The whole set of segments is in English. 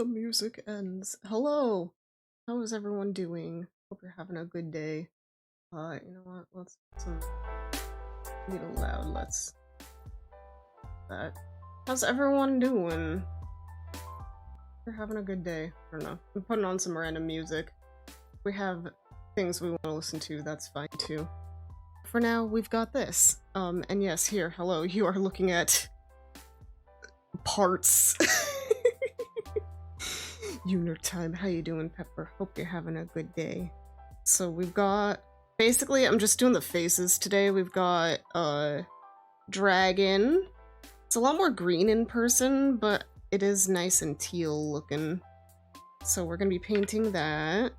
The music ends. Hello! How is everyone doing? Hope you're having a good day. You know what? Let's put some a little loud. Let's that. How's everyone doing? You're having a good day. I don't know. I'm putting on some random music. If we have things we want to listen to, that's fine too. For now, we've got this. And yes, here, hello, you are looking at parts. Yoonia time. How you doing, Pepper? Hope you're having a good day. So we've got, basically, I'm just doing the faces today. We've got dragon. It's a lot more green in person, but it is nice and teal looking. So we're gonna be painting that.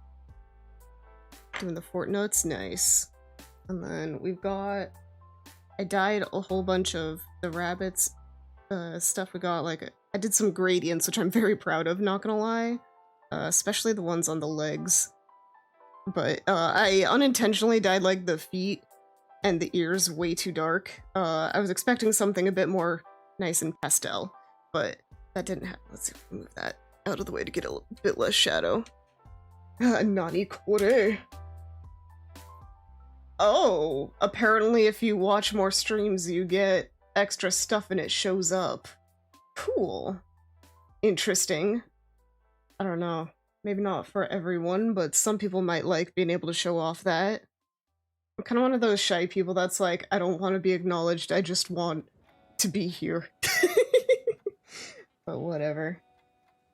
Doing the fort notes, nice. And then we've got, I dyed a whole bunch of the rabbits stuff. We got like, I did some gradients, which I'm very proud of, not gonna lie. Especially the ones on the legs. But I unintentionally dyed like the feet and the ears way too dark. I was expecting something a bit more nice and pastel, but that didn't happen. Let's see if we can move that out of the way to get a bit less shadow. Nani kore. Oh, apparently if you watch more streams, you get extra stuff and it shows up. Cool. Interesting. I don't know. Maybe not for everyone, but some people might like being able to show off that. I'm kind of one of those shy people that's like, I don't want to be acknowledged, I just want to be here. But whatever.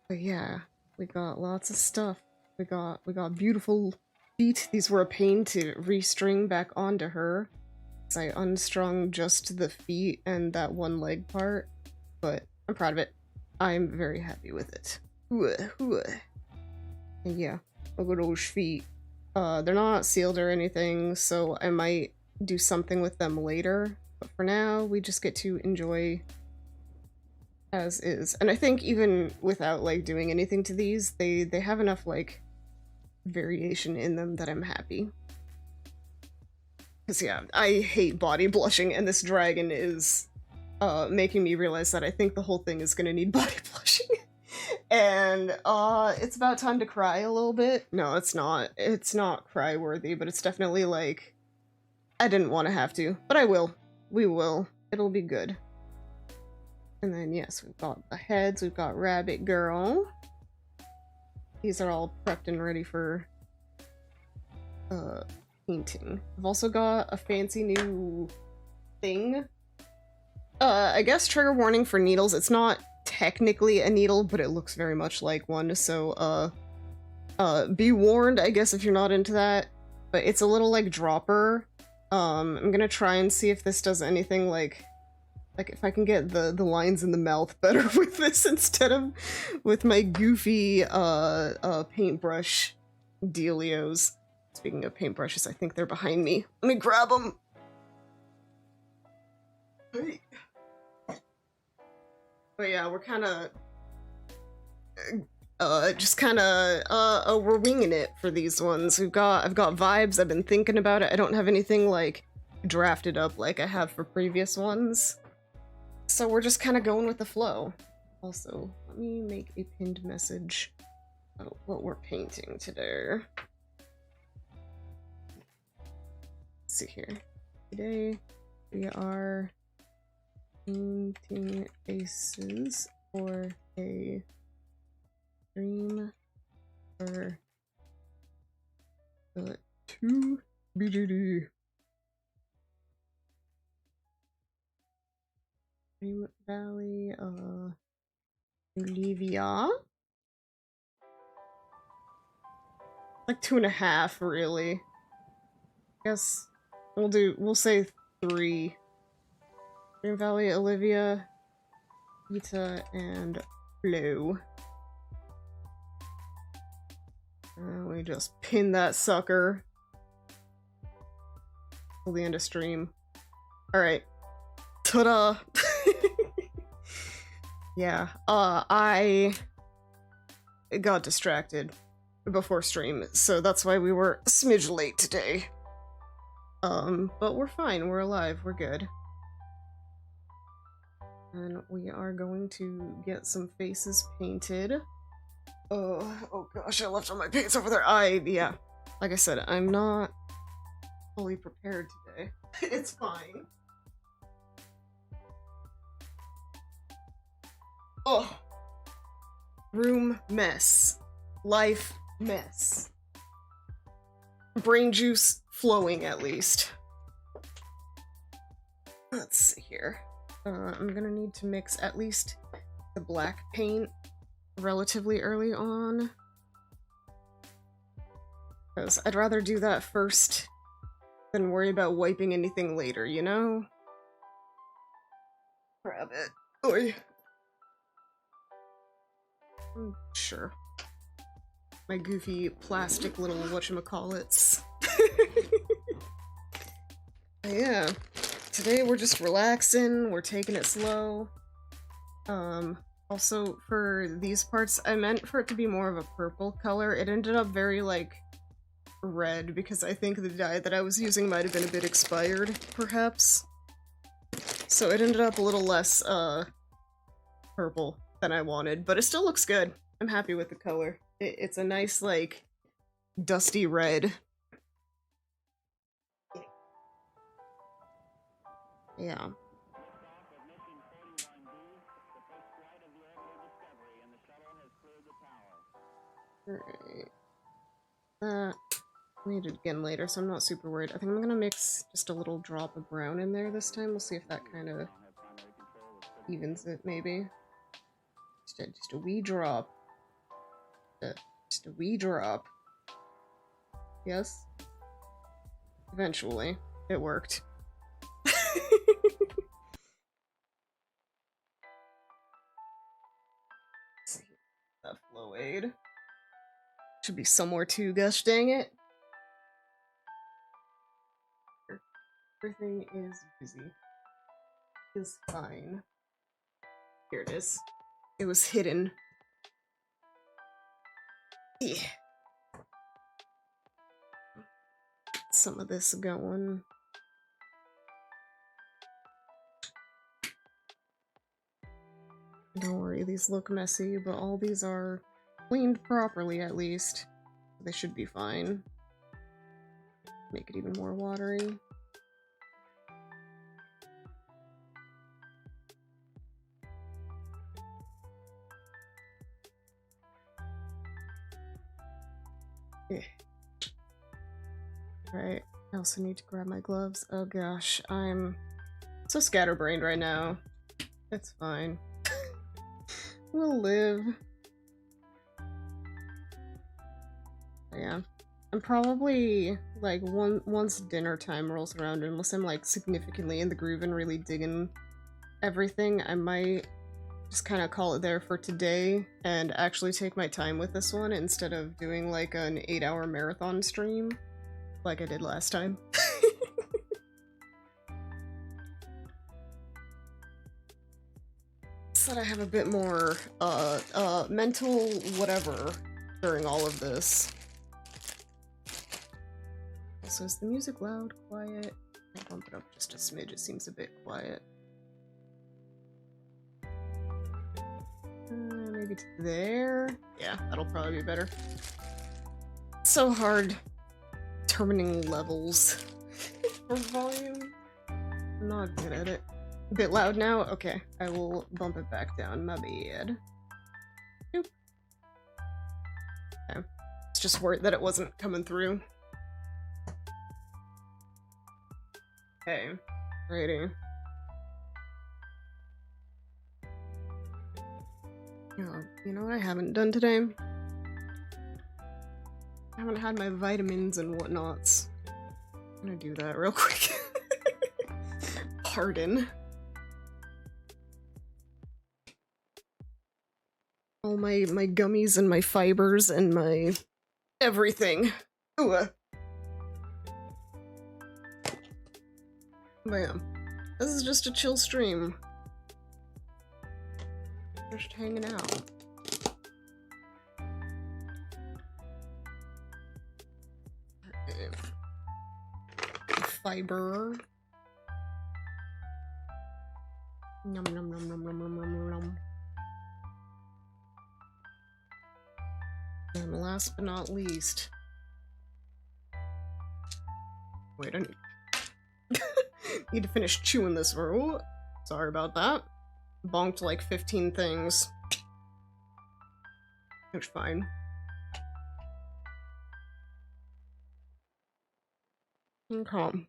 But yeah, we got lots of stuff. We got beautiful feet. These were a pain to restring back onto her. So I unstrung just the feet and that one leg part, but I'm proud of it. I'm very happy with it. And yeah, look at those feet. They're not sealed or anything, so I might do something with them later. But for now, we just get to enjoy as is. And I think even without like doing anything to these, they have enough like variation in them that I'm happy. Because yeah, I hate body blushing, and this dragon is making me realize that I think the whole thing is gonna need body blushing. And it's about time to cry a little bit. No, it's not. It's not cry-worthy, but it's definitely like, I didn't want to have to, but I will. We will. It'll be good. And then yes, we've got the heads, we've got Rabbit Girl. These are all prepped and ready for painting. I've also got a fancy new thing. I guess trigger warning for needles. It's not technically a needle, but it looks very much like one, so be warned, I guess, if you're not into that. But it's a little like dropper. I'm gonna try and see if this does anything like if I can get the lines in the mouth better with this instead of with my goofy paintbrush dealios. Speaking of paintbrushes, I think they're behind me. Let me grab them. Hey. But yeah, we're kind of we're winging it for these ones. I've got vibes. I've been thinking about it. I don't have anything like drafted up like I have for previous ones, so we're just kind of going with the flow. Also, let me make a pinned message about what we're painting today. Let's see here. Today we are painting faces for a stream for the 2 BJD Dream Valley Olivia. Like 2.5 really. I guess we'll say 3. Dream Valley, Olivia, Vita, and Flo. We just pin that sucker till the end of stream. Alright. Ta-da! Yeah, I got distracted before stream, so that's why we were a smidge late today. But we're fine, we're alive, we're good. And we are going to get some faces painted. Oh gosh, I left all my paints over there. Yeah. Like I said, I'm not fully prepared today. It's fine. Oh. Room mess. Life mess. Brain juice flowing, at least. Let's see here. I'm gonna need to mix at least the black paint relatively early on. Because I'd rather do that first than worry about wiping anything later, you know? Grab it. Oy. Sure. My goofy plastic little whatchamacallits. Yeah. Today we're just relaxing, we're taking it slow. Also for these parts, I meant for it to be more of a purple color. It ended up very, like, red, because I think the dye that I was using might have been a bit expired, perhaps. So it ended up a little less, purple than I wanted, but it still looks good. I'm happy with the color. It's a nice, like, dusty red. Yeah. Alright. I'll need it again later, so I'm not super worried. I think I'm gonna mix just a little drop of brown in there this time. We'll see if that kind of evens it, maybe. Just a wee drop. Just a wee drop. Yes? Eventually. It worked. Let's see. That flow aid. Should be somewhere too, gosh dang it. Everything is busy. Is fine. Here it is. It was hidden. Yeah. Some of this going. Don't worry, these look messy, but all these are cleaned properly at least. They should be fine. Make it even more watery. Yeah. Right, I also need to grab my gloves. Oh gosh, I'm so scatterbrained right now. It's fine. We'll live. Yeah. I'm probably, like, once dinner time rolls around, unless I'm, like, significantly in the groove and really digging everything, I might just kind of call it there for today and actually take my time with this one instead of doing, like, an 8-hour marathon stream like I did last time. So that I have a bit more, mental whatever during all of this. Also, is the music loud? Quiet? I'll bump it up just a smidge, it seems a bit quiet. Maybe to there? Yeah, that'll probably be better. It's so hard determining levels for volume. I'm not good at it. A bit loud now? Okay, I will bump it back down, my bad. Nope. Okay. It's just worried that it wasn't coming through. Okay, righty. Oh, you know what I haven't done today? I haven't had my vitamins and whatnots. I'm gonna do that real quick. Pardon. All my gummies and my fibers and my everything. Ooh. Bam. This is just a chill stream. Just hanging out. Fiber. Nom nom nom nom nom nom nom nom. And last but not least... Wait, I need to finish chewing this roll. Sorry about that. Bonked like 15 things. It's fine. Okay.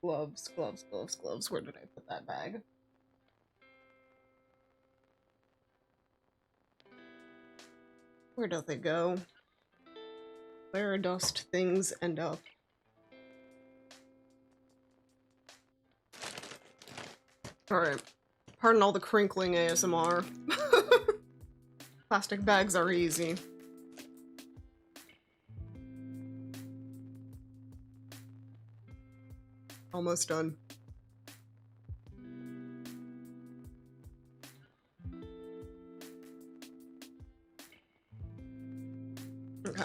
Gloves, gloves, gloves, gloves. Where did I put that bag? Where do they go? Where dust things end up? Alright. Pardon all the crinkling ASMR. Plastic bags are easy. Almost done. Okay.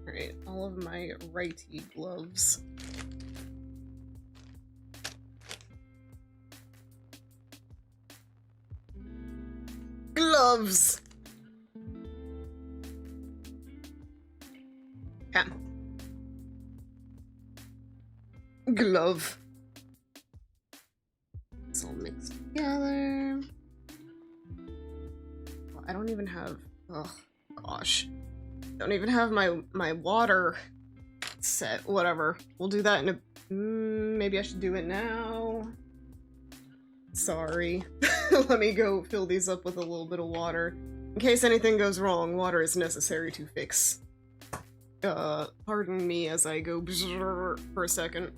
Alright, all of my righty gloves. Gloves! Okay. Glove. It's all mixed together. Well, I don't even have... Oh, gosh. Don't even have my water set. Whatever. We'll do that in a... maybe I should do it now. Sorry. Let me go fill these up with a little bit of water. In case anything goes wrong, water is necessary to fix. Pardon me as I go for a second.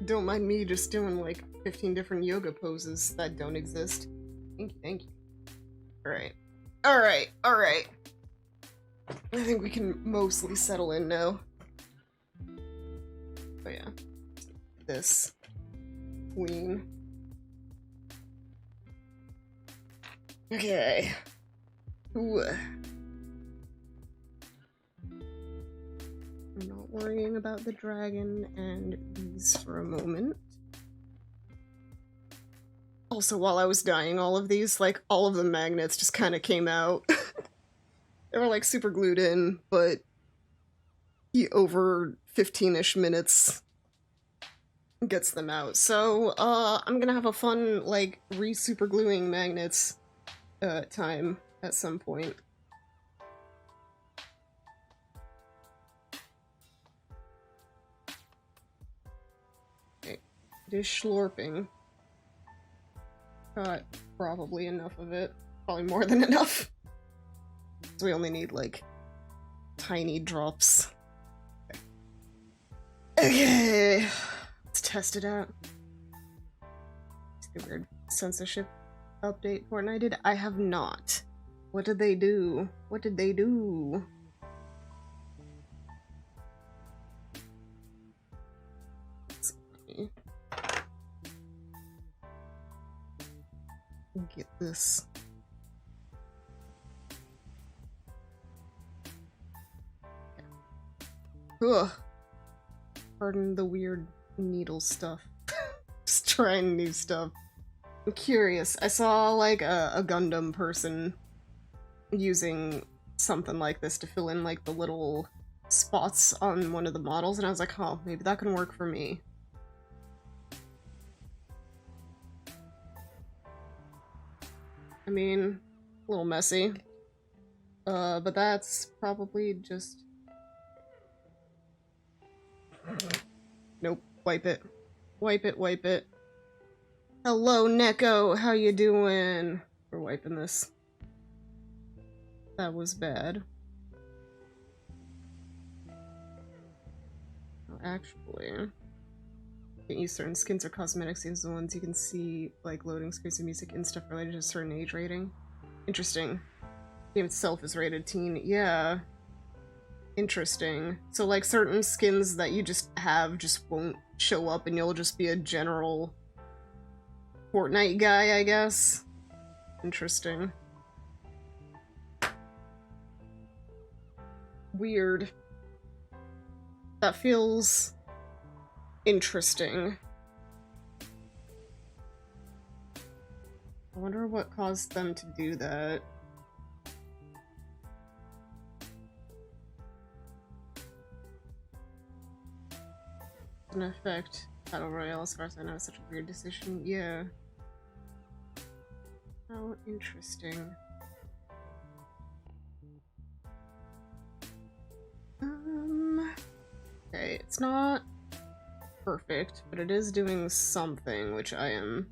Don't mind me just doing like 15 different yoga poses that don't exist. Thank you, thank you. Alright. Alright, alright. I think we can mostly settle in now. But yeah. This. Queen. Okay. Ooh. I'm not worrying about the dragon and these for a moment. Also, while I was dyeing all of these, like, all of the magnets just kind of came out. They were, like, super glued in, but over 15-ish minutes gets them out. So, I'm gonna have a fun, like, re-super gluing magnets time at some point. It is schlorping. Got probably enough of it. Probably more than enough. So we only need, like, tiny drops. Okay. Let's test it out. See the weird censorship update Fortnite did? I have not. What did they do? What did they do? Let's see. Get this. Ugh. Pardon the weird needle stuff. Just trying new stuff. I'm curious. I saw like a Gundam person using something like this to fill in like the little spots on one of the models, and I was like, oh, maybe that can work for me. I mean, a little messy. But that's probably just... Nope, wipe it. Wipe it, wipe it. Hello, Neko! How you doing? We're wiping this. That was bad. Oh, actually... Can't use certain skins or cosmetics, these are the ones you can see, like loading screens and music and stuff related to a certain age rating. Interesting. The game itself is rated teen. Yeah. Interesting. So like certain skins that you just have just won't show up and you'll just be a general Fortnite guy, I guess. Interesting. Weird. That feels interesting. I wonder what caused them to do that. In effect, Battle Royale, as far as I know, is such a weird decision. Yeah. How interesting. Okay, it's not perfect, but it is doing something, which I am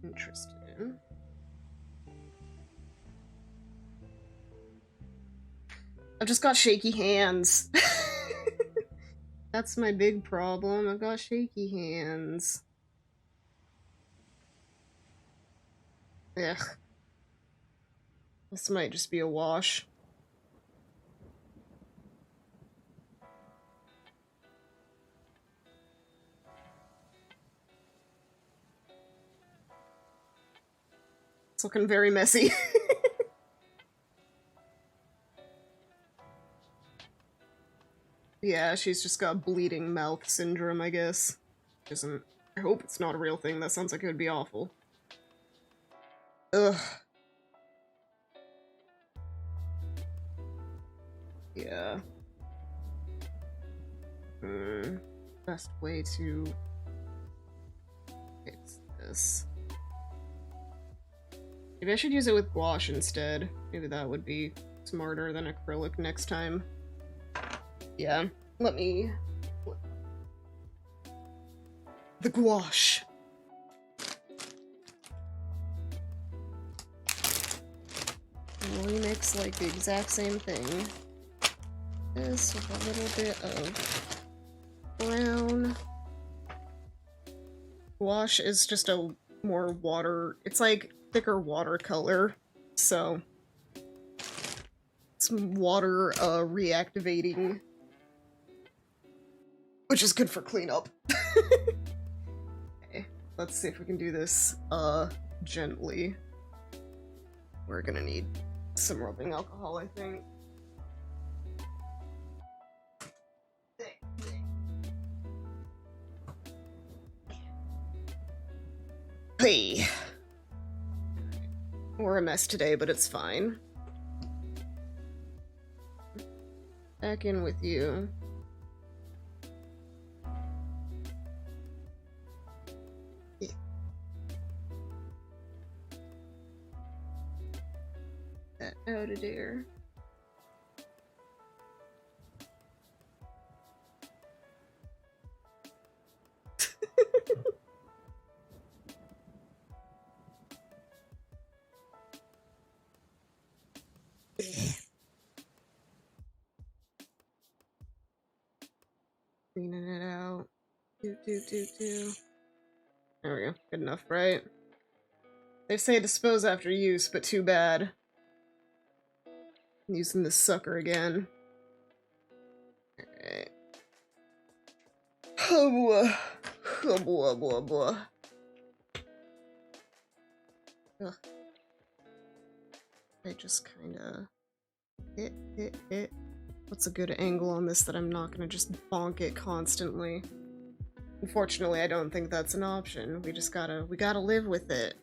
interested in. I've just got shaky hands. That's my big problem. I've got shaky hands. Ugh. This might just be a wash. It's looking very messy. Yeah, she's just got bleeding mouth syndrome, I guess. Isn't. I hope it's not a real thing. That sounds like it would be awful. Ugh. Yeah. Best way to fix this. Maybe I should use it with gouache instead. Maybe that would be smarter than acrylic next time. Yeah, let me... The gouache! And remix like the exact same thing. This with a little bit of brown. Gouache is just a more water... It's like thicker watercolor, so... It's water reactivating, which is good for cleanup. Okay, let's see if we can do this gently. We're gonna need some rubbing alcohol, I think. Hey! We're a mess today, but it's fine. Back in with you. Yeah. That out of there. Cleaning it out. Do. There we go. Good enough, right? They say dispose after use, but too bad. I'm using this sucker again. Alright. Oh boy. Oh boy, boy, boy. Ugh. I just kinda hit. What's a good angle on this that I'm not gonna just bonk it constantly? Unfortunately, I don't think that's an option. We gotta live with it.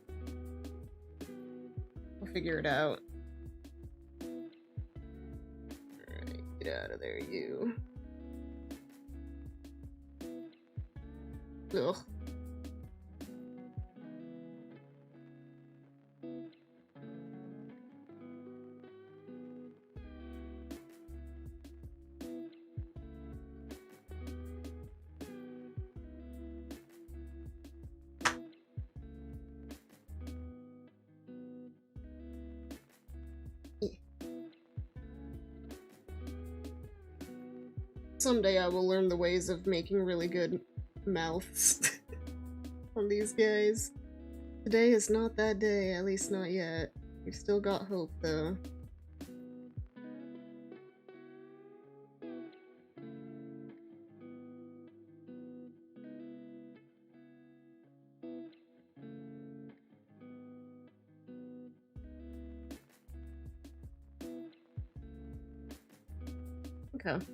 We'll figure it out. Alright, get out of there, you. Ugh. Someday I will learn the ways of making really good mouths on these guys. Today is not that day, at least not yet. We've still got hope, though. Okay.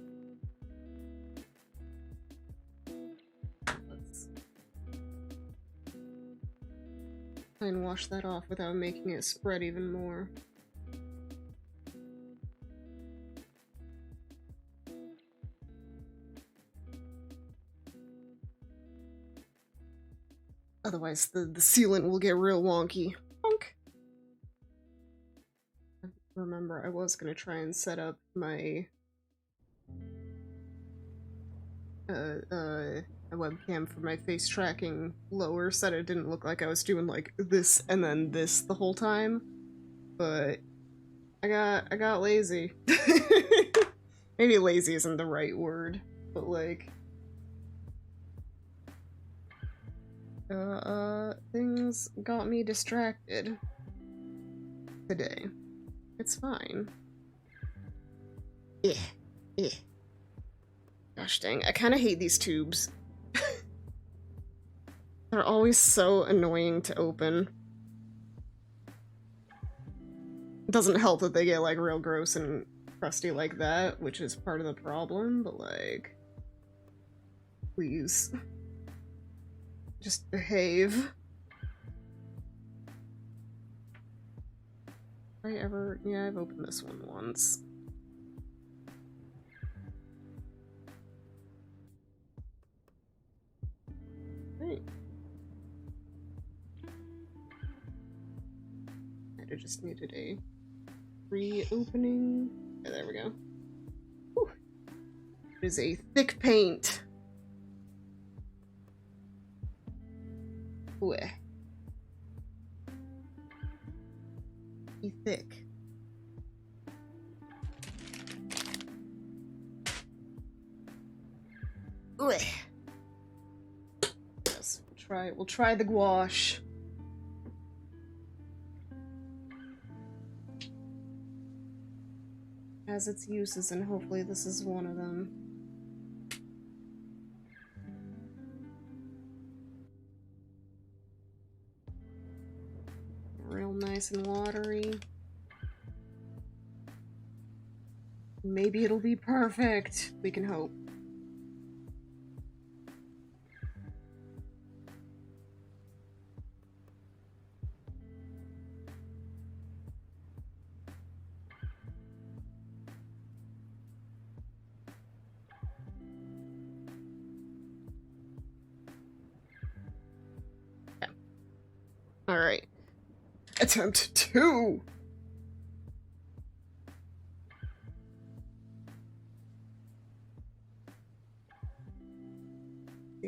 Let's try and wash that off without making it spread even more. Otherwise, the sealant will get real wonky. Bonk! Remember, I was gonna try and set up my a webcam for my face tracking lower so that it didn't look like I was doing like this and then this the whole time. But I got lazy. Maybe lazy isn't the right word, but like things got me distracted today. It's fine. Yeah. Gosh dang, I kind of hate these tubes. They're always so annoying to open. It doesn't help that they get like real gross and crusty like that, which is part of the problem, but like, please. Just behave. Yeah, I've opened this one once. Right. I just needed a reopening. Oh, there we go. Whew. It is a thick paint. Ooh. Be thick. Ooh. Yes, we'll try the gouache. Has its uses, and hopefully this is one of them. Real nice and watery. Maybe it'll be perfect. We can hope. Alright. Attempt 2!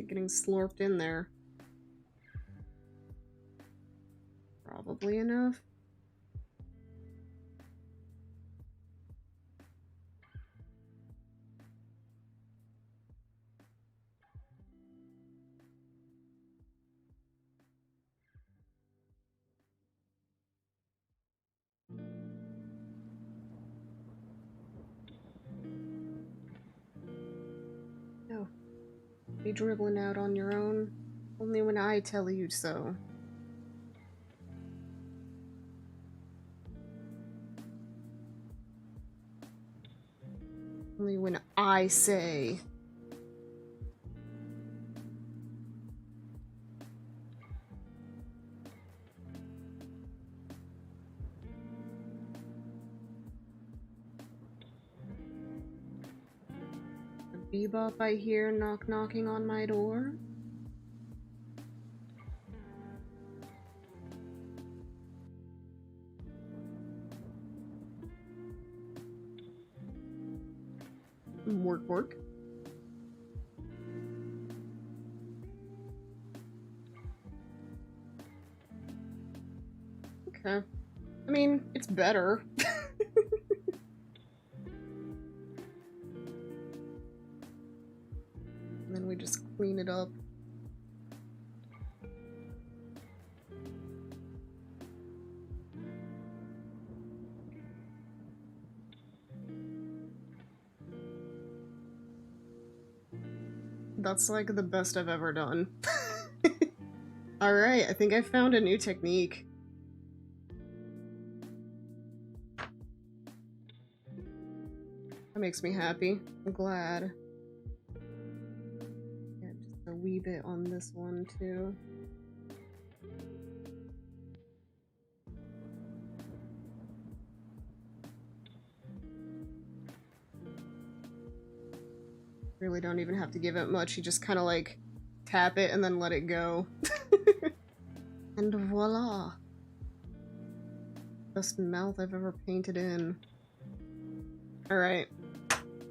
Getting slurped in there. Probably enough. No. Be dribbling out on your own, only when I tell you so. Only when I say. Bebop, I hear knocking on my door. Work. Okay. I mean, it's better. And then we just clean it up. That's like the best I've ever done. Alright, I think I found a new technique. That makes me happy. I'm glad. Yeah, just a wee bit on this one too. Really don't even have to give it much, you just kind of like tap it and then let it go. And voila! Best mouth I've ever painted in. Alright.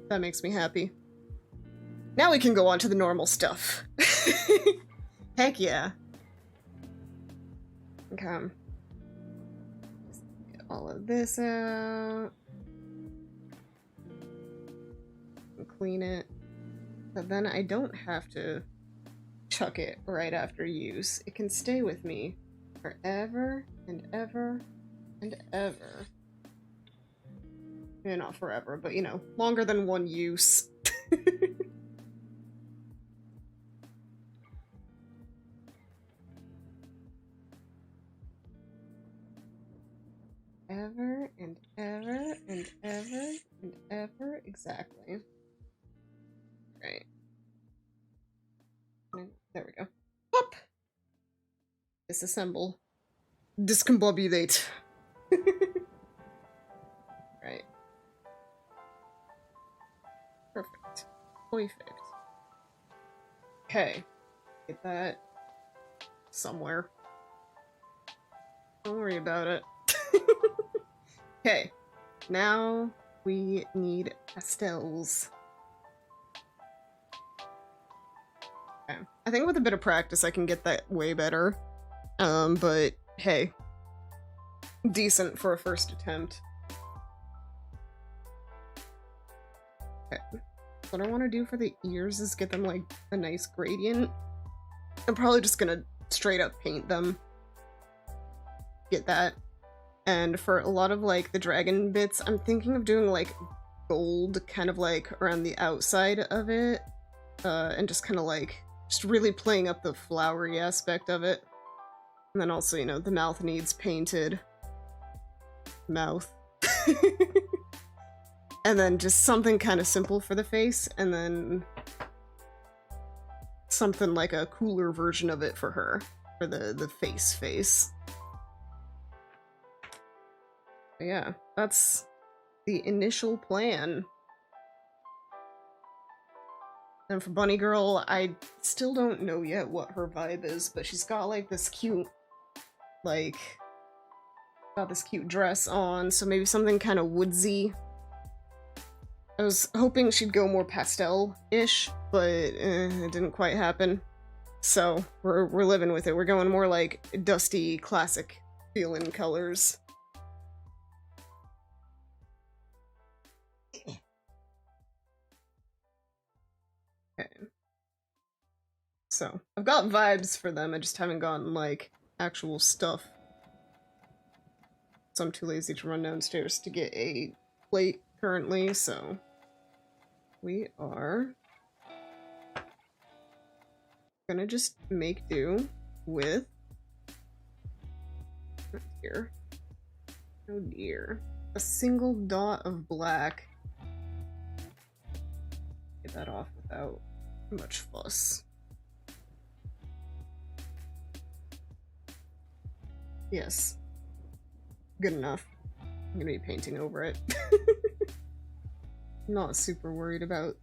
That makes me happy. Now we can go on to the normal stuff. Heck yeah. Okay. Get all of this out. And clean it. But then I don't have to chuck it right after use. It can stay with me forever and ever and ever. Yeah, not forever, but you know, longer than one use. Ever and ever and ever and ever, exactly. Right. There we go. Pop! Disassemble. Discombobulate. Right. Perfect. Perfect. Okay. Get that somewhere. Don't worry about it. Okay. Now we need pastels. Okay. I think with a bit of practice I can get that way better. But hey. Decent for a first attempt. Okay. What I want to do for the ears is get them like a nice gradient. I'm probably just gonna straight up paint them. Get that. And for a lot of like the dragon bits, I'm thinking of doing like gold kind of like around the outside of it. And just kind of like, just really playing up the flowery aspect of it. And then also, you know, the mouth needs painted. Mouth. And then just something kind of simple for the face, and then something like a cooler version of it for her, for the face. But yeah, that's the initial plan. And for Bunny Girl, I still don't know yet what her vibe is, but she's got like this cute, like, got this cute dress on, so maybe something kind of woodsy. I was hoping she'd go more pastel-ish, but it didn't quite happen. So we're living with it. We're going more like dusty, classic feeling colors. Okay. So I've got vibes for them. I just haven't gotten like actual stuff. So I'm too lazy to run downstairs to get a plate currently, so we are gonna just make do with here. Oh dear. A single dot of black. Get that off without much fuss. Yes. Good enough. I'm gonna be painting over it. Not super worried about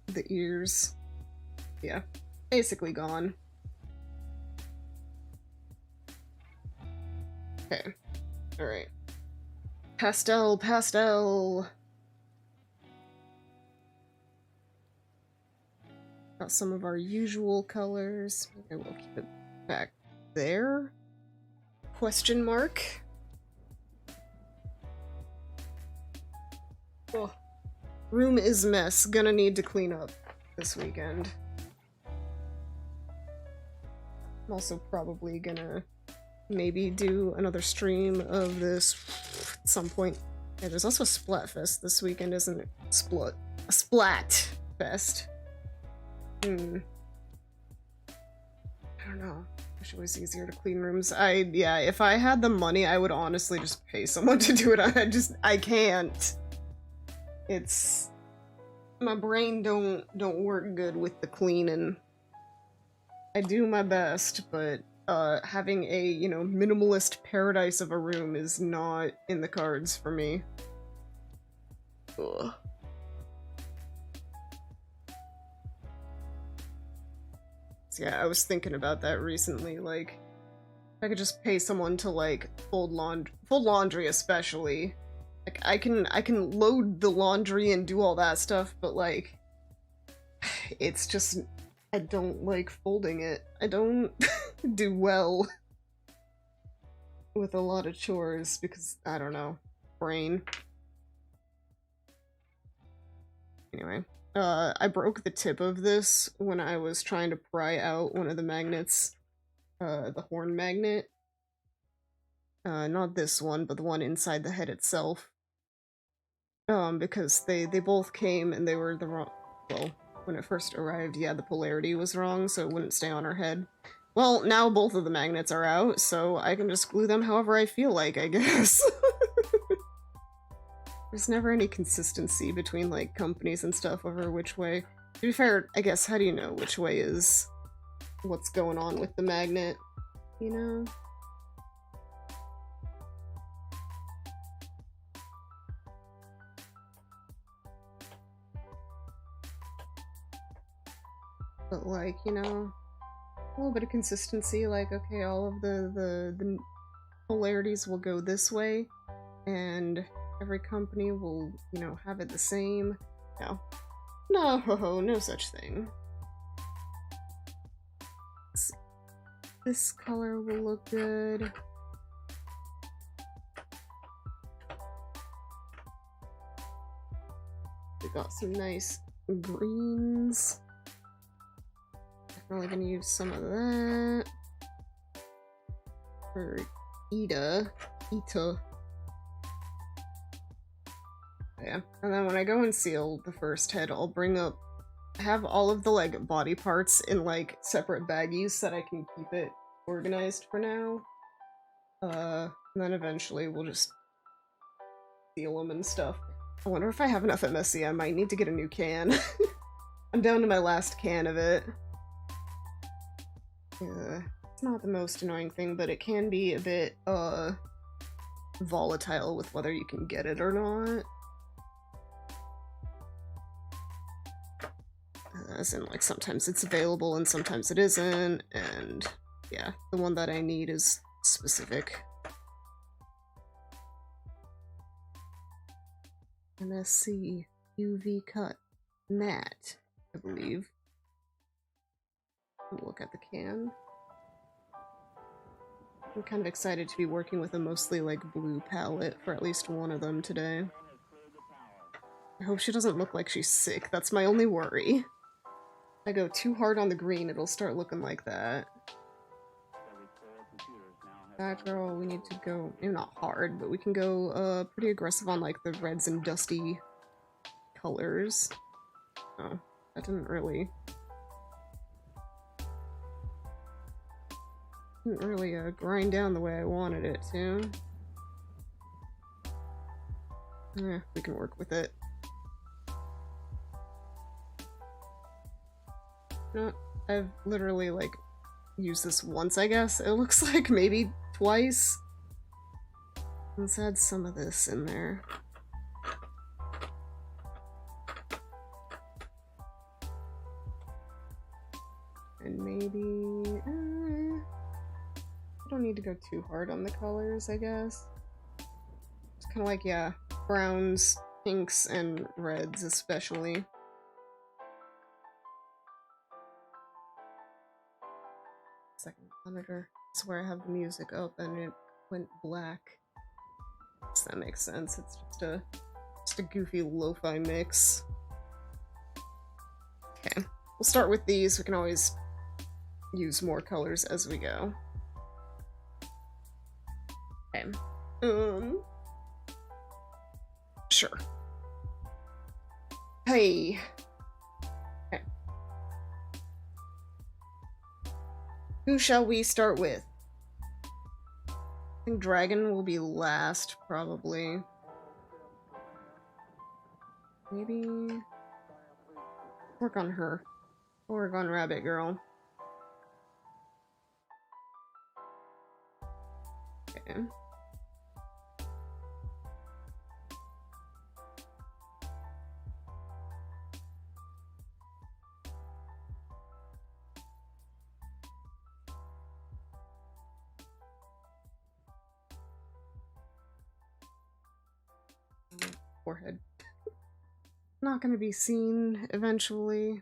the ears. Yeah, basically gone. Okay, alright. Pastel, pastel! Got some of our usual colors. Maybe we'll keep it back there. Question mark. Oh. Room is mess. Gonna need to clean up this weekend. I'm also probably gonna maybe do another stream of this at some point. Yeah, there's also a Splatfest this weekend, isn't it? A Splat Fest. I don't know. Wish it was easier to clean rooms. Yeah, if I had the money, I would honestly just pay someone to do it. I can't. It's... my brain don't work good with the cleaning. I do my best, but having a, you know, minimalist paradise of a room is not in the cards for me. Ugh. So yeah, I was thinking about that recently, like, if I could just pay someone to, like, fold laundry especially. Like, I can load the laundry and do all that stuff, but, like, it's just, I don't like folding it. I don't do well with a lot of chores because, I don't know, brain. Anyway, I broke the tip of this when I was trying to pry out one of the magnets, the horn magnet. Not this one, but the one inside the head itself. Because they both came and they were the wrong, well, when it first arrived, yeah, the polarity was wrong, so it wouldn't stay on her head. Well, now both of the magnets are out, so I can just glue them however I feel like, I guess. There's never any consistency between, like, companies and stuff over which way. To be fair, I guess, how do you know which way is what's going on with the magnet, you know? But, like, you know, a little bit of consistency, like, okay, all of the polarities will go this way, and every company will, you know, have it the same. No. No such thing. Let's see. This color will look good. We got some nice greens. Definitely gonna use some of that for Ita. Yeah, and then when I go and seal the first head, I'll bring up, have all of the, like, body parts in, like, separate baggies so that I can keep it organized for now. And then eventually we'll just seal them and stuff. I wonder if I have enough MSC. I might need to get a new can. I'm down to my last can of it. Yeah, it's not the most annoying thing, but it can be a bit, volatile with whether you can get it or not. As in, like, sometimes it's available and sometimes it isn't, and yeah, the one that I need is specific. MSC UV cut matte, I believe. Look at the can. I'm kind of excited to be working with a mostly, like, blue palette for at least one of them today. I hope she doesn't look like she's sick. That's my only worry. If I go too hard on the green, it'll start looking like that. That girl, we need to go, maybe not hard, but we can go pretty aggressive on, like, the reds and dusty colors. Oh, that didn't really grind down the way I wanted it to. Yeah, we can work with it. No, I've literally, like, used this once, I guess. It looks like maybe twice. Let's add some of this in there. And maybe... I don't need to go too hard on the colors, I guess. It's kind of like, yeah, browns, pinks, and reds especially. Second monitor. It's where I have the music up and it went black. Does that make sense? It's just a goofy lo-fi mix. Okay, we'll start with these. We can always use more colors as we go. Okay. Sure. Hey. Okay. Who shall we start with? I think Dragon will be last, probably. Maybe work on her. Work on Rabbit Girl. Okay. Forehead. Not gonna be seen eventually.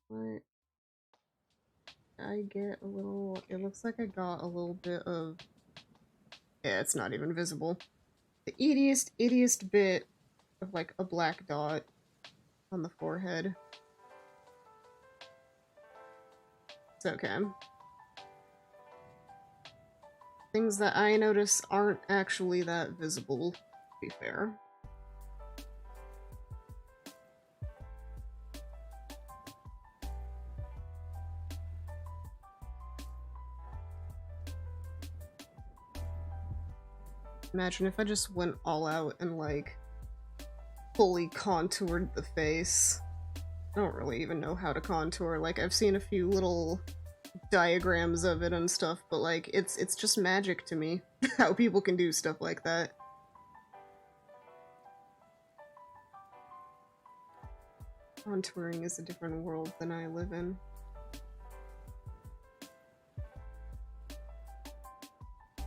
What? I get a little. It looks like I got a little bit of. Yeah, it's not even visible. The ittiest bit of like a black dot on the forehead. It's okay. Things that I notice aren't actually that visible, to be fair. Imagine if I just went all out and like fully contoured the face. I don't really even know how to contour. Like, I've seen a few little diagrams of it and stuff, but like it's just magic to me how people can do stuff like that. Contouring is a different world than I live in.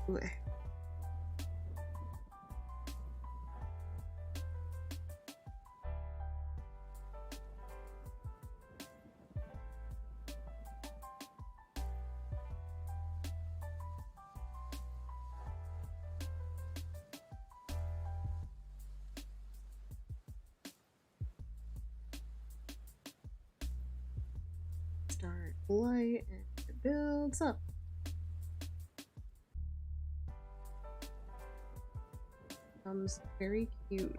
Blech. Start light and it builds up. Becomes very cute.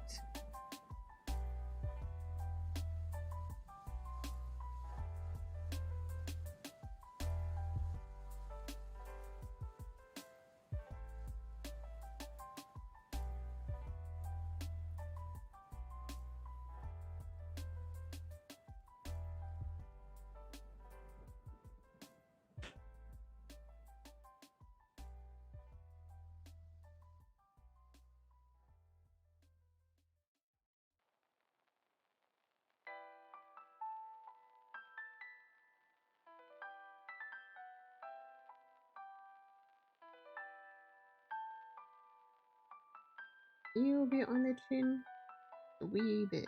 You bit on the chin, a wee bit.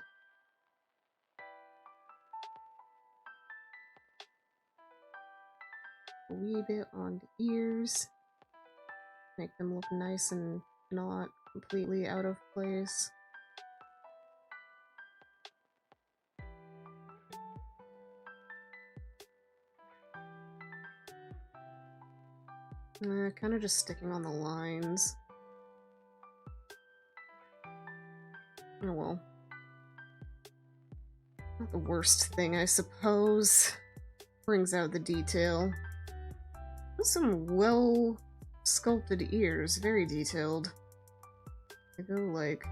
A wee bit on the ears. Make them look nice and not completely out of place. Kind of just sticking on the lines. Oh well. Not the worst thing, I suppose. Brings out the detail. There's some well sculpted ears, very detailed. They go like,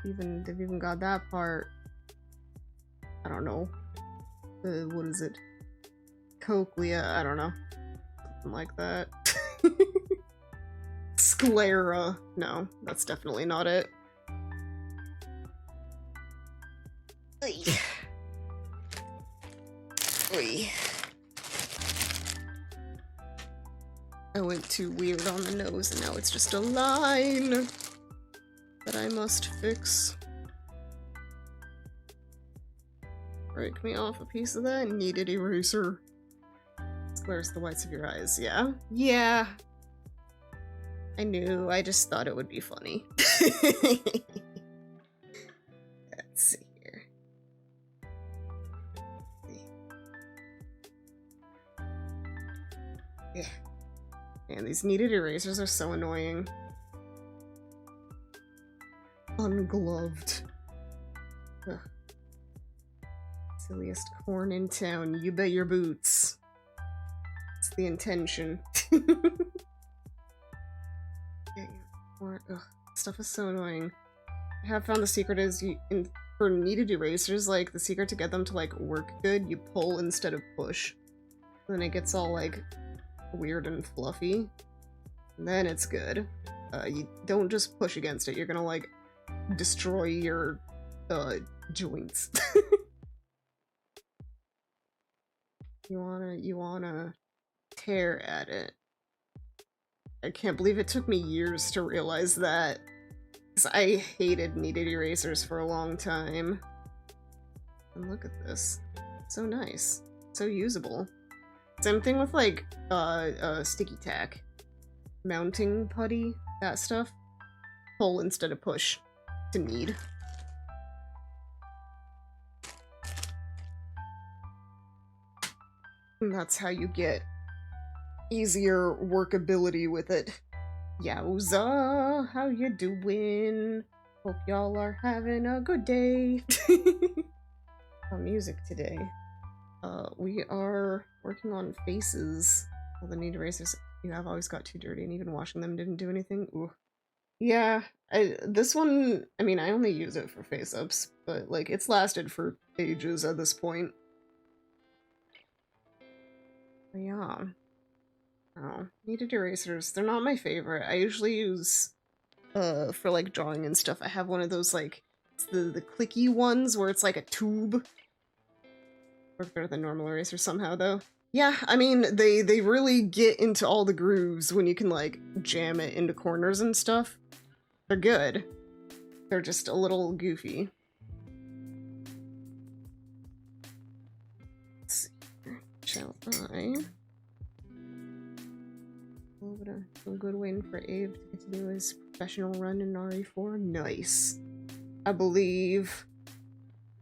they've even got that part. I don't know. What is it? Cochlea, I don't know. Something like that. Sclera. No, that's definitely not it. Oy. Oy. I went too weird on the nose and now it's just a line that I must fix. Break me off a piece of that needed eraser. Squares the whites of your eyes, yeah? Yeah. I knew, I just thought it would be funny. Let's see here. Ugh. Man, these kneaded erasers are so annoying. Ungloved. Ugh. Silliest corn in town, you bet your boots. It's the intention. Ugh, stuff is so annoying. I have found the secret is for kneaded erasers, like, the secret to get them to, like, work good, you pull instead of push. And then it gets all, like, weird and fluffy. And then it's good. You don't just push against it, you're gonna, like, destroy your, joints. You wanna tear at it. I can't believe it took me years to realize that. 'Cause I hated kneaded erasers for a long time. And look at this. So nice. So usable. Same thing with, like, sticky tack. Mounting putty, that stuff. Pull instead of push to knead. And that's how you get easier workability with it. Yowza, how you doing? Hope y'all are having a good day. Music today. We are working on faces. All the knead erasers you have always got too dirty, and even washing them didn't do anything. Ooh. Yeah, this one, I mean, I only use it for face-ups, but, like, it's lasted for ages at this point. But yeah. Oh, kneaded erasers, they're not my favorite. I usually use, for, like, drawing and stuff, I have one of those, like, it's the clicky ones where it's like a tube. Work better than normal erasers somehow, though. Yeah, I mean, they really get into all the grooves when you can, like, jam it into corners and stuff. They're good. They're just a little goofy. Let's see. Shall I? A good win for Abe to continue his professional run in RE4. Nice. I believe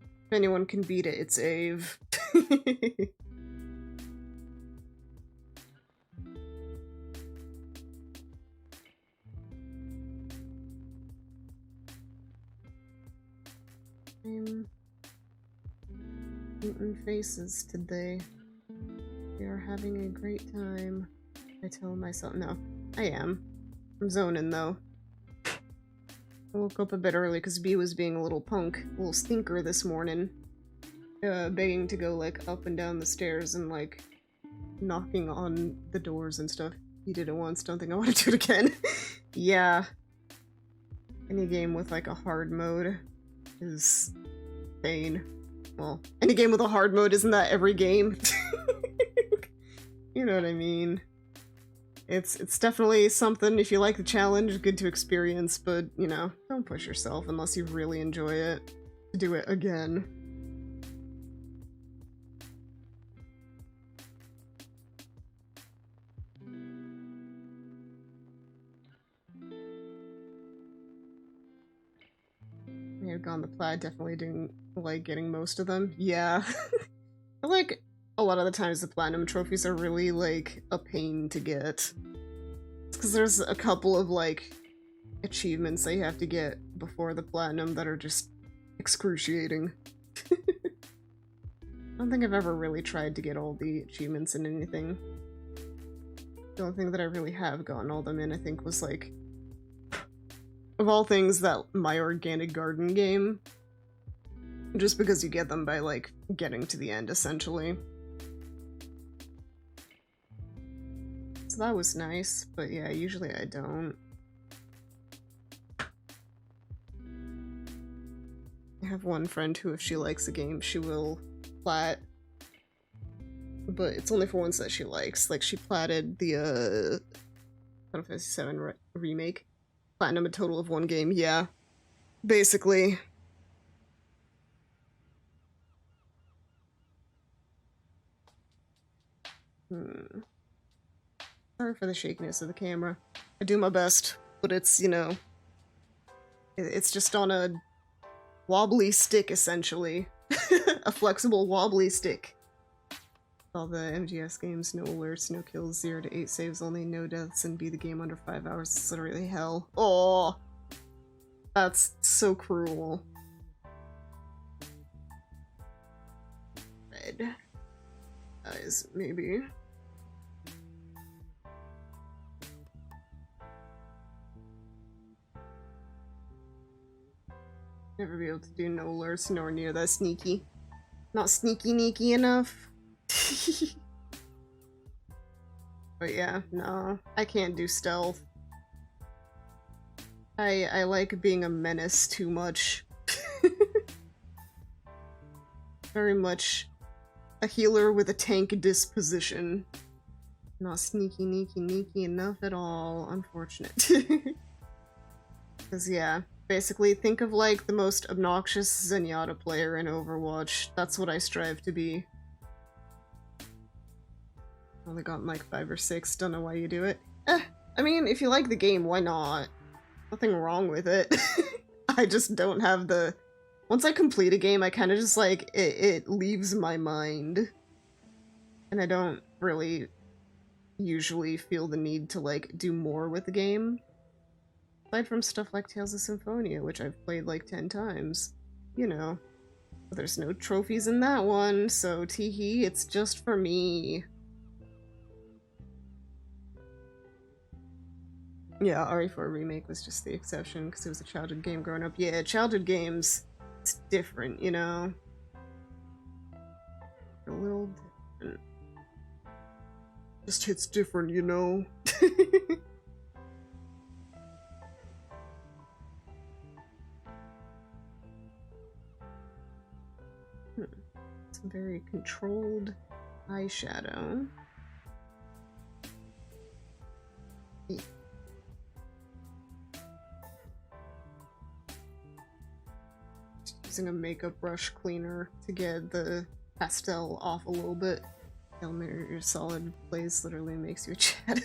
if anyone can beat it, it's Abe. I'm eating faces today. We are having a great time. I tell myself, no, I am. I'm zoning though. I woke up a bit early because B was being a little punk, a little stinker this morning. Begging to go, like, up and down the stairs and, like, knocking on the doors and stuff. He did it once, don't think I want to do it again. Yeah. Any game with, like, a hard mode is pain. Well, any game with a hard mode, isn't that every game? You know what I mean. It's definitely something, if you like the challenge, good to experience, but, you know, don't push yourself unless you really enjoy it. Do it again. May have gone the plaid, definitely didn't like getting most of them. Yeah. I like a lot of the times the platinum trophies are really, like, a pain to get. It's because there's a couple of, like, achievements that you have to get before the platinum that are just excruciating. I don't think I've ever really tried to get all the achievements in anything. The only thing that I really have gotten all them in, I think, was, like, of all things, that My Organic Garden game. Just because you get them by, like, getting to the end, essentially. So that was nice, but yeah, usually I don't. I have one friend who, if she likes a game, she will plat. But it's only for ones that she likes. Like, she platted the, Final Fantasy VII Remake. Platinum a total of one game, yeah. Basically. Sorry for the shakiness of the camera. I do my best, but it's, you know, it's just on a wobbly stick, essentially. A flexible wobbly stick. All the MGS games, no alerts, no kills, 0 to 8 saves only, no deaths, and beat the game under 5 hours. It's literally hell. Oh, that's so cruel. Red eyes, maybe. Never be able to do no alerts nor near that sneaky. Not sneaky enough. But yeah, no, I can't do stealth. I like being a menace too much. Very much a healer with a tank disposition. Not sneaky enough at all, unfortunate. Because yeah, basically think of like the most obnoxious Zenyatta player in Overwatch. That's what I strive to be. Only got like 5 or 6, don't know why you do it. I mean, if you like the game, why not? Nothing wrong with it. I just don't have the... Once I complete a game, I kind of just like, it leaves my mind. And I don't really usually feel the need to like do more with the game. Aside from stuff like Tales of Symphonia, which I've played like 10 times. You know. But there's no trophies in that one, so teehee, it's just for me. Yeah, RE4 Remake was just the exception, because it was a childhood game growing up. Yeah, childhood games, it's different, you know? A little different. Just hits different, you know? Some very controlled eyeshadow. Yeah. Using a makeup brush cleaner to get the pastel off a little bit. Your Solid plays literally makes you a chat.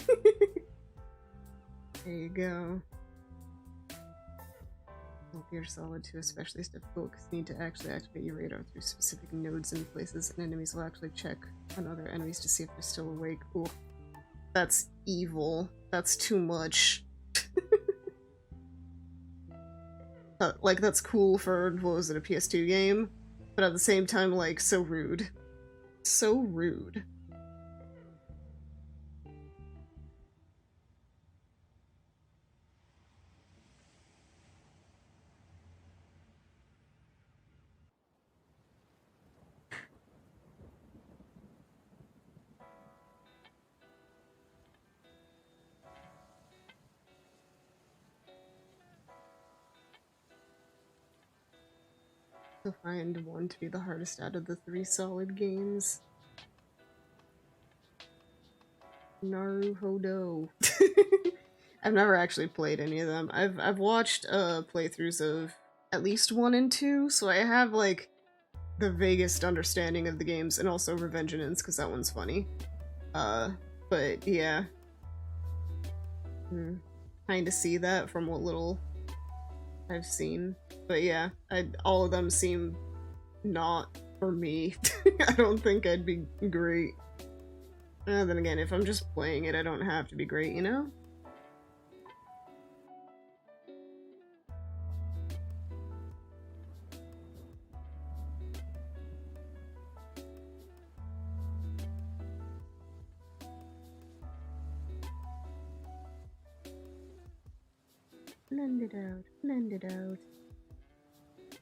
There you go. Your Solid 2 especially is difficult because you need to actually activate your radar through specific nodes and places, and enemies will actually check on other enemies to see if they're still awake. Ooh. That's evil. That's too much. Like, that's cool for, what was it, a PS2 game? But at the same time, like, so rude. So rude. To find one to be the hardest out of the 3 Solid games. Naruhodo. I've never actually played any of them. I've watched playthroughs of at least 1 and 2, so I have like the vaguest understanding of the games, and also Revengeance, because that one's funny. But yeah. Kinda see that from what little I've seen. But yeah, all of them seem not for me. I don't think I'd be great. Then again, if I'm just playing it, I don't have to be great, you know? Blend it out, blend it out.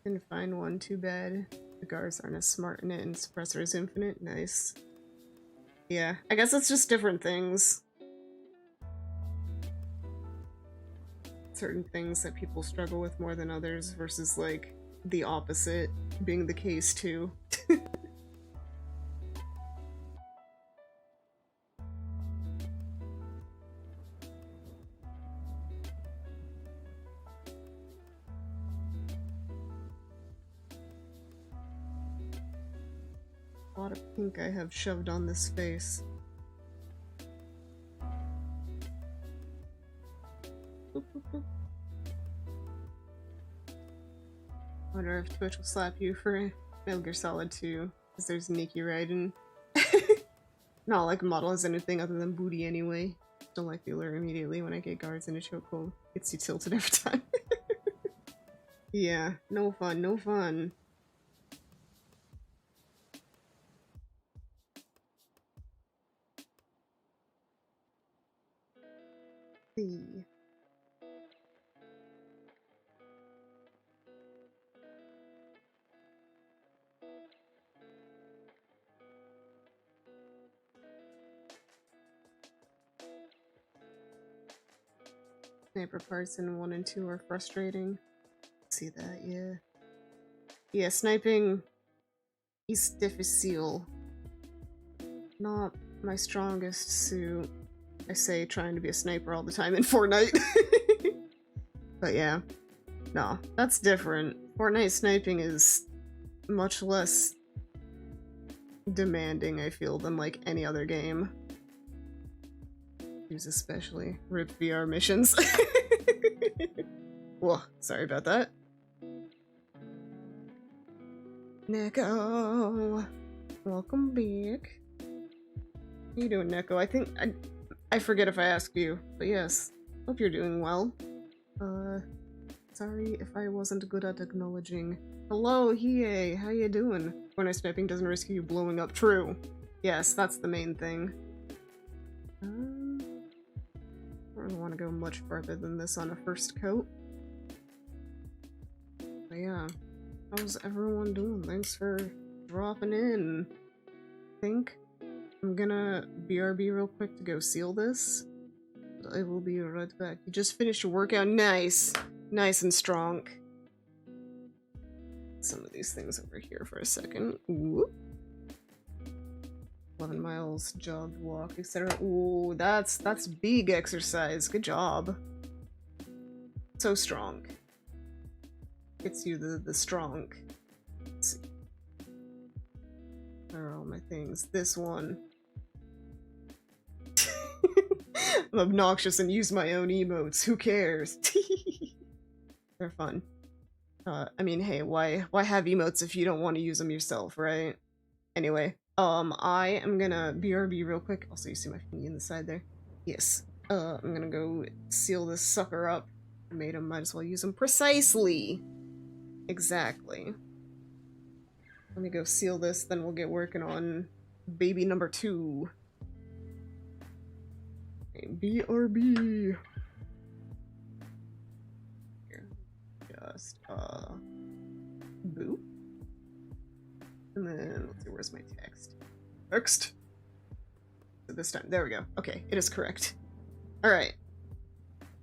Didn't find one, too bad. The guards aren't as smart in it, and suppressor is infinite. Nice. Yeah, I guess it's just different things. Certain things that people struggle with more than others versus, like, the opposite being the case, too. A lot of pink I have shoved on this face. Boop, boop, boop. Wonder if Twitch will slap you for Metal Gear Solid 2, because there's Nikki Raiden. Not like model as anything other than booty anyway. Don't like the alert immediately when I get guards in a chokehold. Gets you tilted every time. Yeah, no fun, no fun. See. Sniper parts in 1 and 2 are frustrating. See that, yeah. Yeah, sniping is difficile. Not my strongest suit. I say trying to be a sniper all the time in Fortnite. But yeah. No, that's different. Fortnite sniping is much less demanding, I feel, than like any other game. Use especially RIP VR missions. Whoa, sorry about that. Neko, welcome back. How you doing, Neko? I think I forget if I asked you, but yes, hope you're doing well. Sorry if I wasn't good at acknowledging. Hello, Hiei, how you doing? Fortnite sniping doesn't risk you blowing up. True. Yes, that's the main thing. I don't want to go much further than this on a first coat. But yeah, how's everyone doing? Thanks for dropping in. I think I'm gonna BRB real quick to go seal this. But I will be right back. You just finished your workout? Nice! Nice and strong. Some of these things over here for a second. Whoop. 11 miles, jogged, walk, etc. Ooh, that's big exercise. Good job. So strong. Gets you the strong. Let's see. Where are all my things? This one. I'm obnoxious and use my own emotes. Who cares? They're fun. I mean, hey, why have emotes if you don't want to use them yourself, right? Anyway, I am gonna BRB real quick. Also, you see my thingy in the side there? Yes. I'm gonna go seal this sucker up. I made him, might as well use him precisely. Exactly. Let me go seal this, then we'll get working on baby number 2. Okay, BRB. Here. Just, boop. And then, let's see, where's my text? Text! So this time, there we go. Okay, it is correct. Alright.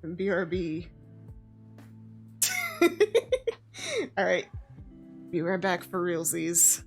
BRB. Alright. Be right back for realsies.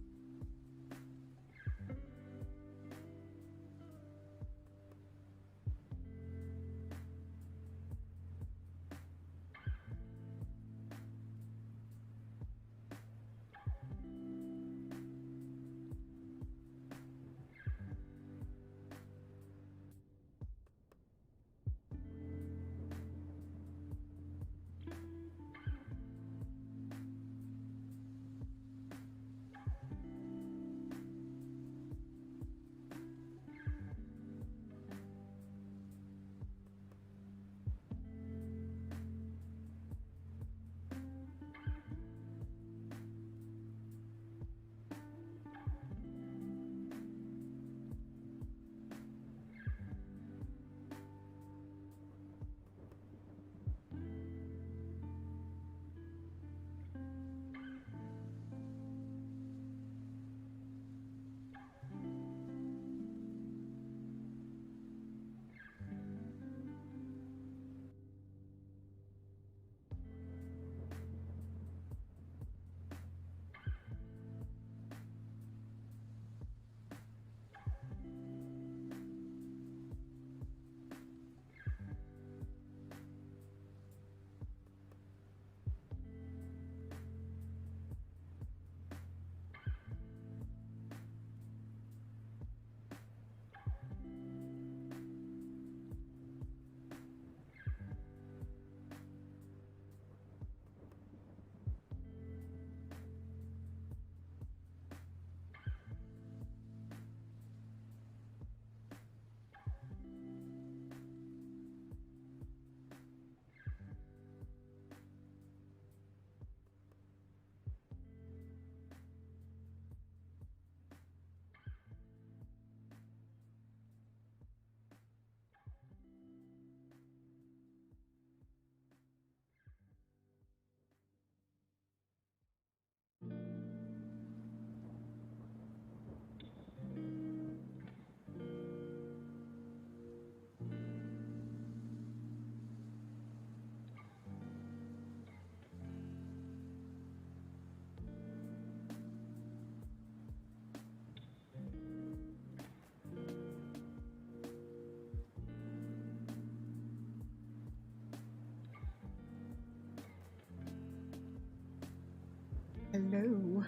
Hello.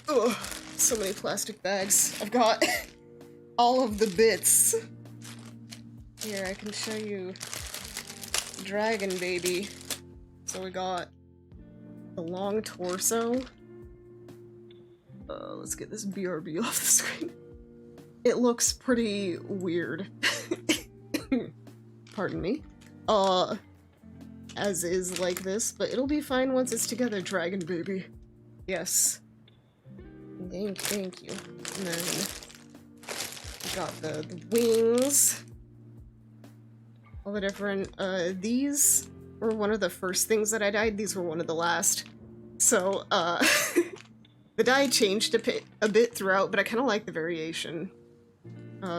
Ugh, so many plastic bags. I've got all of the bits. Here, I can show you Dragon Baby. So we got the long torso. Let's get this BRB off the screen. It looks pretty weird. Pardon me. As is like this, but it'll be fine once it's together, Dragon Baby. Yes. Thank you. And then we got the wings. All the different, these were one of the first things that I dyed. These were one of the last. So, the dye changed a bit throughout, but I kind of like the variation.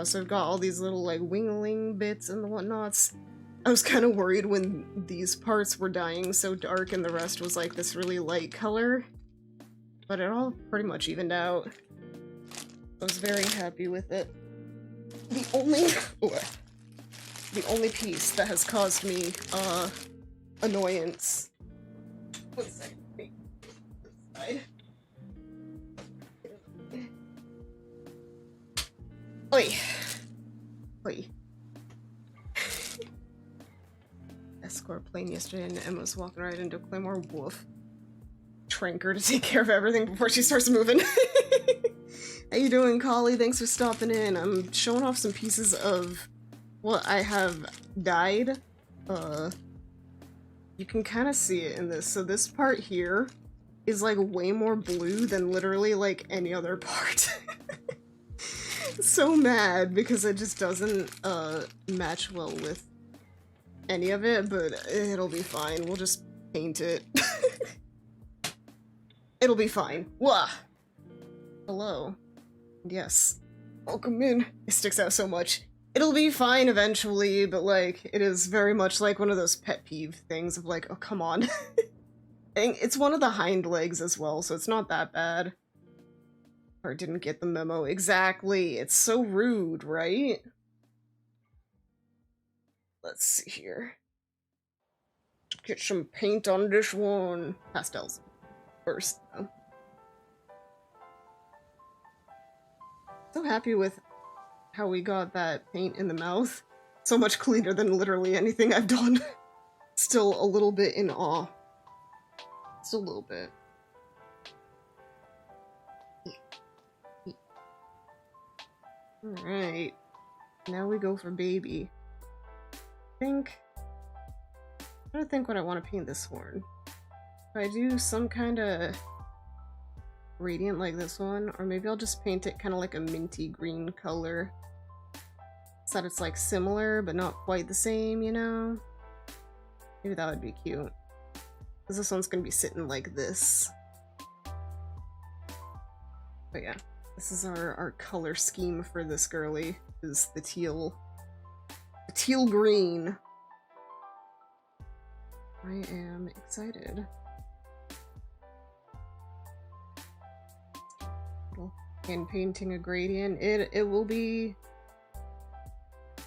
So I've got all these little, like, wingling bits and the whatnots. I was kind of worried when these parts were dyeing so dark and the rest was, like, this really light color. But it all pretty much evened out. I was very happy with it. The only piece that has caused me, annoyance. One second. Wait. This side. Oi. Oi. Escort plane yesterday and Emma was walking right into Claymore. Woof. Trank her to take care of everything before she starts moving. How you doing, Collie? Thanks for stopping in. I'm showing off some pieces of what I have dyed. You can kind of see it in this. So this part here is like way more blue than literally like any other part. So mad because it just doesn't match well with any of it, but it'll be fine. We'll just paint it. It'll be fine. Wah! Hello. Yes. Welcome in. It sticks out so much. It'll be fine eventually, but like, it is very much like one of those pet peeve things of like, oh, come on. And it's one of the hind legs as well, so it's not that bad. Or didn't get the memo. Exactly. It's so rude, right? Let's see here. Get some paint on this one. Pastels first, though. So happy with how we got that paint in the mouth. So much cleaner than literally anything I've done. Still a little bit in awe. Just a little bit. Alright. Now we go for baby. I'm trying to think what I want to paint this horn. If I do some kind of gradient like this one, or maybe I'll just paint it kind of like a minty green color. So that it's like similar, but not quite the same, you know? Maybe that would be cute. Because this one's going to be sitting like this. But yeah, this is our color scheme for this girly, is the teal green. I am excited. And painting a gradient, it will be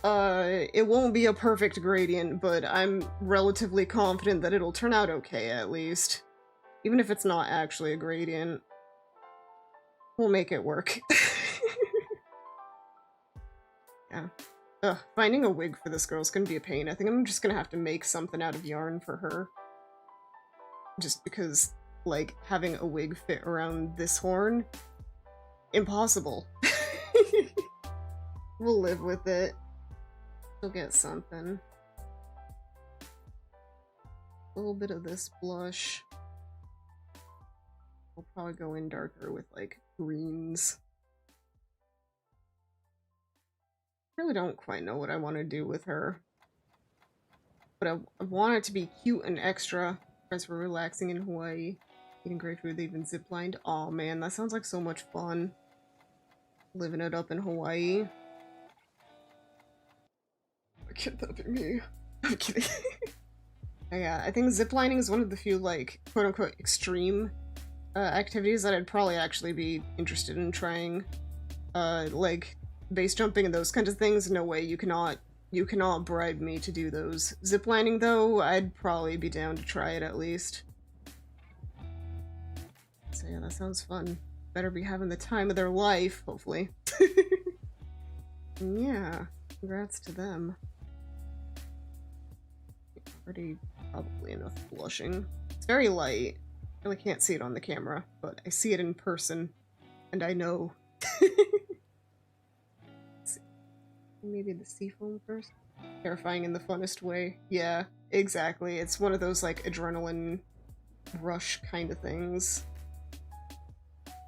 it won't be a perfect gradient, but I'm relatively confident that it'll turn out okay at least. Even if it's not actually a gradient. We'll make it work. Yeah. Ugh, finding a wig for this girl's gonna be a pain. I think I'm just gonna have to make something out of yarn for her. Just because, like, having a wig fit around this horn? Impossible. We'll live with it. We'll get something. A little bit of this blush. I'll probably go in darker with, like, greens. I really don't quite know what I want to do with her. But I want it to be cute and extra. Friends were relaxing in Hawaii. Eating great food, they even ziplined. Aw, man, that sounds like so much fun. Living it up in Hawaii. Why can't that be me? I'm kidding. Yeah, I think ziplining is one of the few, like, quote-unquote extreme activities that I'd probably actually be interested in trying. Like, base jumping and those kinds of things, no way, you cannot bribe me to do those. Ziplining, though, I'd probably be down to try it at least. So yeah, that sounds fun. Better be having the time of their life, hopefully. Yeah, congrats to them. Already probably enough blushing. It's very light. I really can't see it on the camera, but I see it in person, and I know. Maybe the seafoam first? Terrifying in the funnest way. Yeah, exactly. It's one of those, like, adrenaline rush kind of things.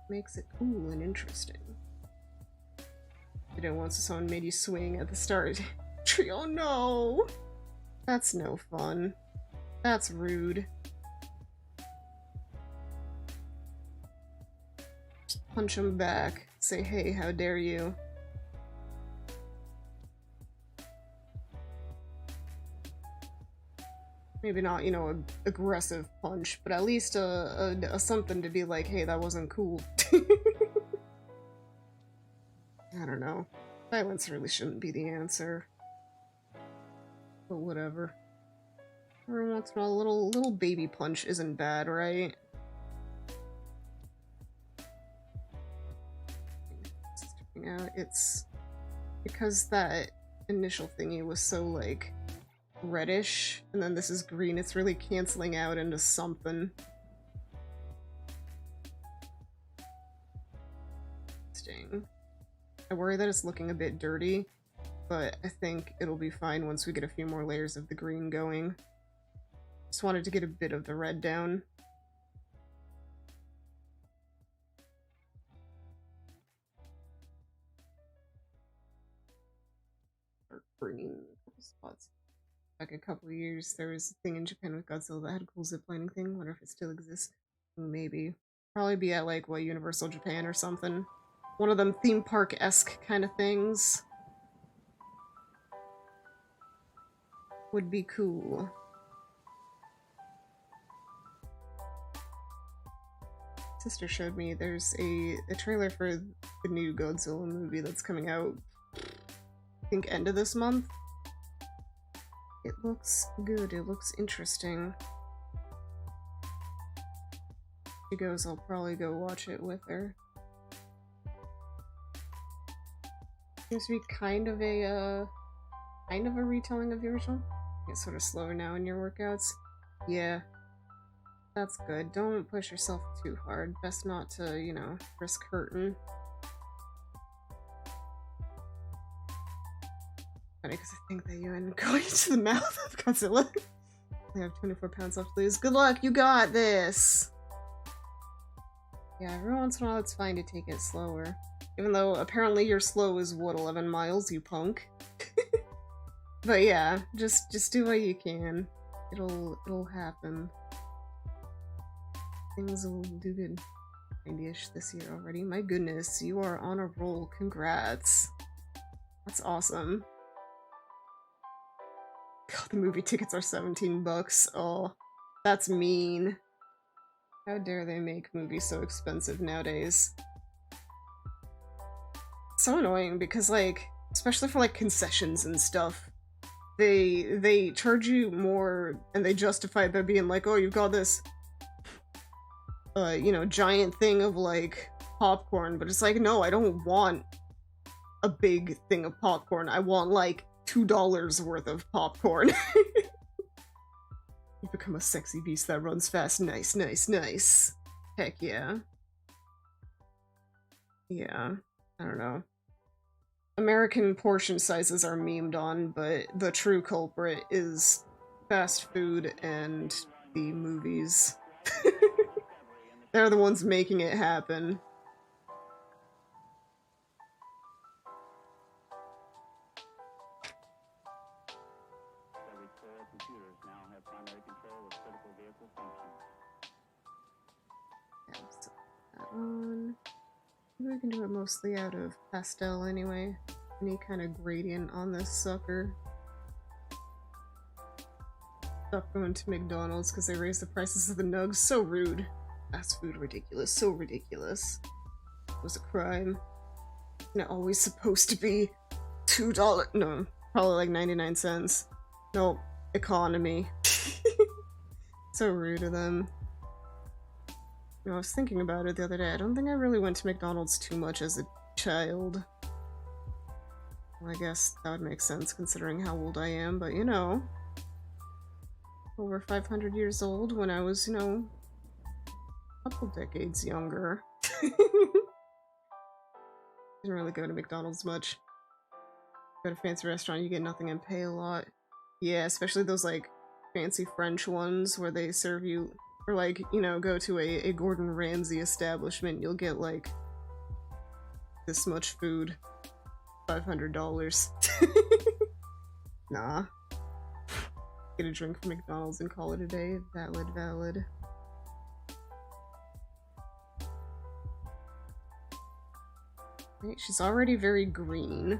Makes it cool and interesting. You know, once someone made you swing at the start tree. Oh no! That's no fun. That's rude. Just punch him back. Say, hey, how dare you? Maybe not, you know, an aggressive punch, but at least a something to be like, hey, that wasn't cool. I don't know. Violence really shouldn't be the answer. But whatever. Every once in a while, a little baby punch isn't bad, right? It's because that initial thingy was so, like, reddish, and then this is green, it's really canceling out into something. Interesting. I worry that it's looking a bit dirty, but I think it'll be fine once we get a few more layers of the green going. Just wanted to get a bit of the red down. Dark green spots. Back a couple of years, there was a thing in Japan with Godzilla that had a cool ziplining thing. Wonder if it still exists. Maybe. Probably be at, like, what, Universal Japan or something. One of them theme park-esque kind of things. Would be cool. Sister showed me there's a trailer for the new Godzilla movie that's coming out, I think, end of this month. It looks good, it looks interesting. If she goes, I'll probably go watch it with her. Seems to be kind of a retelling of the original. Get sort of slower now in your workouts. Yeah. That's good. Don't push yourself too hard. Best not to, you know, risk hurting. Funny, because I think that you end going into the mouth of Godzilla. I have 24 pounds left to lose. Good luck, you got this! Yeah, every once in a while it's fine to take it slower. Even though apparently your slow is, what, 11 miles, you punk? But yeah, just do what you can. It'll happen. Things will do good. 90-ish this year already. My goodness, you are on a roll. Congrats. That's awesome. God, the movie tickets are 17 bucks. Oh, that's mean. How dare they make movies so expensive nowadays? It's so annoying because, like, especially for, like, concessions and stuff, they charge you more and they justify it by being like, oh, you've got this, you know, giant thing of, like, popcorn, but it's like, no, I don't want a big thing of popcorn. I want, like, $2 worth of popcorn. You've become a sexy beast that runs fast. Nice, nice, nice. Heck yeah. Yeah, I don't know. American portion sizes are memed on, but the true culprit is fast food and the movies. They're the ones making it happen. Maybe we can do it mostly out of pastel anyway. Any kind of gradient on this sucker. Stop going to McDonald's because they raised the prices of the nugs. So rude. Fast food ridiculous. So ridiculous. It was a crime. And it always supposed to be $2. No, probably like 99 cents. Nope. Economy. So rude of them. You know, I was thinking about it the other day. I don't think I really went to McDonald's too much as a child. Well, I guess that would make sense considering how old I am, but you know, over 500 years old when I was, you know, a couple decades younger. Didn't really go to McDonald's much. Go to a fancy restaurant, you get nothing and pay a lot. Yeah, especially those like fancy French ones where they serve you, or like, you know, go to a Gordon Ramsay establishment, you'll get like this much food. $500. Nah. Get a drink from McDonald's and call it a day. Valid, valid. Right, she's already very green.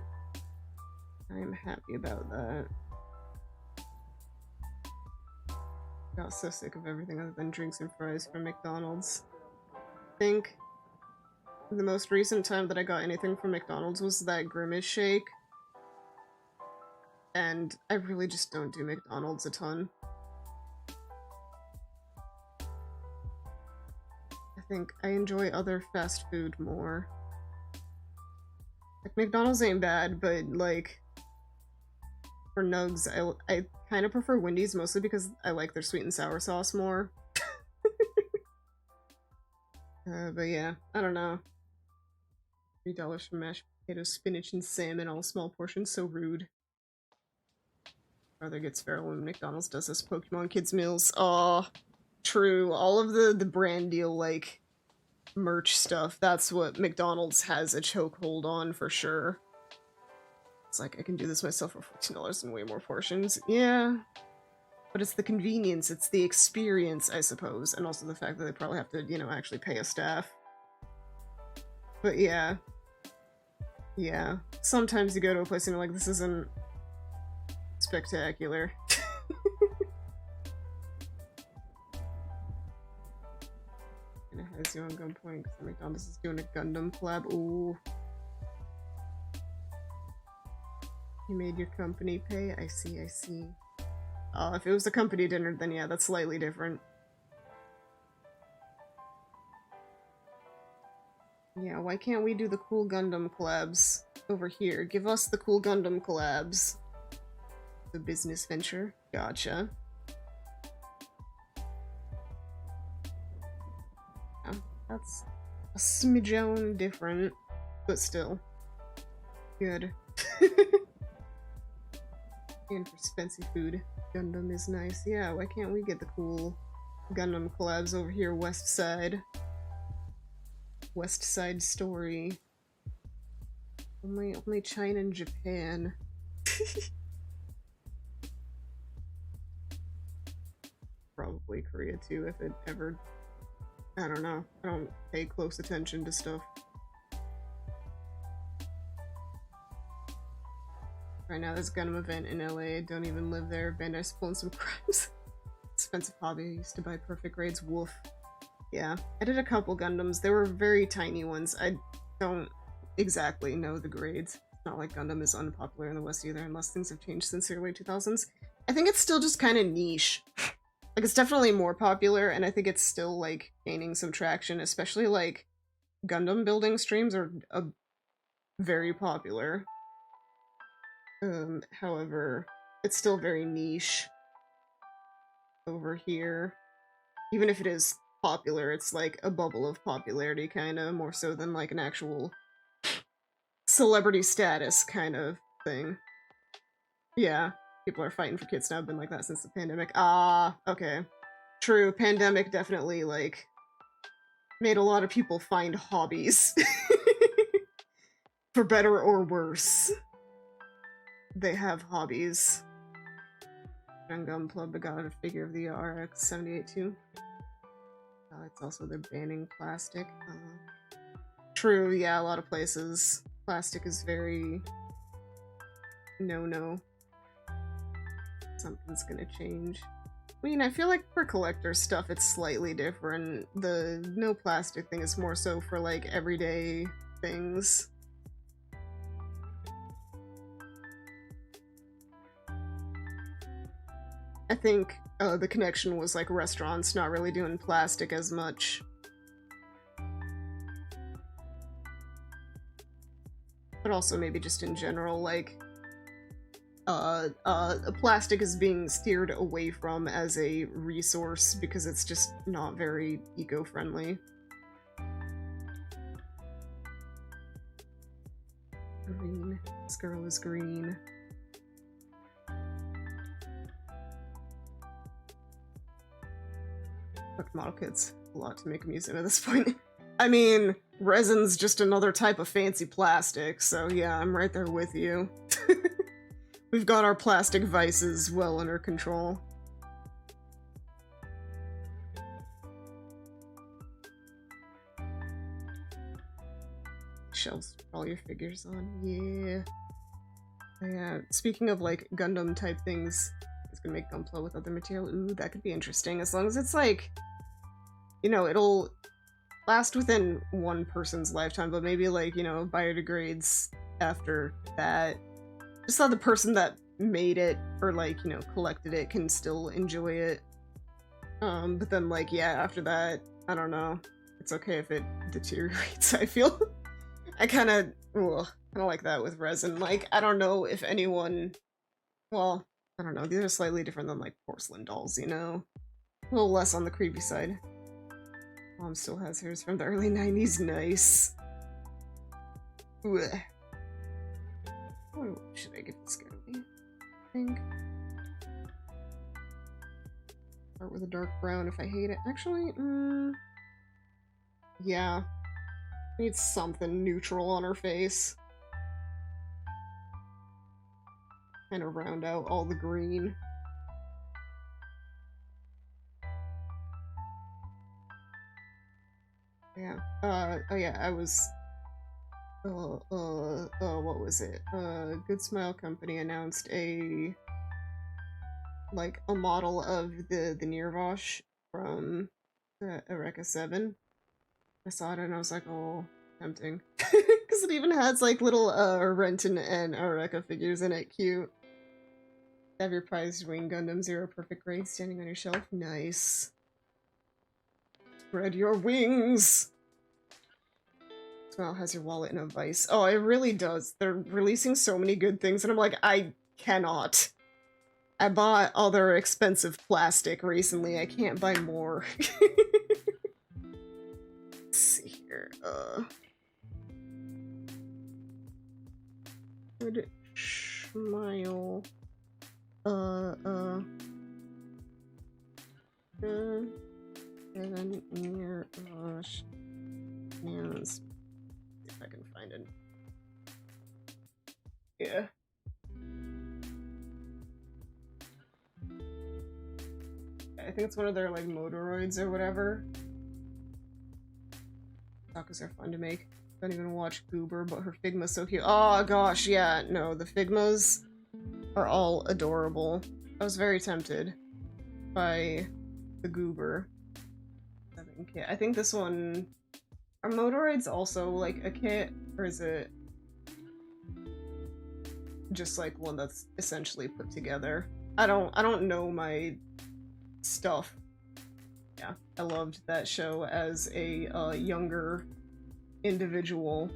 I'm happy about that. Got so sick of everything other than drinks and fries from McDonald's. I think the most recent time that I got anything from McDonald's was that Grimace shake. And I really just don't do McDonald's a ton. I think I enjoy other fast food more. Like, McDonald's ain't bad, but like, for nugs, I kind of prefer Wendy's mostly because I like their sweet and sour sauce more. But yeah, I don't know. $3 for mashed potatoes, spinach, and salmon, all small portions, so rude. Brother gets feral when McDonald's does this Pokemon Kids meals. Aw, true. All of the brand deal, like, merch stuff, that's what McDonald's has a chokehold on for sure. It's like, I can do this myself for $14 and way more portions. Yeah. But it's the convenience, it's the experience, I suppose, and also the fact that they probably have to, you know, actually pay a staff. But yeah. Yeah. Sometimes you go to a place and you're like, this isn't spectacular. And it has you on gunpoint because McDonald's is doing a Gundam collab. Ooh. You made your company pay? I see, I see. If it was a company dinner, then yeah, that's slightly different. Yeah, why can't we do the cool Gundam collabs over here? Give us the cool Gundam collabs. The business venture. Gotcha. Yeah, that's a smidgen different, but still. Good. And for Spency food, Gundam is nice. Yeah, why can't we get the cool Gundam collabs over here, West Side? West Side Story. Only China and Japan. Probably Korea too, if it ever... I don't know. I don't pay close attention to stuff. Right now there's a Gundam event in LA. Don't even live there. Bandai's pulling some crimes. Expensive hobby. I used to buy perfect grades. Woof. Yeah. I did a couple Gundams. They were very tiny ones. I don't exactly know the grades. It's not like Gundam is unpopular in the West either, unless things have changed since the early 2000s. I think it's still just kind of niche. Like, it's definitely more popular, and I think it's still, like, gaining some traction, especially, like, Gundam building streams are very popular. However, it's still very niche over here. Even if it is popular, it's like a bubble of popularity, kind of, more so than like an actual celebrity status kind of thing. Yeah, people are fighting for kids now. I've been like that since the pandemic. Ah, okay. True, pandemic definitely, like, made a lot of people find hobbies. For better or worse. They have hobbies. Gundam Club got a figure of the RX-78 too. It's also they're banning plastic. True, yeah, a lot of places. Plastic is very... no-no. Something's gonna change. I mean, I feel like for collector stuff it's slightly different. The no plastic thing is more so for, like, everyday things. I think the connection was, like, restaurants not really doing plastic as much. But also maybe just in general, like, plastic is being steered away from as a resource because it's just not very eco-friendly. Green. This girl is green. Fuck, model kits. A lot to make a museum at this point. I mean, resin's just another type of fancy plastic, so yeah, I'm right there with you. We've got our plastic vices well under control. Shelves with all your figures on, yeah. Yeah, speaking of like Gundam type things, it's gonna make Gunpla with other material. Ooh, that could be interesting. As long as it's like, you know, it'll last within one person's lifetime, but maybe like, you know, biodegrades after that. Just so the person that made it or like, you know, collected it can still enjoy it. But then like, yeah, after that, I don't know. It's okay if it deteriorates, I feel. I kind of like that with resin. Like, I don't know if anyone, well, I don't know. These are slightly different than like porcelain dolls, you know? A little less on the creepy side. Mom still has hers from the early 90s. Nice. Ugh. Oh, should I give this girl? I think. Start with a dark brown if I hate it. Actually, yeah. Need something neutral on her face. Kind of round out all the green. Yeah. Oh yeah, I was... what was it? Good Smile Company announced a... like, a model of the Nirvash from Eureka 7. I saw it and I was like, oh, tempting. Because it even has like little Renton and Eureka figures in it. Cute. Have your prized wing Gundam Zero Perfect Grade standing on your shelf. Nice. Spread your wings! Smile has your wallet in a vice. Oh, it really does. They're releasing so many good things and I'm like, I cannot. I bought all their expensive plastic recently. I can't buy more. Let's see here. Good smile. Seven near if I can find it. Yeah. I think it's one of their like motoroids or whatever. Tacos are fun to make. Don't even watch Goober, but her Figma's so cute. Oh gosh, yeah, no, the Figmas are all adorable. I was very tempted by the Goober. I think this one... Are motoroids also like a kit, or is it just like one that's essentially put together? I don't know my stuff. Yeah, I loved that show as a younger individual.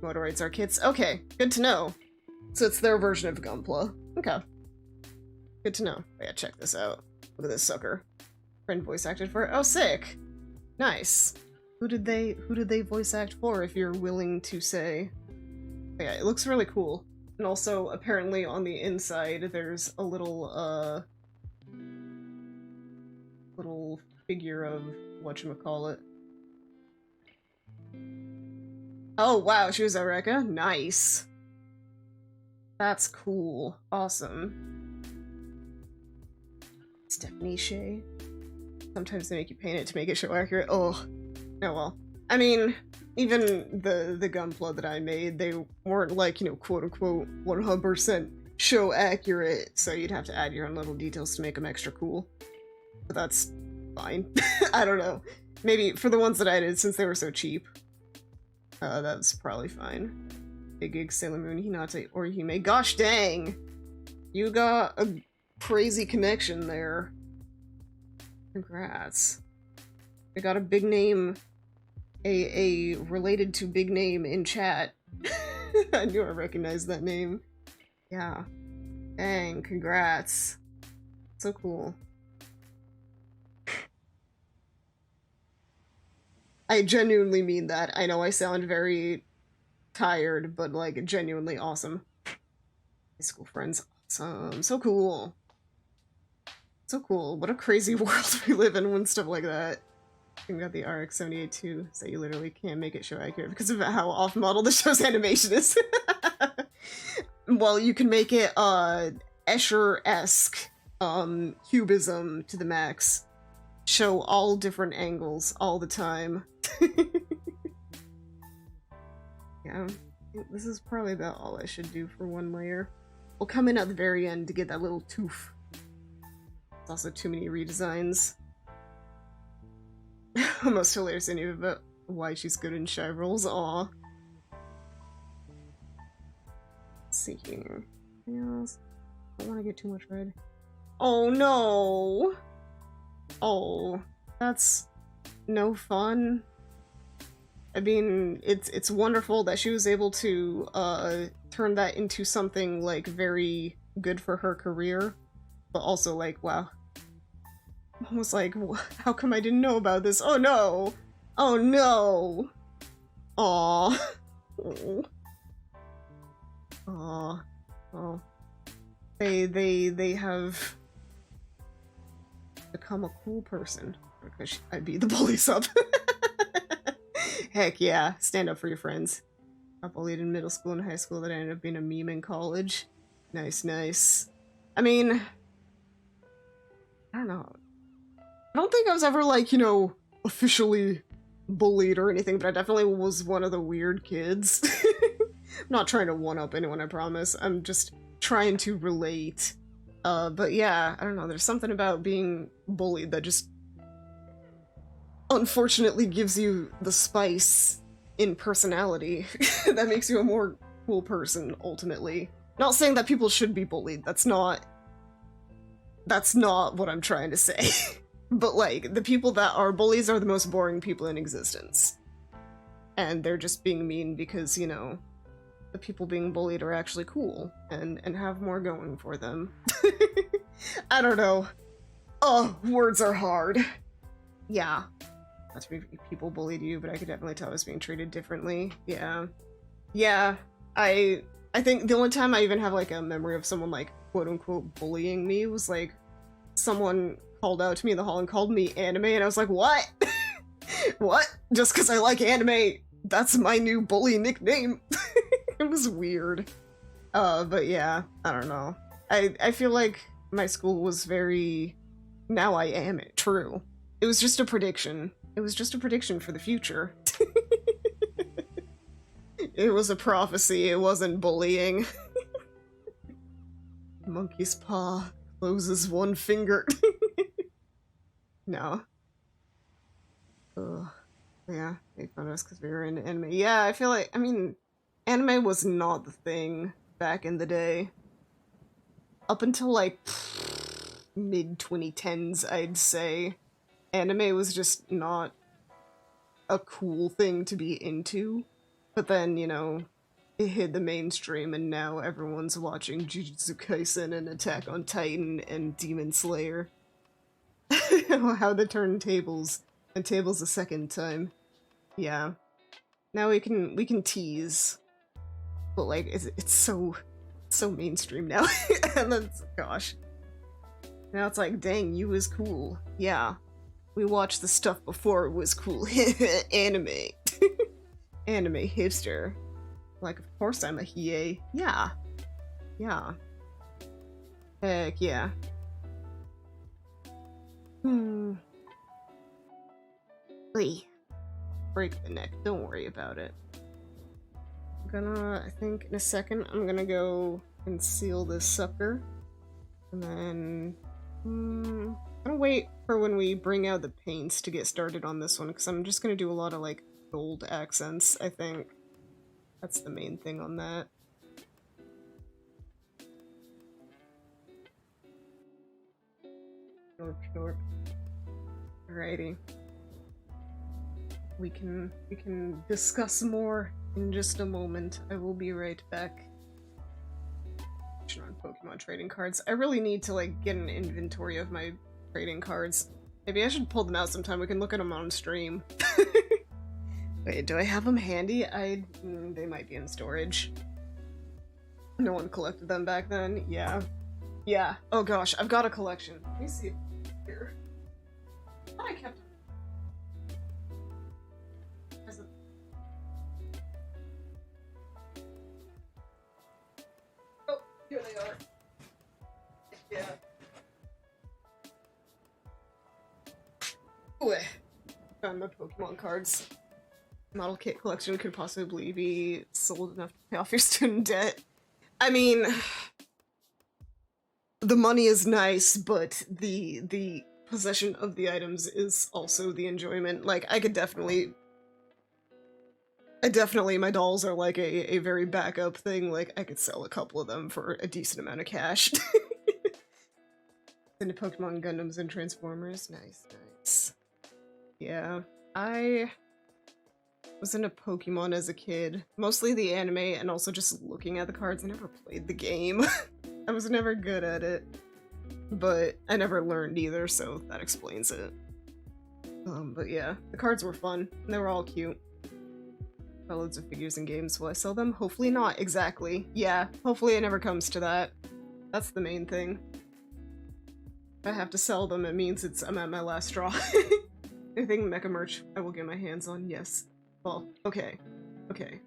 Motoroids are kits. Okay, good to know. So it's their version of Gunpla. Okay. Good to know. Oh, yeah, check this out. Look at this sucker. Friend voice acted for it. Oh, sick. Nice. Who did they voice act for, if you're willing to say? Oh, yeah, it looks really cool. And also, apparently on the inside, there's a little, little figure of whatchamacallit. Oh, wow, she was Eureka? Nice. That's cool. Awesome. Stephanie Shea. Sometimes they make you paint it to make it show accurate. Oh. Oh well. I mean, even the Gunpla that I made, they weren't like, you know, quote-unquote 100% show accurate, so you'd have to add your own little details to make them extra cool. But that's fine. I don't know. Maybe for the ones that I did, since they were so cheap, that's probably fine. Big Gig, Sailor Moon, Hinata, or Hime. Gosh dang! You got a crazy connection there. Congrats. I got a big name, a related to big name in chat. I knew I recognized that name. Yeah. Dang, congrats. So cool. I genuinely mean that. I know I sound very tired, but like genuinely awesome. High school friends, awesome. So cool. So cool. What a crazy world we live in when stuff like that. I got the RX-78 too, so you literally can't make it show accurate because of how off-model the show's animation is. Well, you can make it Escher-esque cubism to the max. Show all different angles all the time. Yeah, I think this is probably about all I should do for one layer. We'll come in at the very end to get that little tooth. There's also too many redesigns. Most hilarious anyway about why she's good in shy roles. Aw. Let's see here. Anything else? I don't want to get too much red. Oh no! Oh, that's no fun. I mean, it's wonderful that she was able to turn that into something like very good for her career, but also like, wow. I was like, how come I didn't know about this? Oh no! Oh no! Aww. Aww. Oh. They have become a cool person because I beat the bullies up. Heck yeah, stand up for your friends. Got bullied in middle school and high school that ended up being a meme in college. Nice, nice. I mean, I don't know. I don't think I was ever like, you know, officially bullied or anything, but I definitely was one of the weird kids. I'm not trying to one-up anyone, I promise. I'm just trying to relate. But yeah, I don't know, there's something about being bullied that just unfortunately gives you the spice in personality that makes you a more cool person, ultimately. Not saying that people should be bullied, that's not what I'm trying to say. But like, the people that are bullies are the most boring people in existence. And they're just being mean because, you know, the people being bullied are actually cool and have more going for them. I don't know. Oh, words are hard. Yeah. That's why people bullied you, but I could definitely tell I was being treated differently. Yeah. Yeah. I think the only time I even have like a memory of someone like quote unquote bullying me was like someone called out to me in the hall and called me anime, and I was like, what? What? Just because I like anime, that's my new bully nickname. It was weird. But yeah, I don't know. I feel like my school was very, now I am it, true. It was just a prediction. It was just a prediction for the future. It was a prophecy, it wasn't bullying. Monkey's paw closes one finger. No. Ugh. Yeah, make fun of us because we were into anime. Yeah, I feel like, I mean, anime was not the thing back in the day. Up until like mid-2010s, I'd say. Anime was just not a cool thing to be into. But then, you know, it hit the mainstream and now everyone's watching Jujutsu Kaisen and Attack on Titan and Demon Slayer. How the turntables and tables a second time. Yeah. Now we can tease. But like it's so mainstream now. And that's, gosh. Now it's like, dang, you was cool. Yeah. We watched the stuff before it was cool. Anime. Anime hipster. Like, of course I'm a hiei. Yeah. Yeah. Heck yeah. Lee. Break the neck. Don't worry about it. I'm gonna, I think in a second, I'm gonna go and seal this sucker. And then, I'm gonna wait for when we bring out the paints to get started on this one, because I'm just gonna do a lot of, like, gold accents, I think. That's the main thing on that. Sure. Alrighty. We can discuss more in just a moment. I will be right back. On Pokemon trading cards. I really need to, like, get an inventory of my trading cards. Maybe I should pull them out sometime. We can look at them on stream. Wait, do I have them handy? They might be in storage. No one collected them back then. Yeah. Yeah. Oh gosh, I've got a collection. Let me see here. I thought I kept Oh, here they are. Yeah. Ooh, found my Pokemon cards. Model kit collection could possibly be sold enough to pay off your student debt. I mean, the money is nice, but the possession of the items is also the enjoyment. Like, I definitely, my dolls are like a very backup thing. Like, I could sell a couple of them for a decent amount of cash. Into Pokemon, Gundams, and Transformers. Nice, nice. Yeah, I was into Pokemon as a kid. Mostly the anime and also just looking at the cards. I never played the game. I was never good at it. But I never learned either, so that explains it. But yeah, the cards were fun. And they were all cute. Got loads of figures and games. Will I sell them? Hopefully not, exactly. Yeah, hopefully it never comes to that. That's the main thing. If I have to sell them, it means I'm at my last straw. Anything mecha merch I will get my hands on, yes. Well, okay. Okay.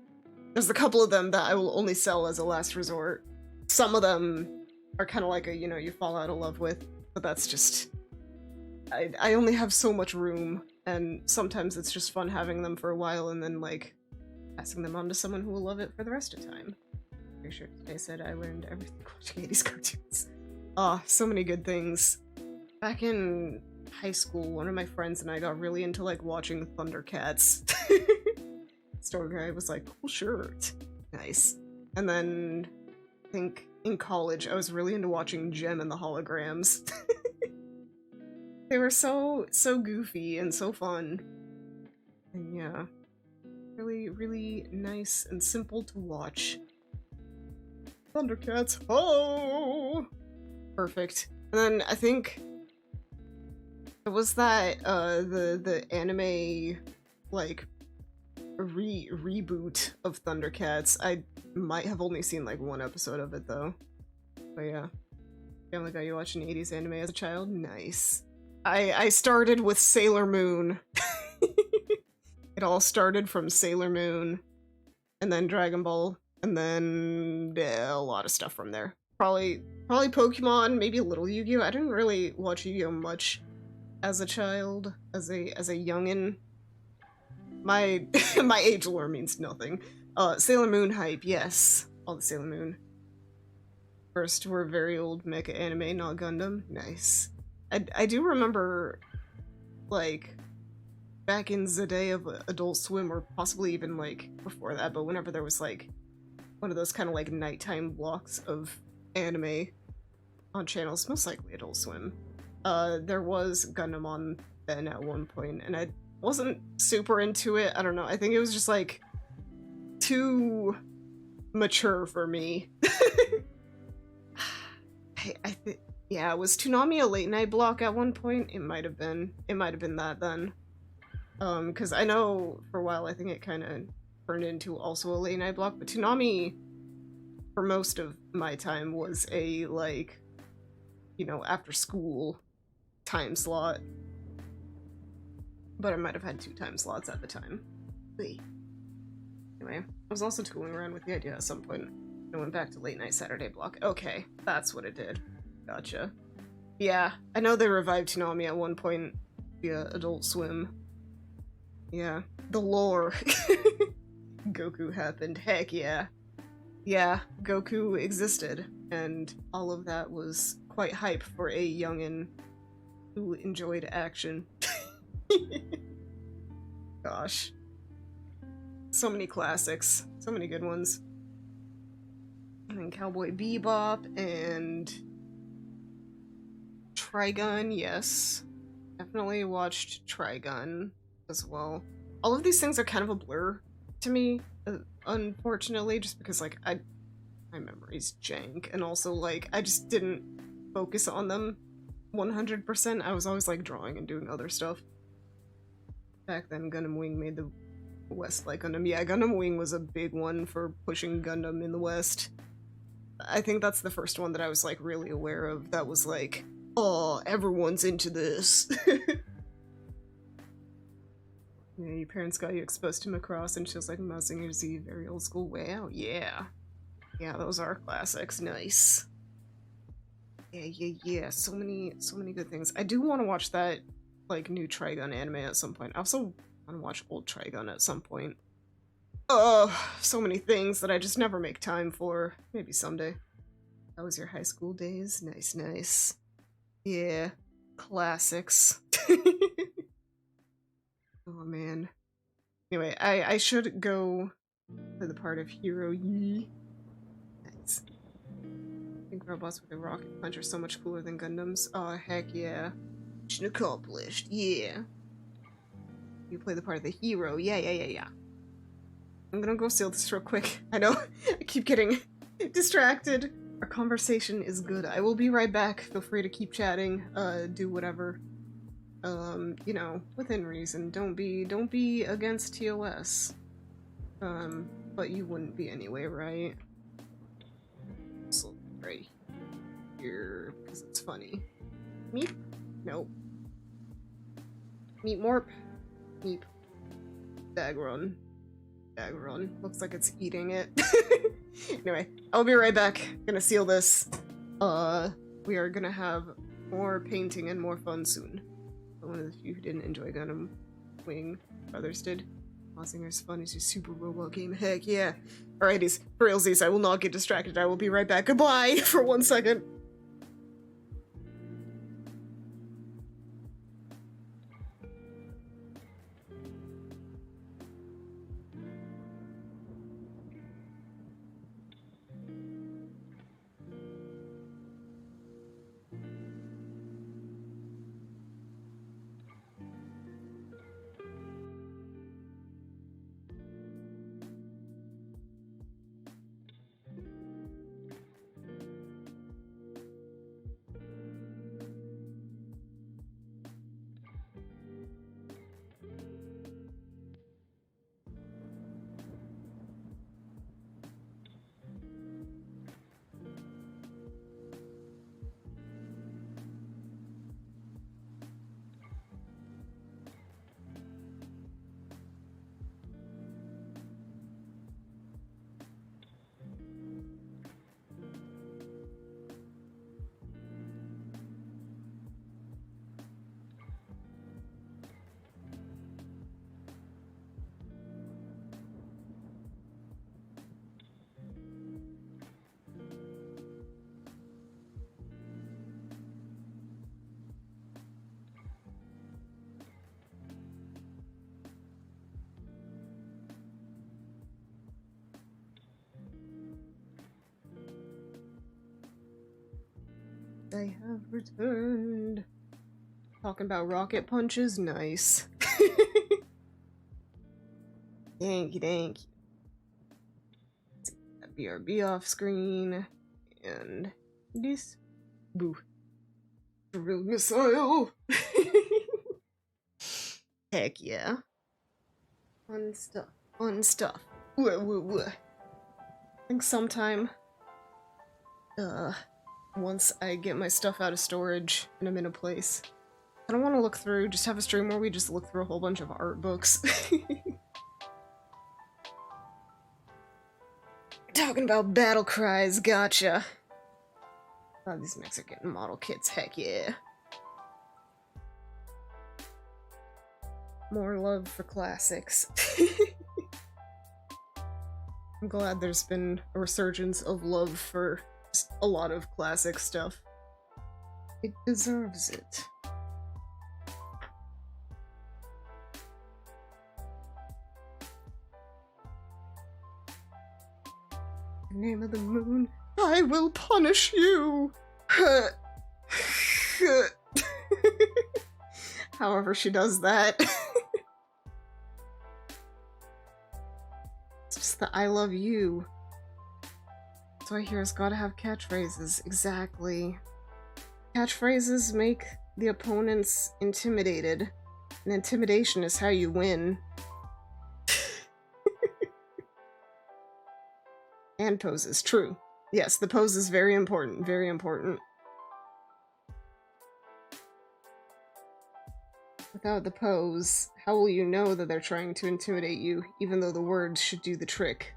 There's a couple of them that I will only sell as a last resort. Some of them are kind of like a, you know, you fall out of love with, but that's just... I only have so much room, and sometimes it's just fun having them for a while and then, like, passing them on to someone who will love it for the rest of the time. Pretty sure today said I learned everything watching 80s cartoons. Ah, so many good things. Back in high school, one of my friends and I got really into, like, watching Thundercats. Store guy was like, cool shirt. Nice. And then, I think, in college, I was really into watching Gem and the Holograms. They were so goofy and so fun. And yeah. Really, really nice and simple to watch. Thundercats, oh! Perfect. And then, I think... it was that, the anime, like, reboot of Thundercats. I might have only seen, like, one episode of it, though. But yeah. Family got you watching 80s anime as a child? Nice. I started with Sailor Moon. It all started from Sailor Moon, and then Dragon Ball, and then a lot of stuff from there. Probably Pokemon, maybe a little Yu-Gi-Oh! I didn't really watch Yu-Gi-Oh! Much as a child, as a youngin'. My my age lore means nothing. Sailor Moon hype, yes. All the Sailor Moon. First were very old mecha anime, not Gundam. Nice. I do remember, like, back in the day of Adult Swim, or possibly even, like, before that, but whenever there was, like, one of those kind of, like, nighttime blocks of anime on channels, most likely Adult Swim, there was Gundam on then at one point, and I wasn't super into it. I don't know. I think it was just, like, too mature for me. I think, yeah, was Toonami a late night block at one point? It might have been. It might have been that then. Because I know for a while I think it kind of turned into also a late night block, but Toonami, for most of my time, was a, like, you know, after school time slot. But I might have had 2 time slots at the time. Wait. Anyway, I was also tooling around with the idea at some point. I went back to late night Saturday block. Okay, that's what it did. Gotcha. Yeah, I know they revived Toonami at one point via Adult Swim. Yeah, the lore. Goku happened. Heck yeah. Yeah, Goku existed, and all of that was quite hype for a youngin' who enjoyed action. Gosh. So many classics. So many good ones. And then Cowboy Bebop and Trigun, yes. Definitely watched Trigun as well. All of these things are kind of a blur to me. unfortunately, just because, like, my memory's jank, and also, like, I just didn't focus on them 100%. I was always, like, drawing and doing other stuff. Back then, Gundam Wing made the West like Gundam. Yeah, Gundam Wing was a big one for pushing Gundam in the West. I think that's the first one that I was, like, really aware of that was like, oh, everyone's into this. Yeah, your parents got you exposed to Macross and shows like Mazinger Z, very old school. Wow, yeah. Yeah, those are classics. Nice. Yeah. So many good things. I do want to watch that, like, new Trigun anime at some point. I also want to watch old Trigun at some point. So many things that I just never make time for. Maybe someday. That was your high school days? Nice. Yeah. Classics. Oh, man. Anyway, I should go to the part of Hero Yi. Nice. I think robots with a rocket punch are so much cooler than Gundams. Oh, heck yeah. Mission accomplished. Yeah. You play the part of the hero. Yeah. I'm gonna go seal this real quick. I know, I keep getting distracted. Our conversation is good. I will be right back. Feel free to keep chatting, do whatever. You know, within reason. Don't be against TOS. But you wouldn't be anyway, right? So, right here, because it's funny. Meep? Nope. Meep Morp? Meep. Dagron. Looks like it's eating it. Anyway, I'll be right back. Gonna seal this. We are gonna have more painting and more fun soon. One of the few who didn't enjoy Gundam Wing, others did. Mazinger's fun is a super robot game. Heck yeah. Alrighties, for realsies, I will not get distracted. I will be right back. Goodbye for 1 second. I have returned. Talking about rocket punches? Nice. Thank you. BRB off screen. And this. Boo. Drill missile! Heck yeah. Fun stuff. I think sometime, once I get my stuff out of storage and I'm in a place, I don't want to look through, just have a stream where we just look through a whole bunch of art books. Talking about battle cries, gotcha. Oh, these mechs are getting model kits, heck yeah. More love for classics. I'm glad there's been a resurgence of love for a lot of classic stuff. It deserves it. In the name of the moon, I will punish you! However she does that. It's just the I love you. So I hear it's gotta have catchphrases. Exactly. Catchphrases make the opponents intimidated. And intimidation is how you win. And poses, true. Yes, the pose is very important, very important. Without the pose, how will you know that they're trying to intimidate you, even though the words should do the trick?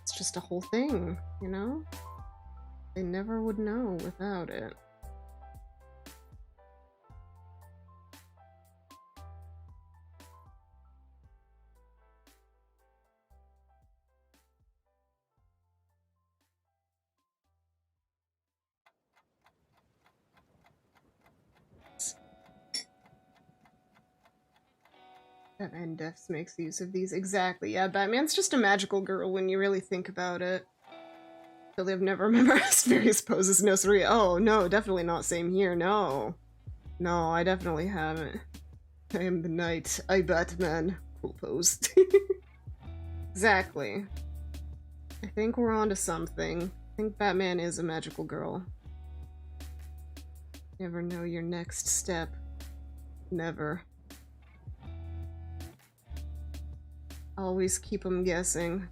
It's just a whole thing, you know? They never would know without it. Batman Defs makes use of these. Exactly, yeah, Batman's just a magical girl when you really think about it. Really, I've never memorized various poses. No, sorry. Oh, no, definitely not. Same here. No. No, I definitely haven't. I am the knight. I Batman. Cool pose. Exactly. I think we're onto something. I think Batman is a magical girl. Never know your next step. Never. Always keep them guessing.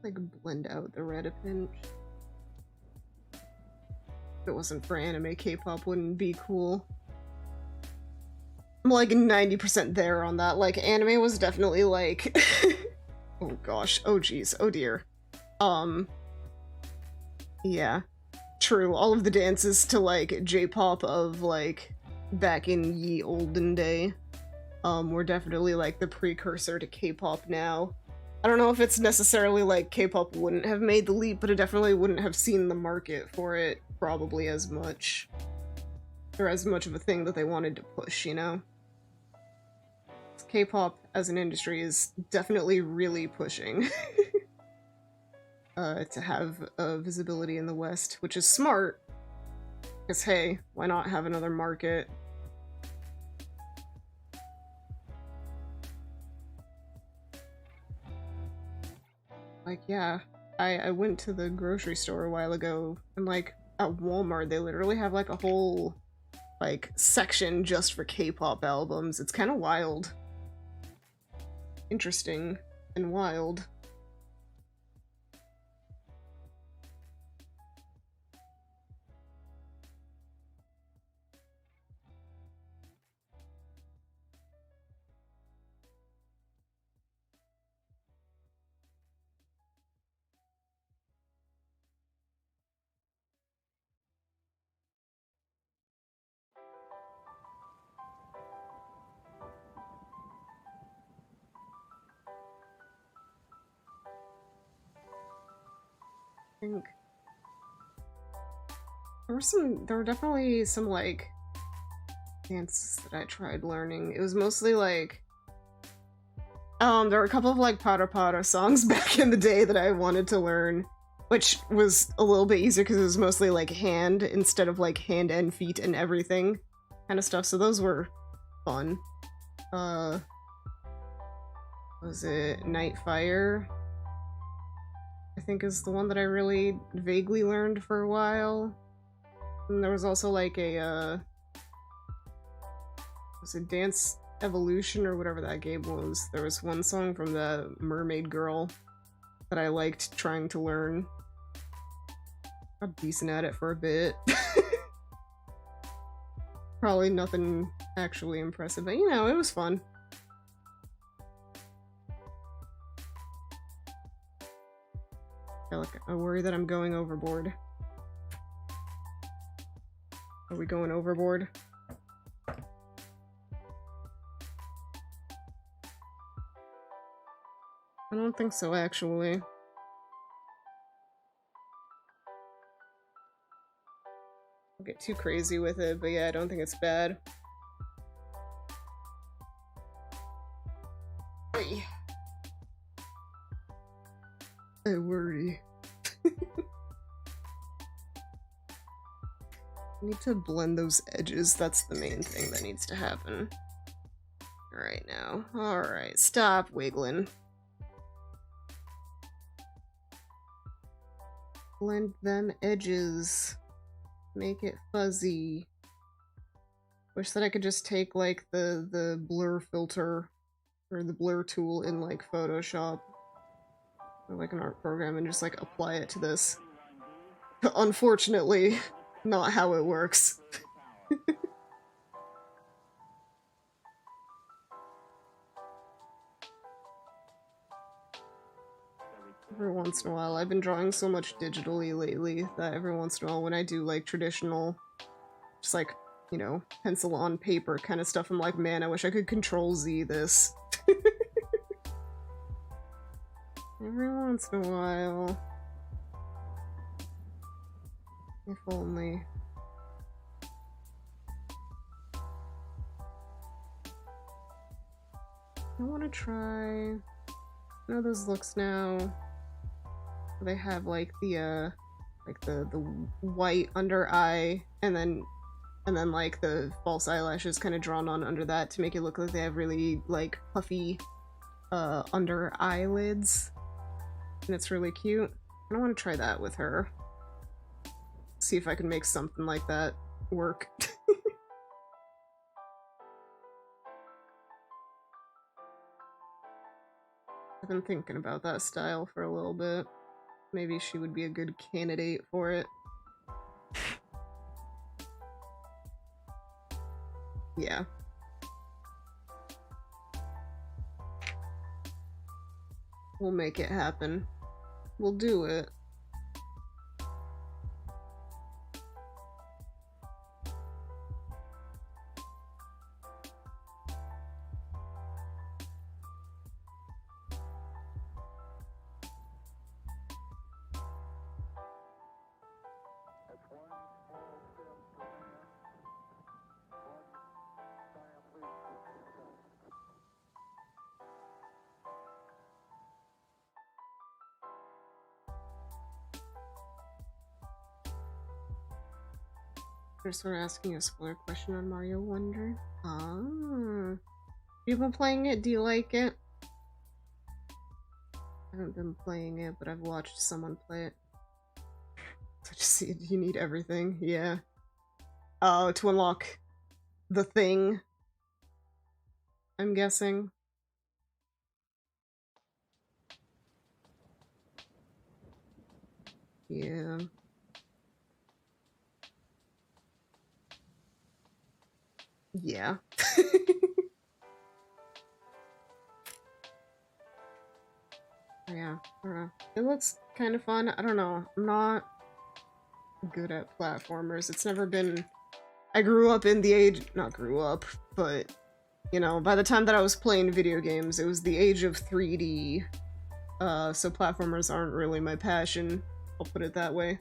Like, blend out the red a pinch. If it wasn't for anime, K-pop wouldn't be cool. I'm like 90% there on that. Like, anime was definitely like... oh gosh, oh geez, oh dear. Yeah. True, all of the dances to like J-pop of like back in ye olden day were definitely like the precursor to K-pop now. I don't know if it's necessarily like K-pop wouldn't have made the leap, but it definitely wouldn't have seen the market for it probably as much. Or as much of a thing that they wanted to push, you know? K-pop as an industry is definitely really pushing to have visibility in the West, which is smart. Because hey, why not have another market? Like, yeah, I went to the grocery store a while ago, and like, at Walmart, they literally have like a whole, like, section just for K-pop albums. It's kind of wild. Interesting and wild. I think there were definitely some like dances that I tried learning. It was mostly like there were a couple of like Pada Pada songs back in the day that I wanted to learn, which was a little bit easier because it was mostly like hand instead of like hand and feet and everything kind of stuff, so those were fun. Was it Nightfire? I think is the one that I really vaguely learned for a while. And there was also like a was it Dance Evolution or whatever that game was. There was one song from the Mermaid Girl that I liked trying to learn. Got decent at it for a bit. Probably nothing actually impressive, but you know, it was fun. I worry that I'm going overboard. Are we going overboard? I don't think so, actually. I'll get too crazy with it, but yeah, I don't think it's bad. I worry. I need to blend those edges. That's the main thing that needs to happen. Right now. Alright, stop wiggling. Blend them edges. Make it fuzzy. Wish that I could just take like the blur filter or the blur tool in like Photoshop or like an art program and just like apply it to this. Unfortunately, not how it works. Every once in a while, I've been drawing so much digitally lately that every once in a while when I do like traditional, just like, you know, pencil on paper kind of stuff, I'm like, man, I wish I could Control-Z this. Every once in a while. If only. I want to try... I know those looks now. They have like the white under eye and then like the false eyelashes kind of drawn on under that to make it look like they have really like puffy under eyelids. And it's really cute. I want to try that with her. See if I can make something like that work. I've been thinking about that style for a little bit. Maybe she would be a good candidate for it. Yeah. We'll make it happen. We'll do it. We're asking a spoiler question on Mario Wonder. Ah. You've been playing it? Do you like it? I haven't been playing it, but I've watched someone play it. So just see, you need everything. Yeah. Oh, to unlock the thing. I'm guessing. Yeah. Yeah. Yeah, I don't know. It looks kind of fun. I don't know. I'm not good at platformers. It's never been... I grew up in the age... Not grew up, but... You know, by the time that I was playing video games, it was the age of 3D. So platformers aren't really my passion. I'll put it that way.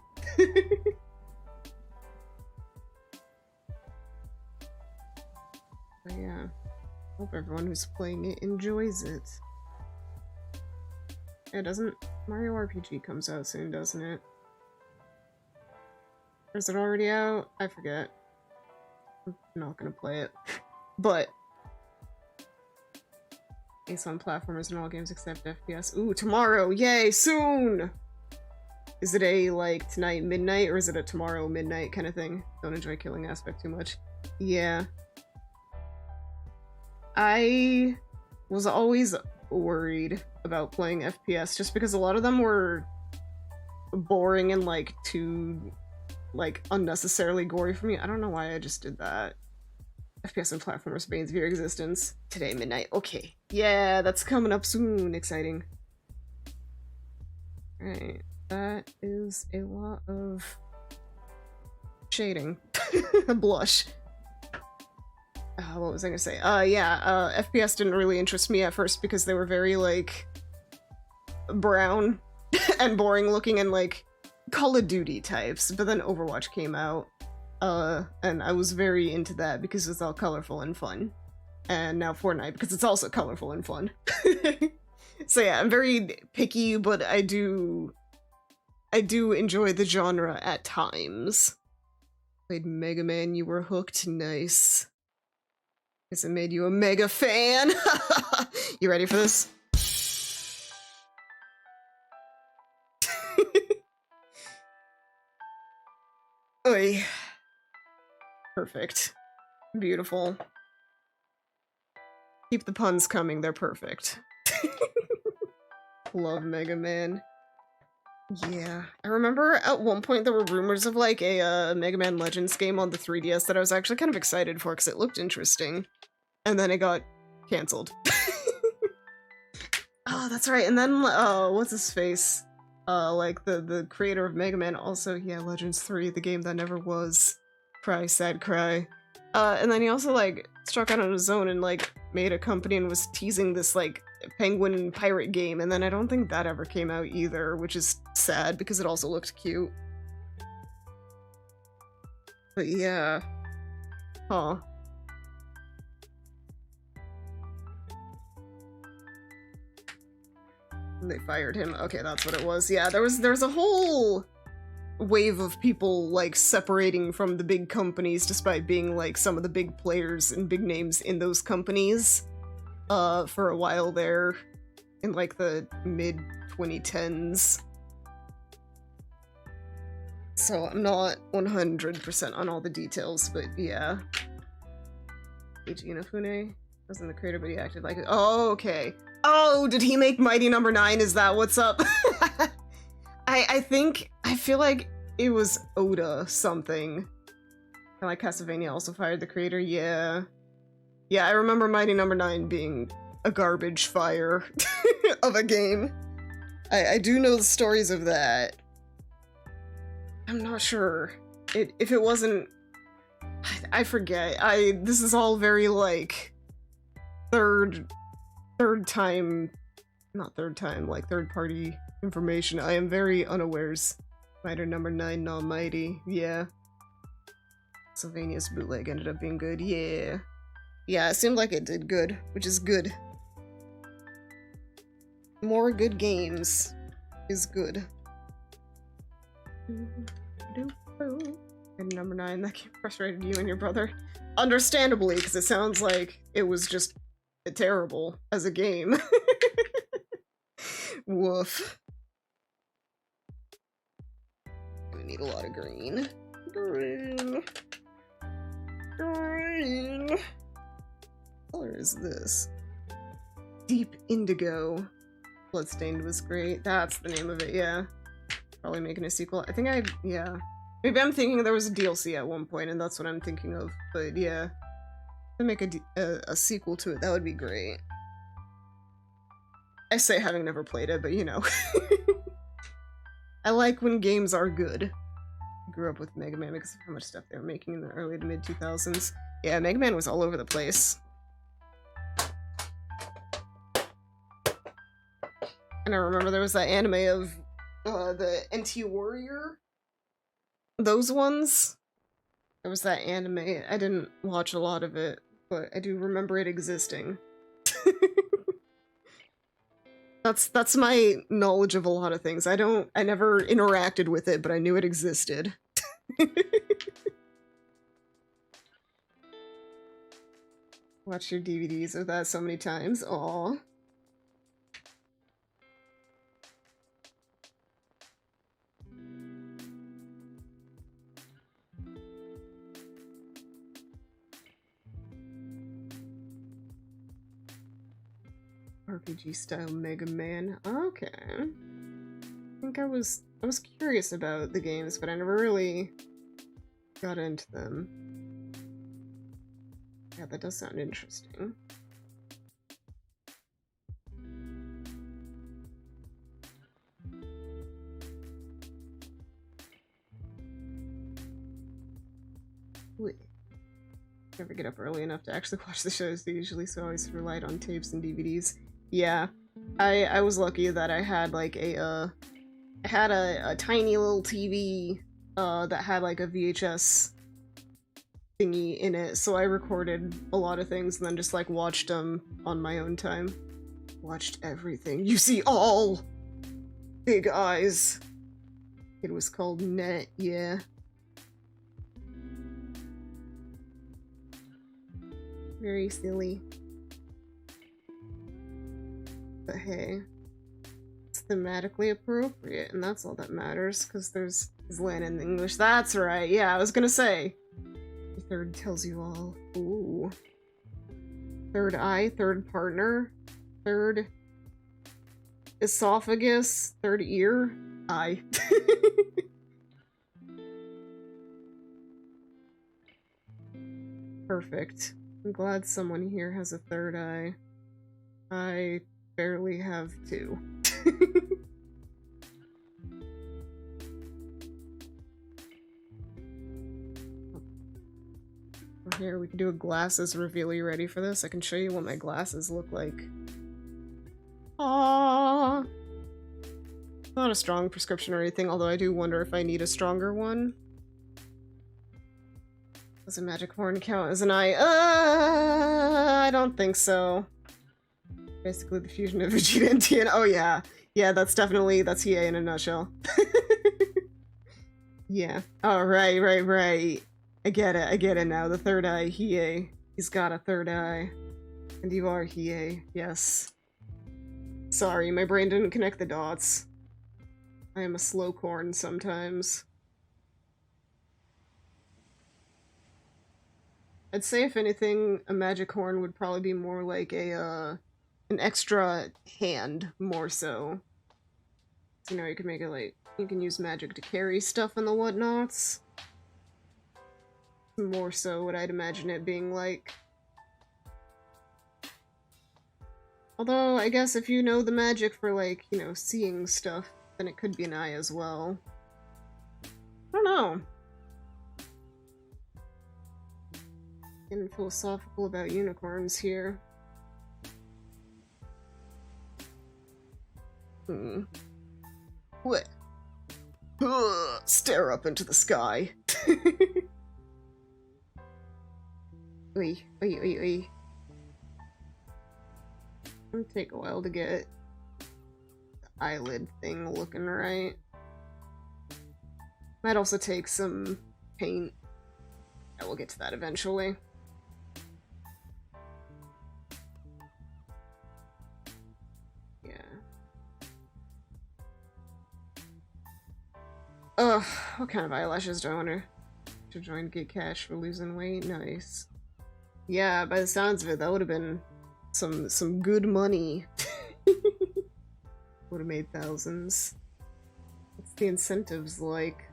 But yeah, hope everyone who's playing it enjoys it. Yeah, doesn't Mario RPG comes out soon, doesn't it? Or is it already out? I forget. I'm not gonna play it. But based on platformers in all games except FPS. Ooh, tomorrow! Yay, soon! Is it a, like, tonight midnight, or is it a tomorrow midnight kind of thing? Don't enjoy killing aspect too much. Yeah. I was always worried about playing FPS just because a lot of them were boring and like too like unnecessarily gory for me. I don't know why I just did that. FPS and platformers banes of your existence. Today midnight. Okay. Yeah, that's coming up soon. Exciting. Alright. That is a lot of shading. Blush. What was I gonna say? FPS didn't really interest me at first because they were very, like, brown and boring looking and, like, Call of Duty types, but then Overwatch came out, And I was very into that because it's all colorful and fun. And now Fortnite because it's also colorful and fun. So yeah, I'm very picky, but I do enjoy the genre at times. Played Mega Man, you were hooked, nice. Guess it made you a mega fan. You ready for this? Oy. Perfect. Beautiful. Keep the puns coming, they're perfect. Love Mega Man. Yeah. I remember at one point there were rumors of like a Mega Man Legends game on the 3DS that I was actually kind of excited for because it looked interesting. And then it got cancelled. Oh, that's right. And then, what's his face? Like the creator of Mega Man also, yeah, Legends 3, the game that never was. Cry, sad cry. And then he also, like, struck out on his own and, like, made a company and was teasing this, like, penguin pirate game, and then I don't think that ever came out either, which is sad because it also looked cute. But yeah. Huh. They fired him. Okay, that's what it was. Yeah, there's a whole wave of people, like, separating from the big companies despite being, like, some of the big players and big names in those companies. For a while there, in, like, the mid-2010s. So I'm not 100% on all the details, but yeah. Eiji Inafune wasn't the creator, but he acted like it. Oh, okay. Oh, did he make Mighty Number 9? Is that what's up? I feel like it was Oda something. And like Castlevania also fired the creator, yeah. Yeah, I remember Mighty Number 9 being a garbage fire of a game. I do know the stories of that. I'm not sure. If it wasn't... I forget. This is all very, like, third party information. I am very unawares. Mighty Number 9, not mighty. Yeah. Sylvania's bootleg ended up being good. Yeah. Yeah, it seemed like it did good, which is good. More good games is good. And Number 9, that game frustrated you and your brother. Understandably, because it sounds like it was just terrible as a game. Woof. We need a lot of green. Green. Green. What color is this? Deep Indigo. Bloodstained was great. That's the name of it, yeah. Probably making a sequel. I think yeah. Maybe I'm thinking there was a DLC at one point, and that's what I'm thinking of. But yeah. To make a sequel to it, that would be great. I say having never played it, but you know. I like when games are good. I grew up with Mega Man because of how much stuff they were making in the early to mid 2000s. Yeah, Mega Man was all over the place. And I remember there was that anime of the NT Warrior. Those ones. There was that anime. I didn't watch a lot of it, but I do remember it existing. That's my knowledge of a lot of things. I never interacted with it, but I knew it existed. Watch your DVDs of that so many times. Aww. RPG style Mega Man. Okay. I think I was curious about the games, but I never really got into them. Yeah, that does sound interesting. Wait. Never get up early enough to actually watch the shows usually, so I always relied on tapes and DVDs. Yeah, I was lucky that I had like a tiny little TV that had like a VHS thingy in it, so I recorded a lot of things and then just like watched them on my own time. Watched everything. You see all! Big eyes. It was called Net, yeah. Very silly. But hey, it's thematically appropriate, and that's all that matters, because there's land in English. That's right, yeah, I was gonna say. The third tells you all. Ooh. Third eye, third partner, third esophagus, third ear, eye. Perfect. I'm glad someone here has a third eye. I barely have two. Here, we can do a glasses reveal. Are you ready for this? I can show you what my glasses look like. Aww. Not a strong prescription or anything, although I do wonder if I need a stronger one. Does a magic horn count as an eye? I don't think so. Basically the fusion of Vegeta and Tien. Oh yeah. Yeah, that's Hiei in a nutshell. Yeah. Oh, right. I get it now. The third eye, Hiei. He's got a third eye. And you are Hiei, yes. Sorry, my brain didn't connect the dots. I am a slow corn sometimes. I'd say if anything, a magic horn would probably be more like an extra hand, more so. You know, you can make it like, you can use magic to carry stuff and the whatnots. More so what I'd imagine it being like. Although, I guess if you know the magic for, like, you know, seeing stuff, then it could be an eye as well. I don't know. Getting philosophical about unicorns here. What? Stare up into the sky. Oi. It'll take a while to get the eyelid thing looking right. Might also take some paint. Yeah, we'll get to that eventually. Yeah. Ugh, what kind of eyelashes do I want to join Get Cash for losing weight? Nice. Yeah, by the sounds of it, that would have been some good money. Would have made thousands. What's the incentives like?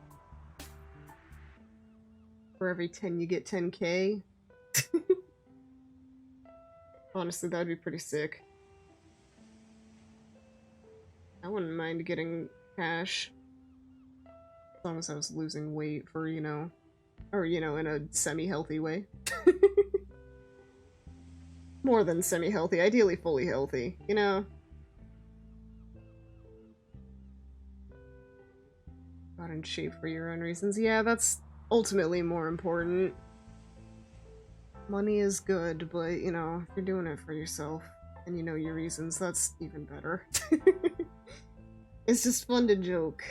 For every 10 you get 10k? Honestly, that'd be pretty sick. I wouldn't mind getting cash. As long as I was losing weight for, you know, or, you know, in a semi-healthy way. More than semi-healthy, ideally fully healthy, you know? Got in shape for your own reasons. Yeah, that's ultimately more important. Money is good, but, you know, if you're doing it for yourself and you know your reasons, that's even better. It's just fun to joke.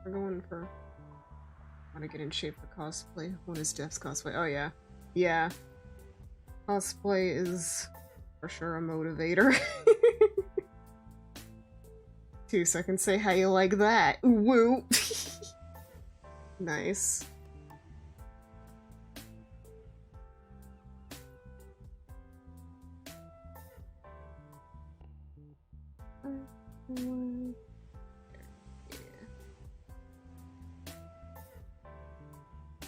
We're going for... I want to get in shape for cosplay. What is Jeff's cosplay? Oh yeah. Yeah. Cosplay is for sure a motivator. 2 seconds, say how you like that. Woo! Nice.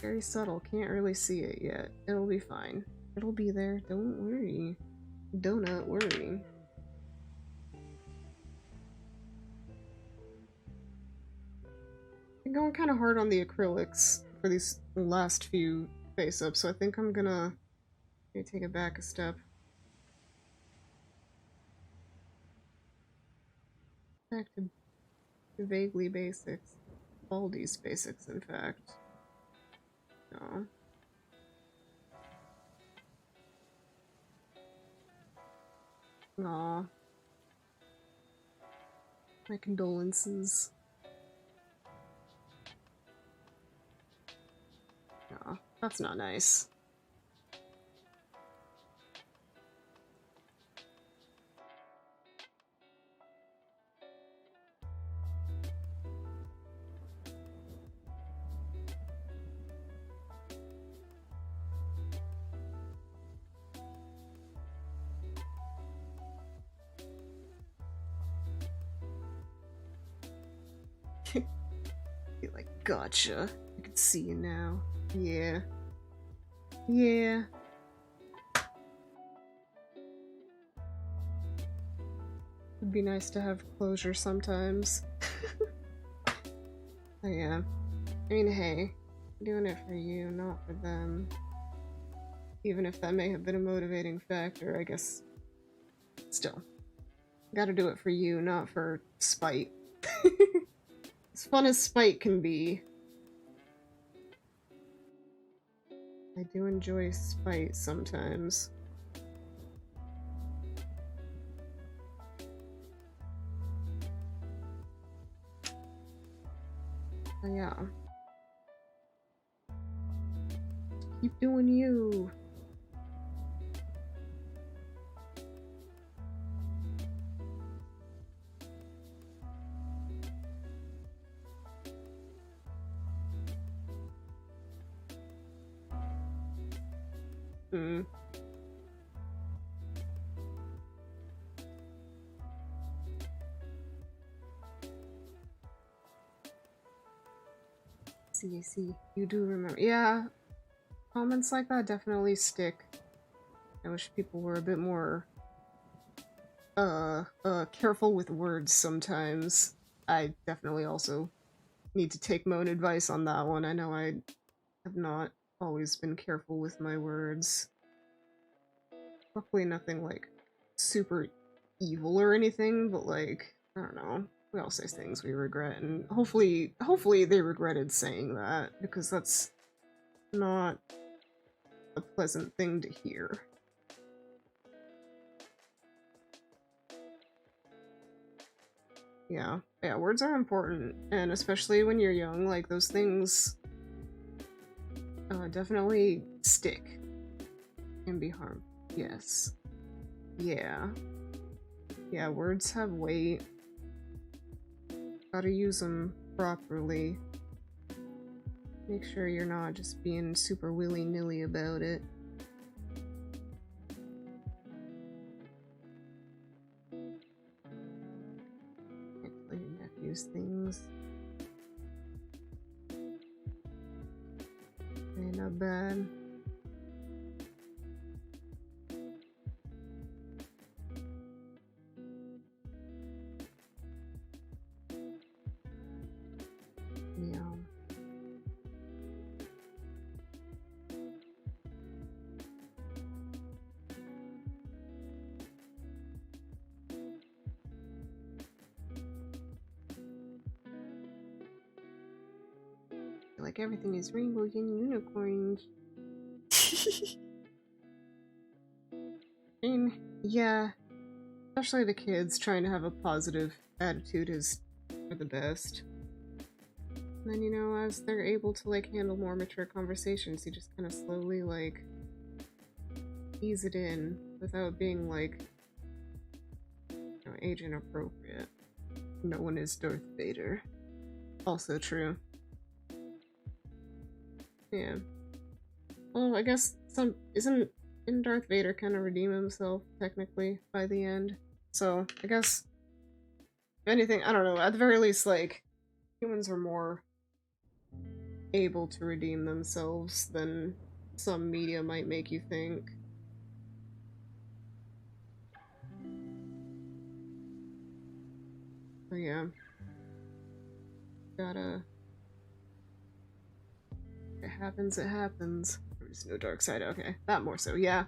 Very subtle, can't really see it yet. It'll be fine. It'll be there, don't worry. Do not worry. I'm going kind of hard on the acrylics for these last few face-ups, so I think I'm gonna take it back a step. Back to vaguely basics. Baldi's basics, in fact. No. Aw. My condolences. Aw, that's not nice. You're like, gotcha. I can see you now. Yeah. Yeah. It'd be nice to have closure sometimes. Oh yeah. I mean, hey, I'm doing it for you, not for them. Even if that may have been a motivating factor, I guess. Still. Gotta do it for you, not for spite. As fun as spite can be, I do enjoy spite sometimes. But yeah. Keep doing you. Hmm. See, you do remember. Yeah, comments like that definitely stick. I wish people were a bit more, careful with words sometimes. I definitely also need to take my own advice on that one. I know I have not always been careful with my words. Luckily nothing, like, super evil or anything, but, like, I don't know. We all say things we regret, and hopefully they regretted saying that, because that's not a pleasant thing to hear. Yeah, words are important, and especially when you're young, like, those things definitely stick and be harmful. Yes. Yeah. Yeah, words have weight. Gotta use them properly. Make sure you're not just being super willy-nilly about it. Can't tell your nephews things. Okay, not bad. Yeah. Like everything is rainbows and unicorns. I mean, yeah. Especially the kids trying to have a positive attitude is for the best. And then, you know, as they're able to, like, handle more mature conversations, you just kind of slowly, like, ease it in without being, like, you know, age inappropriate. No one is Darth Vader. Also true. Yeah. Well, I guess didn't Darth Vader kind of redeem himself, technically, by the end? So, I guess, if anything, I don't know, at the very least, like, humans are more able to redeem themselves than some media might make you think. But yeah. Gotta... It happens, it happens. There's no dark side, okay. That more so, yeah.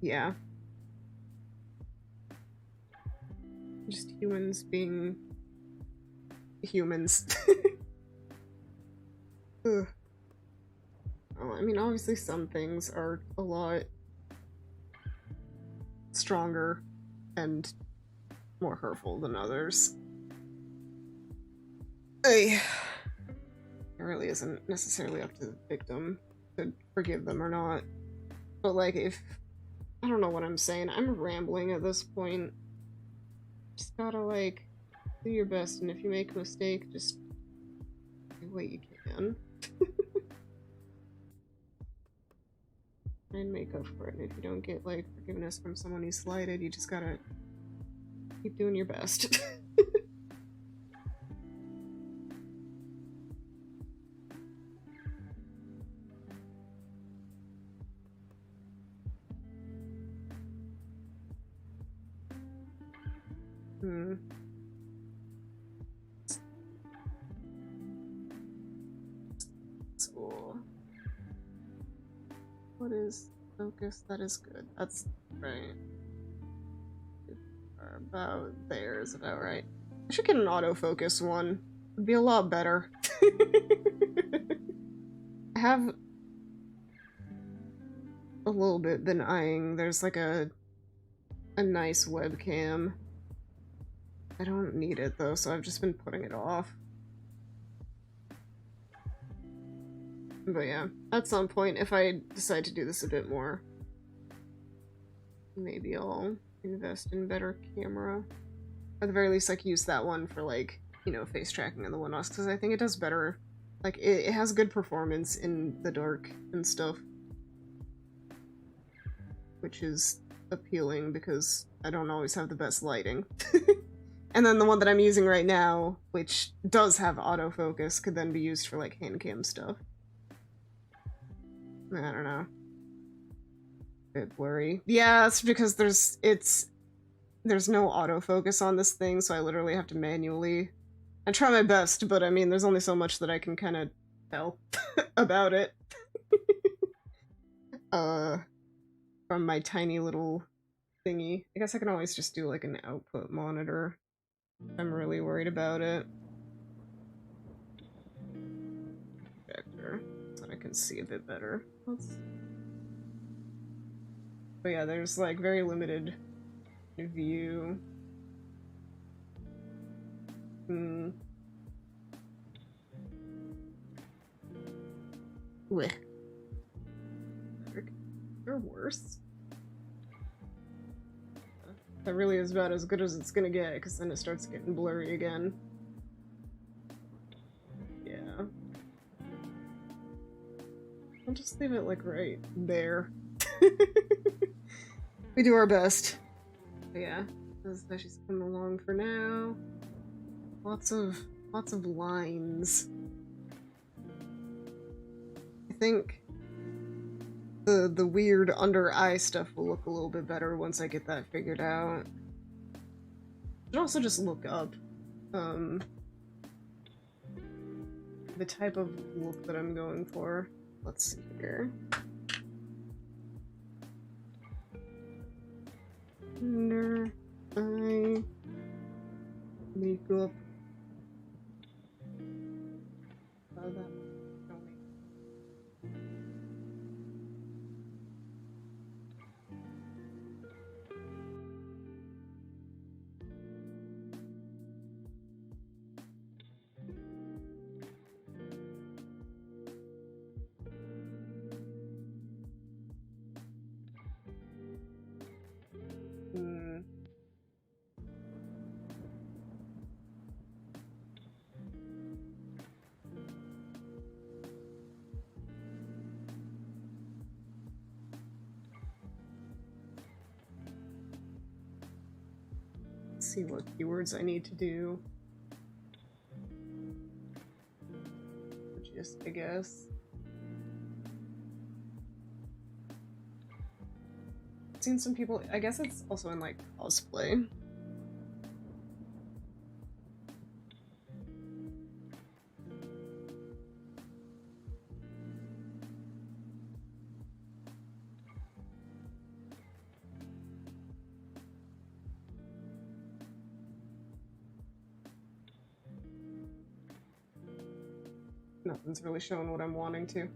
Yeah. Just humans being humans. Ugh. Oh, I mean, obviously some things are a lot stronger and more hurtful than others. It really isn't necessarily up to the victim to forgive them or not. But like, if I don't know what I'm saying, I'm rambling at this point. Just gotta like do your best, and if you make a mistake, just do what you can. And make up for it. And if you don't get like forgiveness from someone you slighted, you just gotta keep doing your best. So, what is focus? That is good. That's right. About there is about right. I should get an autofocus one. It'd be a lot better. I have a little bit been eyeing. There's like a nice webcam. I don't need it though, so I've just been putting it off. But yeah, at some point, if I decide to do this a bit more, maybe I'll invest in better camera. At the very least, like, use that one for, like, you know, face tracking and the whatnot, because I think it does better. Like, it has good performance in the dark and stuff. Which is appealing, because I don't always have the best lighting. And then the one that I'm using right now, which does have autofocus, could then be used for, like, hand cam stuff. I don't know. A bit blurry. Yeah, it's because there's no autofocus on this thing, so I literally have to manually... I try my best, but I mean, there's only so much that I can kind of tell about it. From my tiny little thingy. I guess I can always just do like an output monitor. I'm really worried about it. Projector, so I can see a bit better. But yeah, there's like very limited view. Blech. They're worse. That really is about as good as it's gonna get, because then it starts getting blurry again. Yeah. I'll just leave it like right there. We do our best. But yeah, that's how she's coming along for now. Lots of lines. I think the weird under eye stuff will look a little bit better once I get that figured out. Should also just look up the type of look that I'm going for. Let's see here. Under eye makeup. Oh, that. See what keywords I need to do. Just, I guess. I've seen some people, I guess it's also in like cosplay. Nothing's really showing what I'm wanting to.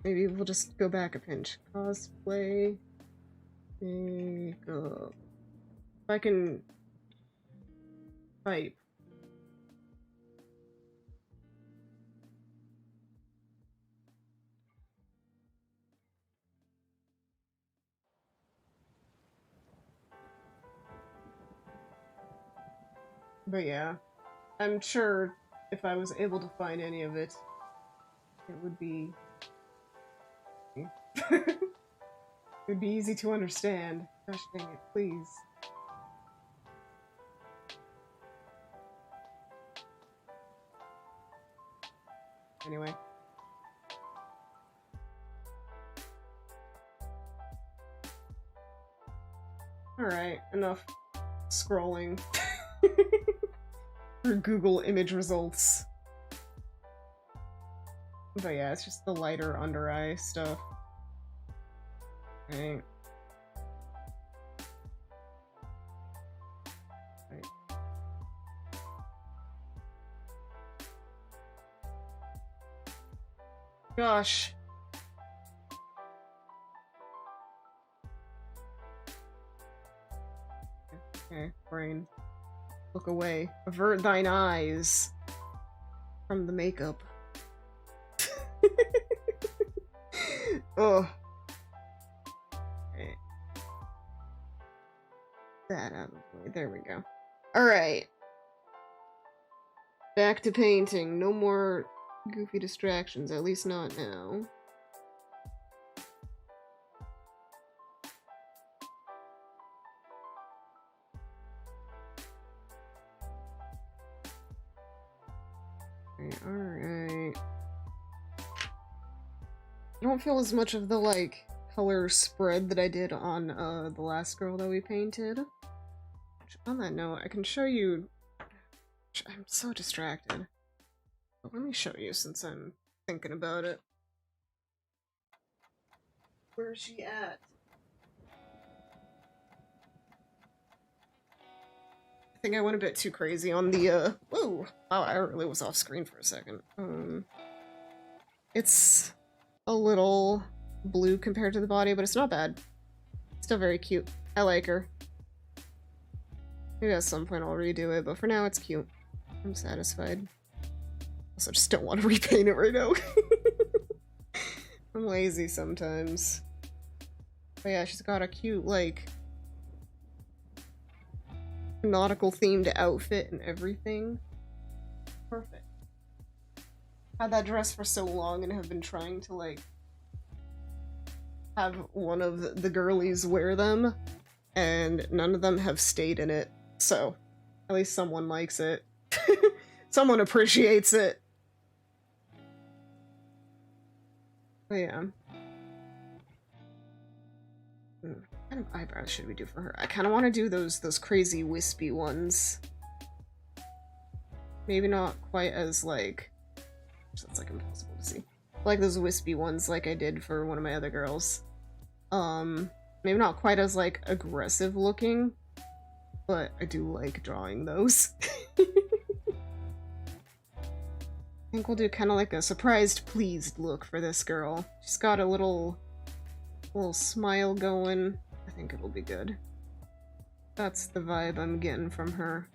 Maybe we'll just go back a pinch. Cosplay. Makeup. If I can type. But yeah, I'm sure if I was able to find any of it, it would be... it would be easy to understand. Gosh dang it, please. Anyway. Alright, enough scrolling through Google image results. But yeah, it's just the lighter under eye stuff. Right. Right. Gosh. Okay, brain. Look away. Avert thine eyes from the makeup. Ugh. Okay. That out of the way. There we go. Alright. Back to painting. No more goofy distractions, at least not now. Alright. I don't feel as much of the, like, color spread that I did on, the last girl that we painted. On that note, I can show you... I'm so distracted. But let me show you since I'm thinking about it. Where is she at? I think I went a bit too crazy on the, whoa! Wow, I really was off screen for a second. It's a little blue compared to the body, but it's not bad. Still very cute. I like her. Maybe at some point I'll redo it, but for now it's cute. I'm satisfied. Also, just don't want to repaint it right now. I'm lazy sometimes. But yeah, she's got a cute, like, nautical themed outfit and everything. Perfect. Had that dress for so long and have been trying to, like, have one of the girlies wear them, and none of them have stayed in it. So, at least someone likes it. Someone appreciates it. But yeah. What kind of eyebrows should we do for her? I kind of want to do those crazy wispy ones. Maybe not quite as, like... That's, like, impossible to see. Like those wispy ones like I did for one of my other girls. Maybe not quite as, like, aggressive looking, but I do like drawing those. I think we'll do kind of like a surprised, pleased look for this girl. She's got a little smile going. I think it'll be good. That's the vibe I'm getting from her.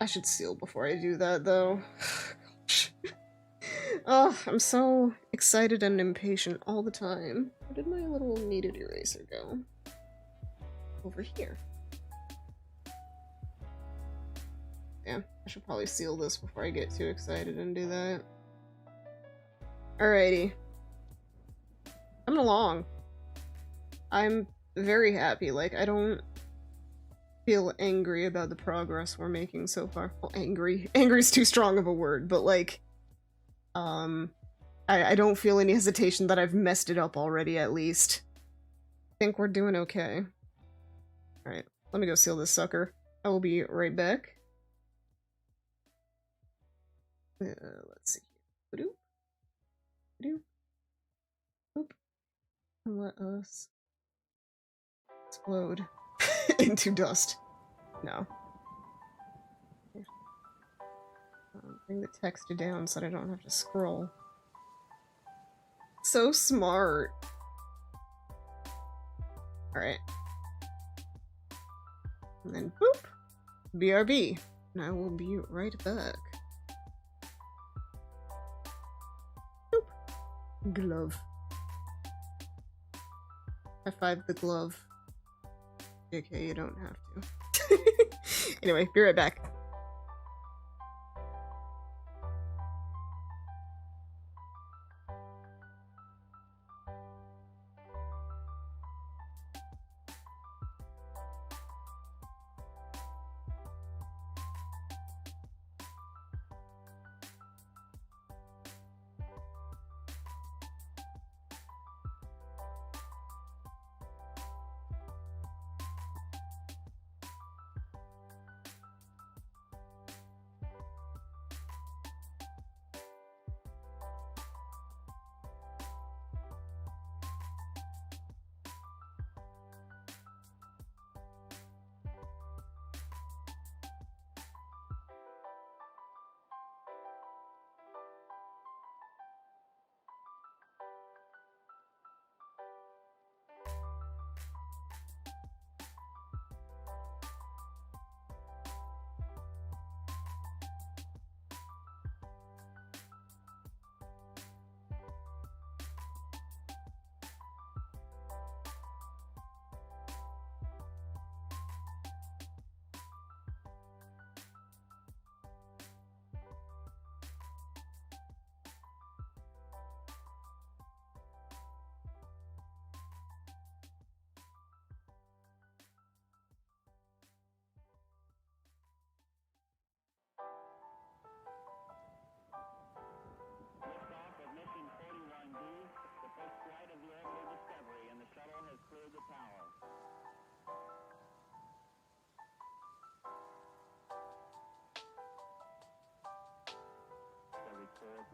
I should seal before I do that, though. Gosh. Oh, I'm so excited and impatient all the time. Where did my little kneaded eraser go? Over here. Yeah, I should probably seal this before I get too excited and do that. Alrighty. Coming along. I'm very happy. Like, I don't feel angry about the progress we're making so far. Well, angry. Angry's too strong of a word, but like, I don't feel any hesitation that I've messed it up already, at least. I think we're doing okay. Alright, let me go seal this sucker. I will be right back. Let's see here. Ba-doop. Ba-doop. Boop. And let us explode. Into dust. No. Bring the text down so that I don't have to scroll. So smart. Alright. And then boop. BRB. And I will be right back. Boop. Glove. High five the glove. Okay, you don't have to. Anyway, be right back.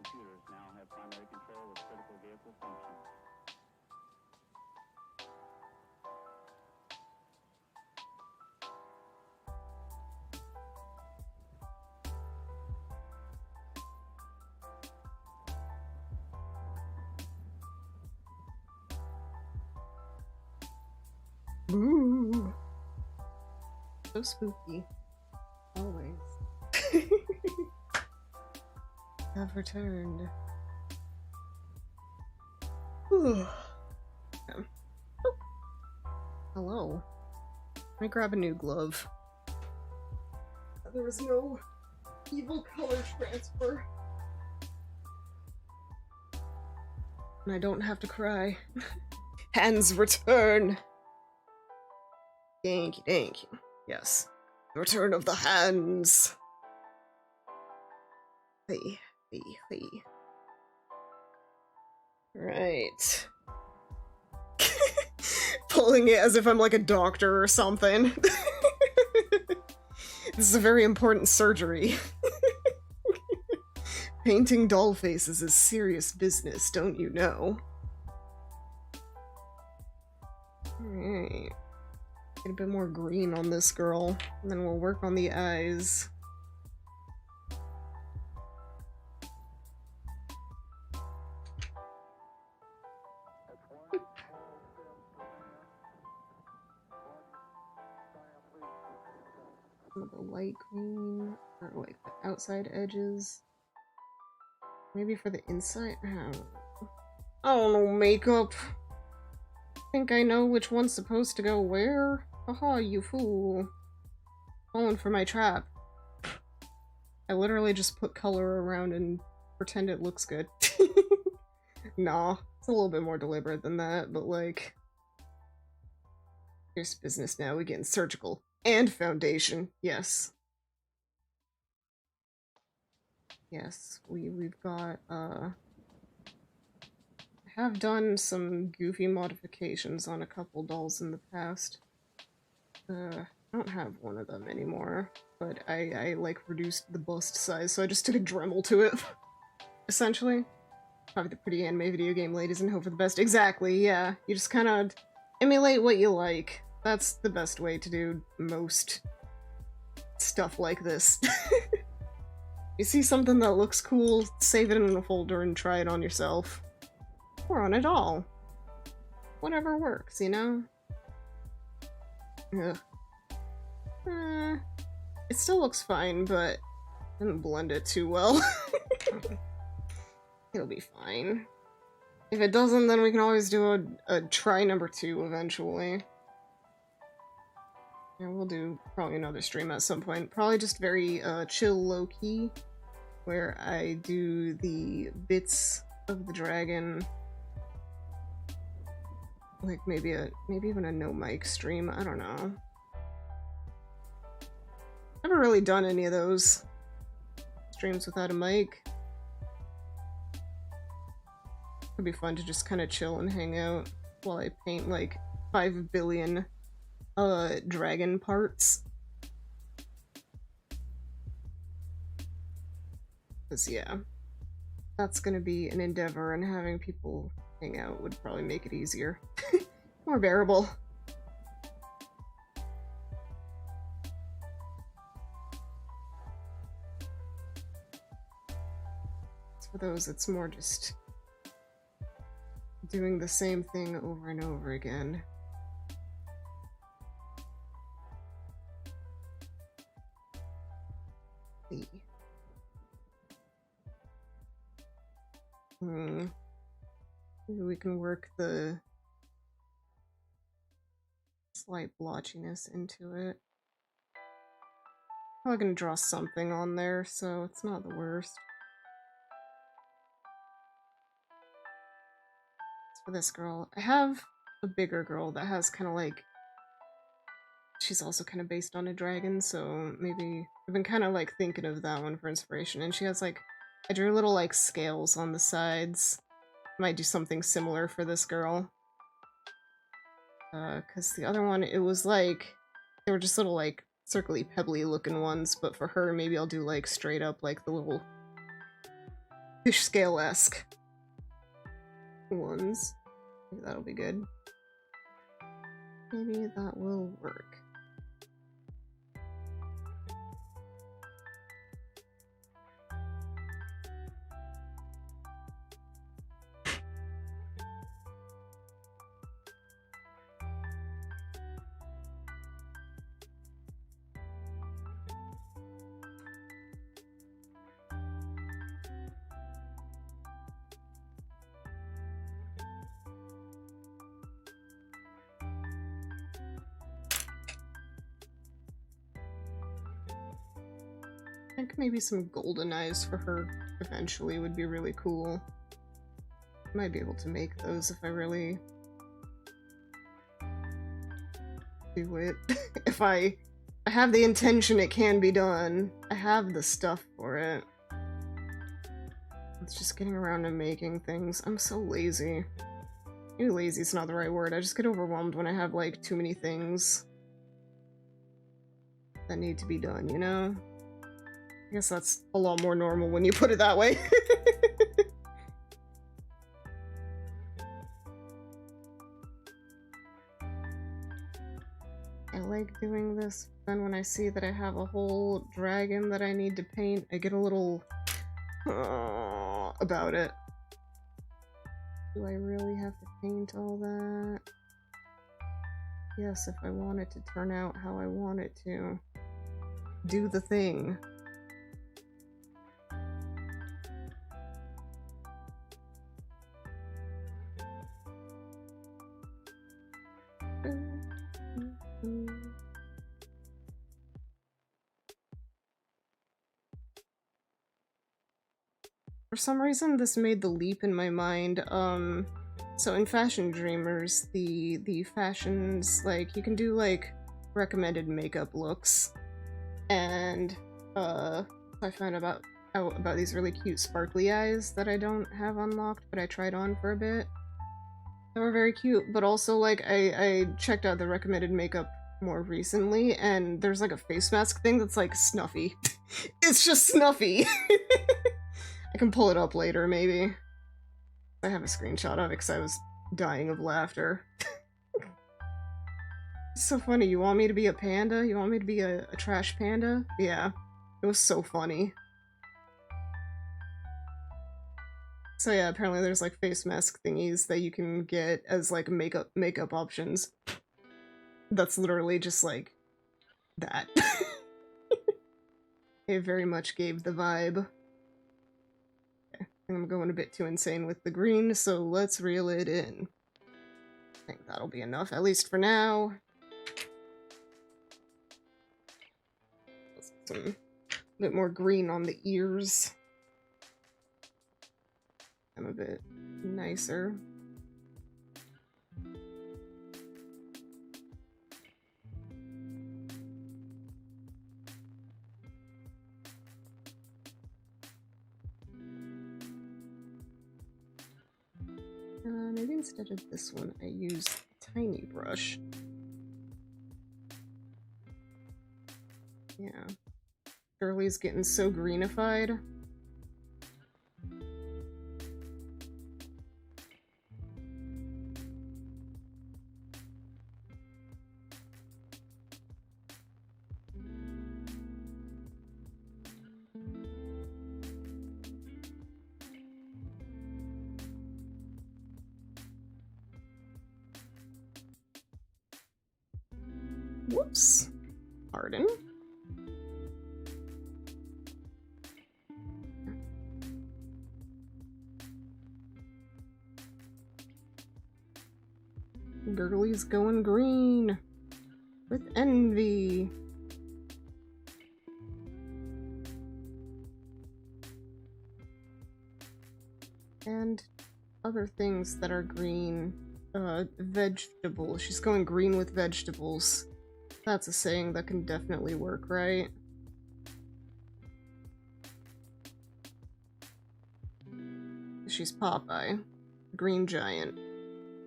Computers now have primary control of critical vehicle functions. Ooh. So spooky. Always. Have returned. Whew. Oh. Hello. Let me grab a new glove. There was no evil color transfer. And I don't have to cry. Hands return! Thank you, thank you. Yes. The return of the hands! Hey. Hey. Right. Pulling it as if I'm like a doctor or something. This is a very important surgery. Painting doll faces is serious business, don't you know? Alright. Get a bit more green on this girl, and then we'll work on the eyes. Some of the light green, or like the outside edges. Maybe for the inside? I don't know, makeup. Think I know which one's supposed to go where? Haha, you fool. Falling for my trap. I literally just put color around and pretend it looks good. Nah, it's a little bit more deliberate than that, but like... Here's business now, we get surgical. And foundation, yes. Yes, we've got, I have done some goofy modifications on a couple dolls in the past. I don't have one of them anymore, but I like reduced the bust size, so I just took a Dremel to it. Essentially. Probably the pretty anime video game ladies and hope for the best. Exactly, yeah. You just kind of emulate what you like. That's the best way to do most stuff like this. You see something that looks cool, save it in a folder and try it on yourself. Or on it all. Whatever works, you know? Ugh. It still looks fine, but I didn't blend it too well. It'll be fine. If it doesn't, then we can always do a try number 2 eventually. Yeah, we'll do probably another stream at some point. Probably just very chill, low-key, where I do the bits of the dragon. Like maybe even a no mic stream, I don't know. Never really done any of those streams without a mic. It'd be fun to just kind of chill and hang out while I paint like 5 billion dragon parts. 'Cause yeah, that's gonna be an endeavor, and having people hang out would probably make it easier. More bearable. For those, it's more just doing the same thing over and over again. Maybe we can work the slight blotchiness into it. Probably gonna draw something on there, so it's not the worst. As for this girl, I have a bigger girl that has kind of like... She's also kind of based on a dragon, so maybe... I've been kind of like thinking of that one for inspiration, and she has like... I drew little like scales on the sides. Might do something similar for this girl. Because the other one, it was like... They were just little like circly pebbly looking ones, but for her maybe I'll do like straight up like the little fish scale-esque ones. Maybe that'll be good. Maybe that will work. I think maybe some golden eyes for her eventually would be really cool. Might be able to make those if I really do it. If I have the intention, it can be done. I have the stuff for it. It's just getting around to making things. I'm so lazy. Maybe lazy is not the right word. I just get overwhelmed when I have like too many things that need to be done, you know? I guess that's a lot more normal when you put it that way. I like doing this, then when I see that I have a whole dragon that I need to paint, I get a little about it. Do I really have to paint all that? Yes, if I want it to turn out how I want it to. Do the thing. For some reason, this made the leap in my mind. So in Fashion Dreamers, the fashions, like, you can do, like, recommended makeup looks. And, I found out about these really cute sparkly eyes that I don't have unlocked, but I tried on for a bit. They were very cute, but also, like, I checked out the recommended makeup more recently, and there's, like, a face mask thing that's, like, snuffy. It's just snuffy! I can pull it up later, maybe. I have a screenshot of it because I was dying of laughter. It's so funny. You want me to be a panda? You want me to be a trash panda? Yeah. It was so funny. So yeah, apparently there's like face mask thingies that you can get as like makeup options. That's literally just like that. It very much gave the vibe. Okay, I think I'm going a bit too insane with the green, so let's reel it in. I think that'll be enough, at least for now. Some bit more green on the ears. I'm a bit nicer. Maybe instead of this one, I use a tiny brush. Yeah. Shirley's getting so greenified. Whoops. Pardon. Girly's going green with envy. And other things that are green. Vegetables. She's going green with vegetables. That's a saying that can definitely work, right? She's Popeye. Green giant.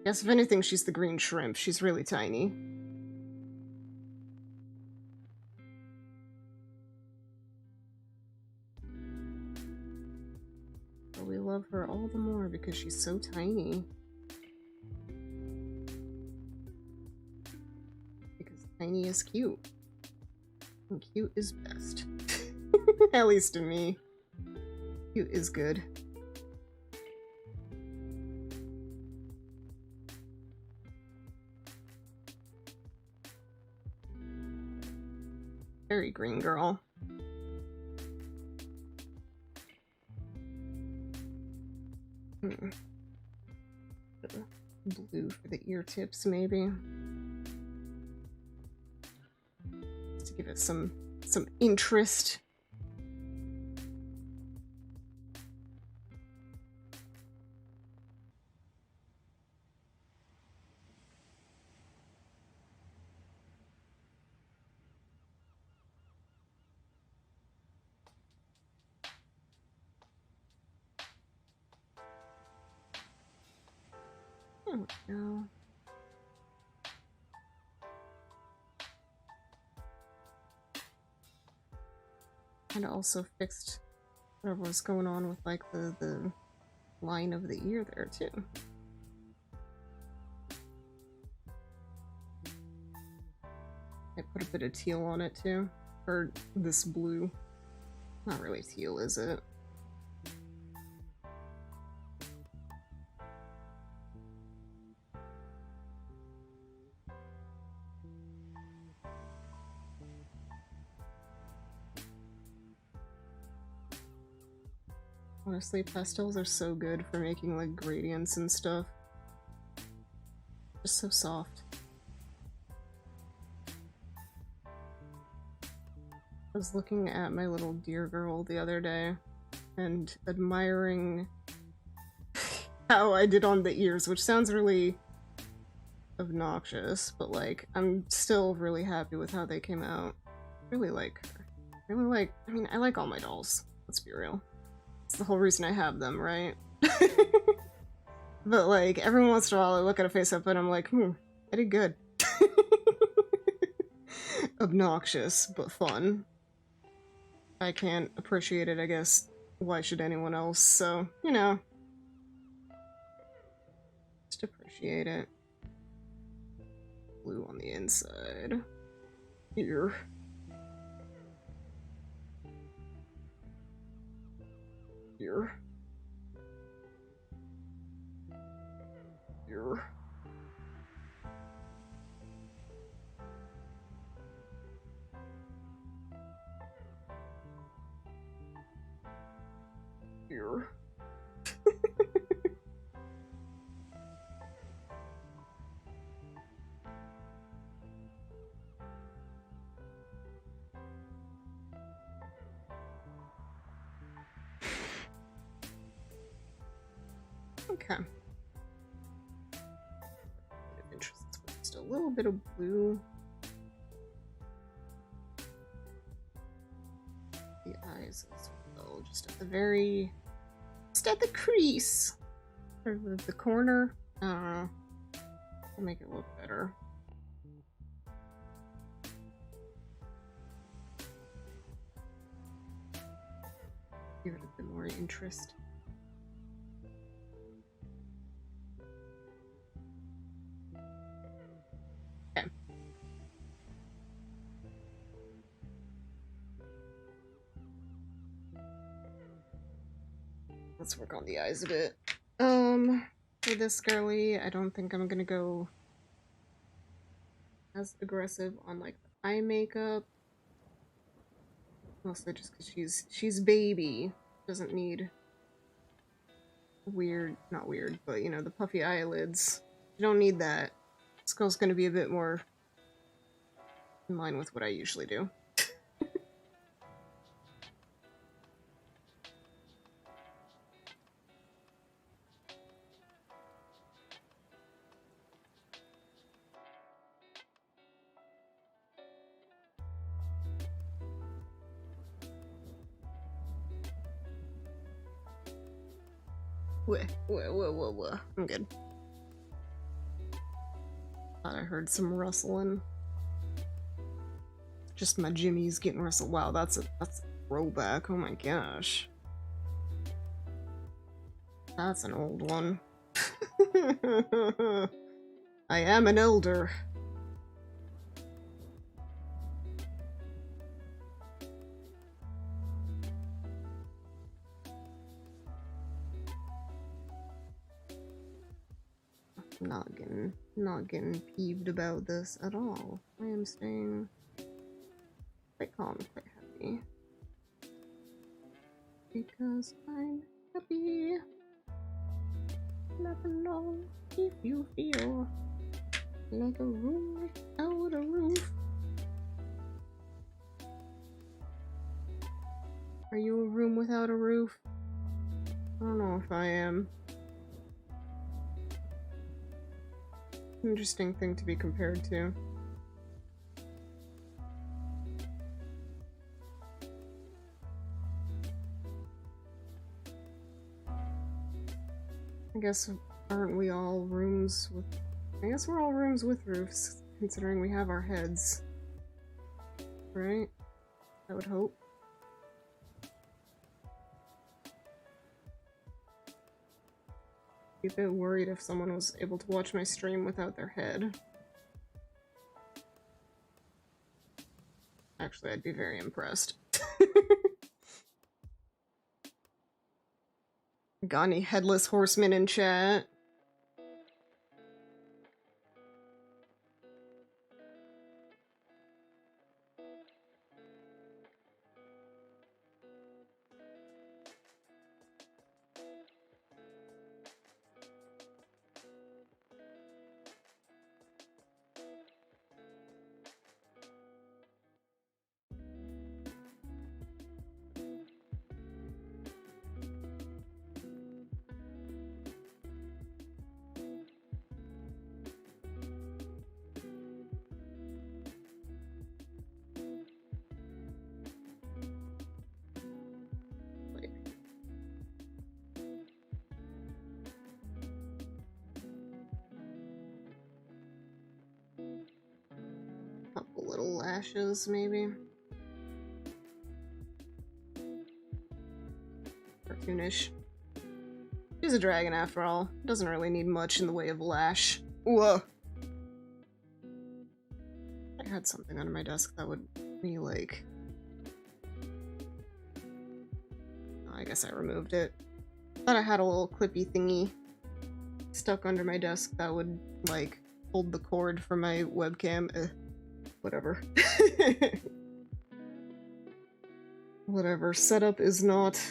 Guess if anything, she's the green shrimp. She's really tiny. But we love her all the more because she's so tiny. Tiny is cute. And cute is best. At least to me. Cute is good. Very green girl. Blue for the ear tips, maybe. To give it some interest. There we go. And also fixed whatever was going on with like the line of the ear there too. I put a bit of teal on it too. Or this blue. Not really teal, is it? Honestly, pastels are so good for making like gradients and stuff. Just so soft. I was looking at my little deer girl the other day and admiring how I did on the ears, which sounds really obnoxious, but like I'm still really happy with how they came out. Really like her. Really like, I mean, I like all my dolls. Let's be real. It's the whole reason I have them, right? But like every once in a while I look at a face up and I'm like, I did good. Obnoxious, but fun. I can't appreciate it, I guess. Why should anyone else? So, you know. Just appreciate it. blue on the inside. Here. Here. Here. Here. Okay. Just a little bit of blue. The eyes as well, just at the very, just at the crease, or the corner. I don't know. I'll make it look better. Give it a bit more interest. Okay. Let's work on the eyes a bit. For this girly, I don't think I'm gonna go as aggressive on like the eye makeup. Mostly just because she's baby. Doesn't need weird, not weird, but you know, the puffy eyelids. You don't need that. This girl's gonna be a bit more in line with what I usually do. Whoa. I'm good. Thought I heard some rustling. Just my Jimmy's getting rustled. Wow, that's a throwback. Oh my gosh. That's an old one. I am an elder. Not getting peeved about this at all. I am staying quite calm, quite happy. Because I'm happy. Never know if you feel like a room without a roof. Are you a room without a roof? I don't know if I am. Interesting thing to be compared to. I guess aren't we all rooms with... I guess we're all rooms with roofs, considering we have our heads. Right? I would hope. Be a bit worried if someone was able to watch my stream without their head. Actually, I'd be very impressed. Got any headless horsemen in chat? Couple little lashes, maybe. Cartoonish. She's a dragon after all. Doesn't really need much in the way of lash. Whoa. had something on my desk that would be like... Oh, I guess I removed it. Thought I had a little clippy thingy stuck under my desk that would, like, hold the cord for my webcam. Whatever. Whatever. Setup is not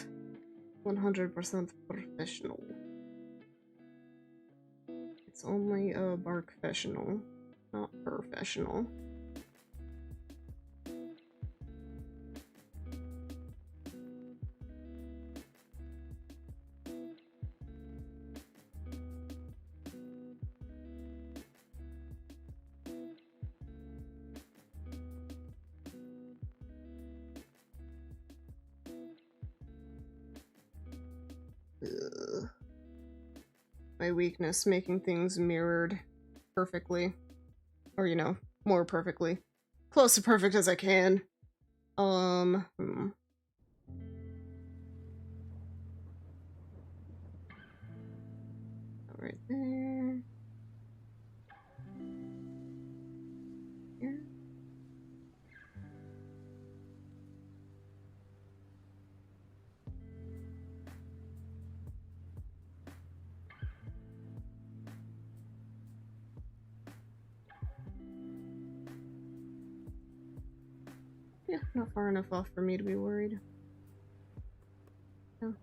100% professional. It's only a bark-fessional, not professional. Ugh. My weakness, making things mirrored perfectly. Or, you know, more perfectly. Close to perfect as I can. Right there. Here. Yeah, not far enough off for me to be worried. No.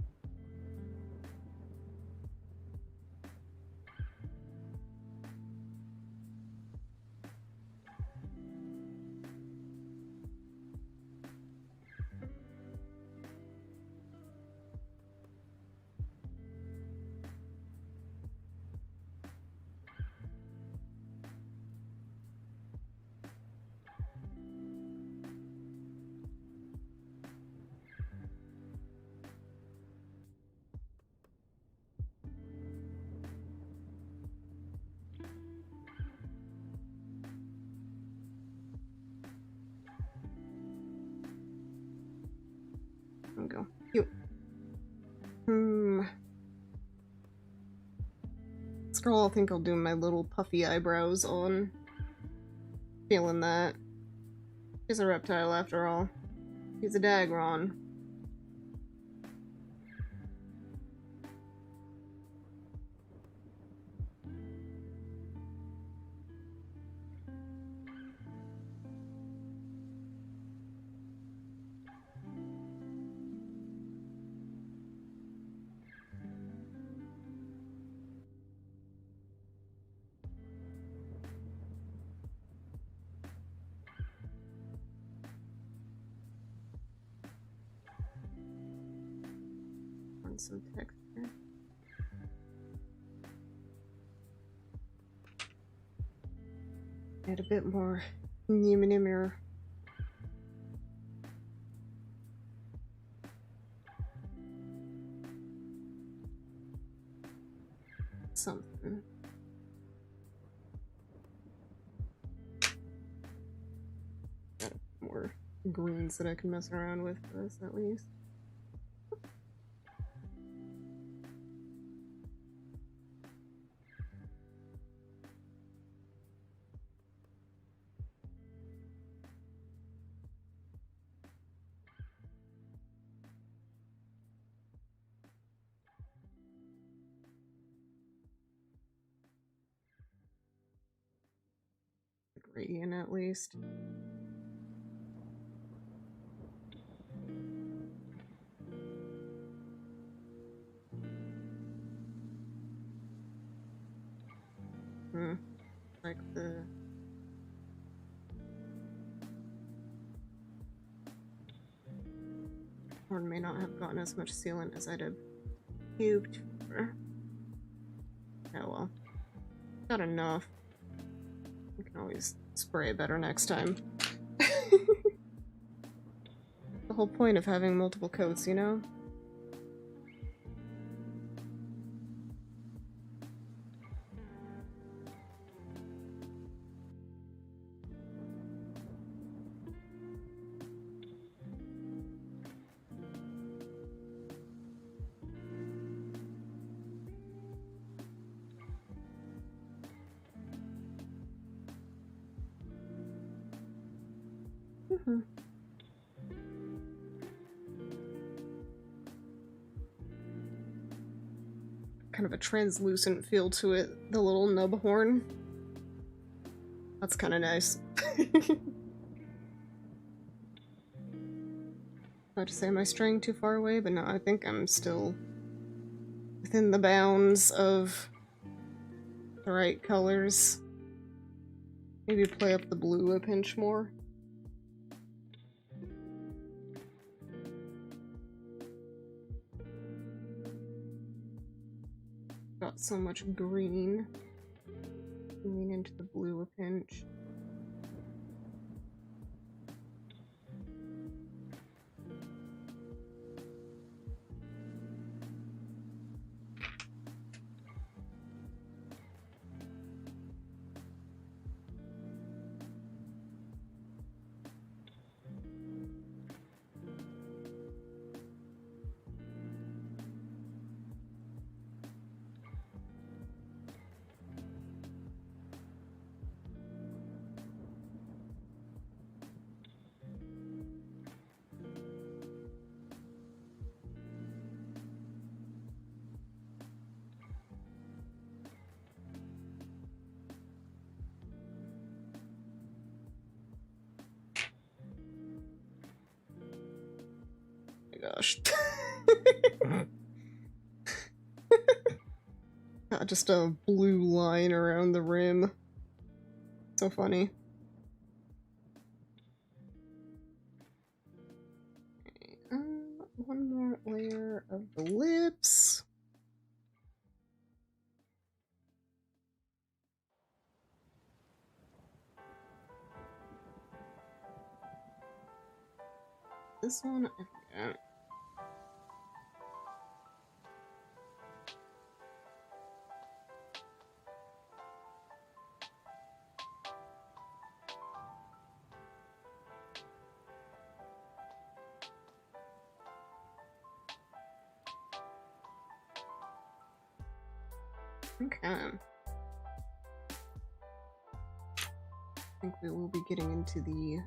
There we go. You. This girl, I think I'll do my little puffy eyebrows on. Feeling that. He's a reptile after all. He's a Dagron. Some texture. Add a bit more Yoonia. Something. Got more greens that I can mess around with for this at least. Gradient at least. Like the horn may not have gotten as much sealant as I'd have hoped for. Oh well. Got enough. We can always spray better next time. The whole point of having multiple coats, you know? Kind of a translucent feel to it, the little nub horn. That's kind of nice. About to say, am I straying too far away? But no, I think I'm still within the bounds of the right colors. Maybe play up the blue a pinch more. Got so much green. Lean into the blue a pinch. Gosh. Got just a blue line around the rim. So funny. One more layer of the lips. This one, I forgot. Okay. I think we will be getting into the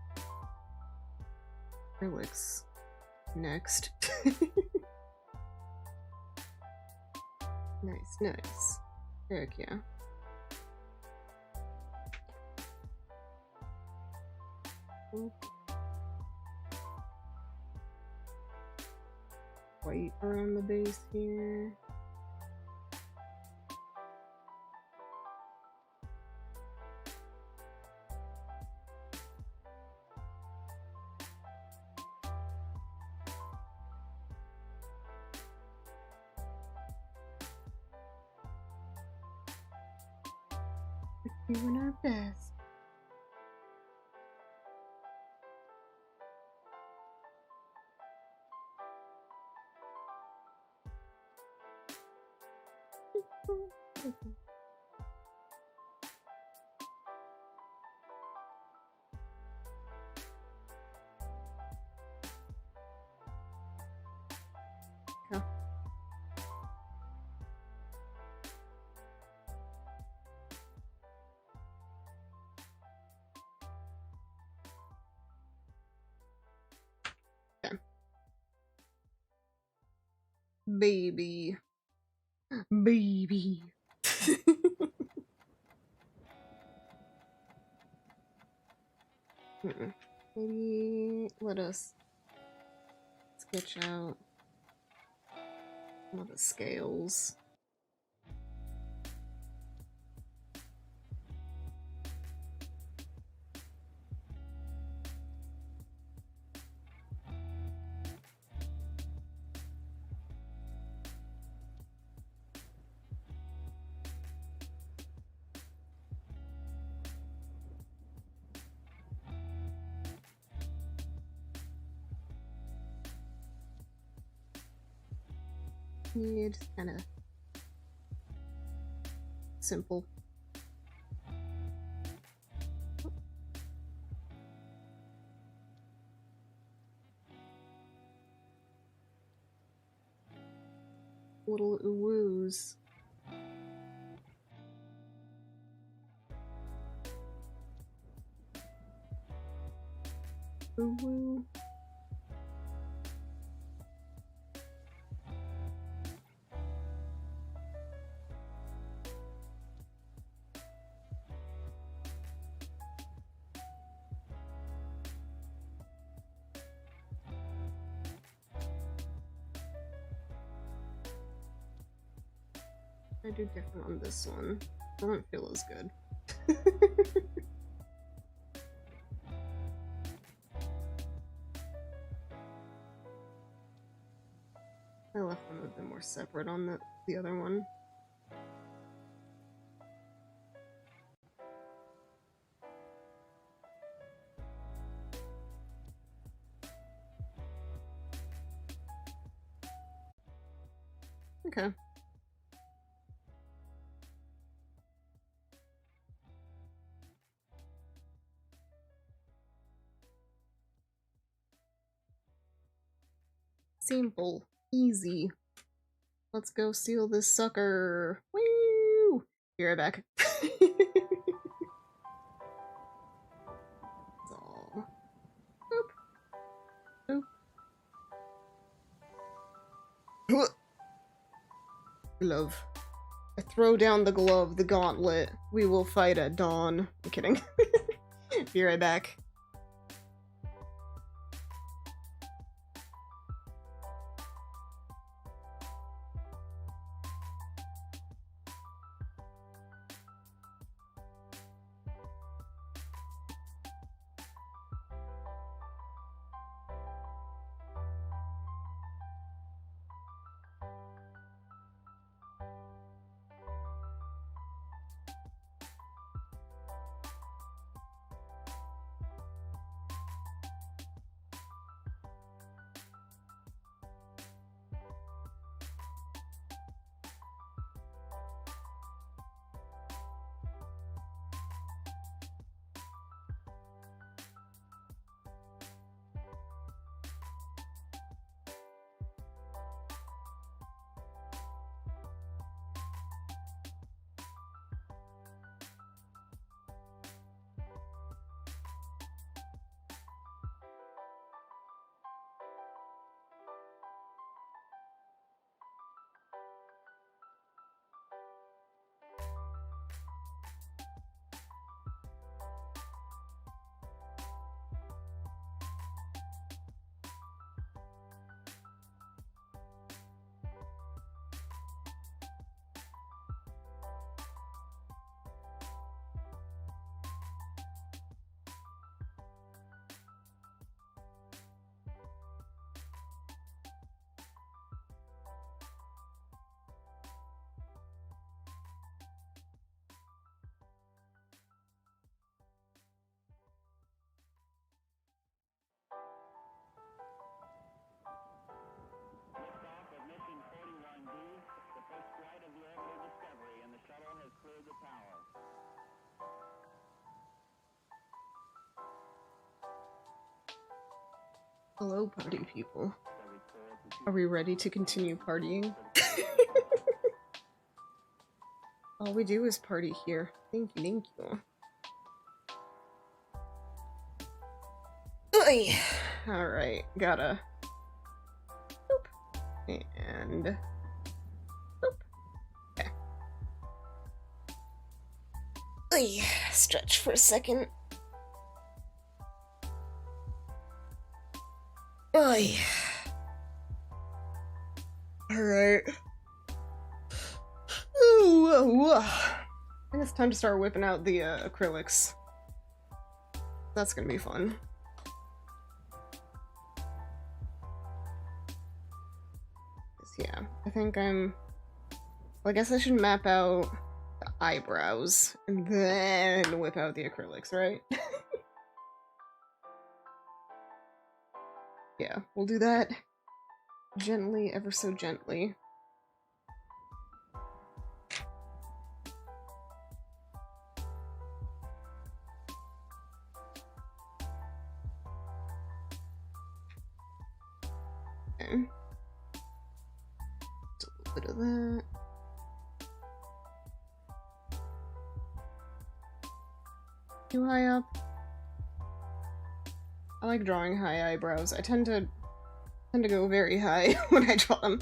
acrylics next. Nice, nice. Heck yeah. White around the base here. We're doing our best. Yeah. Okay. Baby. Baby. Maybe let us sketch out some of the scales. Yeah, just kind of simple. Little woos. Woo woo. I do different on this one. Doesn't feel as good. I left them a bit more separate on the other one. Okay. Simple. Easy. Let's go steal this sucker. Woo! Be right back. So, boop. Boop. Glove. I throw down the glove, the gauntlet. We will fight at dawn. I'm kidding. Be right back. Liftoff of mission 41D, the first flight of the orbital Discovery, and the shuttle has cleared the tower. Hello, party people. The report Are we ready to continue partying? All we do is party here. Thank you, thank you. Oy. All right, gotta. Boop. And. Boop. Okay. Oy. Stretch for a second. Oy. All right. Ooh, I think it's time to start whipping out the acrylics. That's gonna be fun. Yeah, I think I'm... Well, I guess I should map out the eyebrows and then whip out the acrylics, right? Yeah, we'll do that gently, ever so gently. Okay. Just a little bit of that. Too high up. I like drawing high eyebrows. I tend to go very high when I draw them.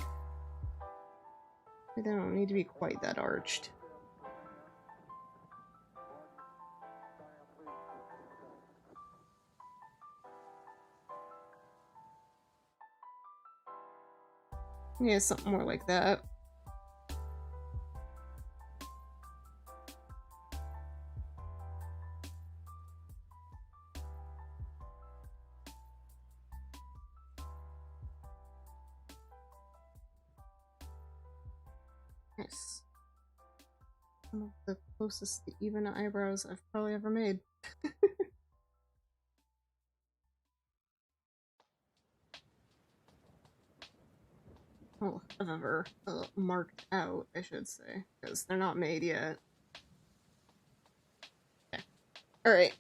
They don't need to be quite that arched. Yeah, something more like that. Nice. Some of the closest to even eyebrows I've probably ever made. Well, I've ever marked out, I should say, because they're not made yet. Okay. Alright.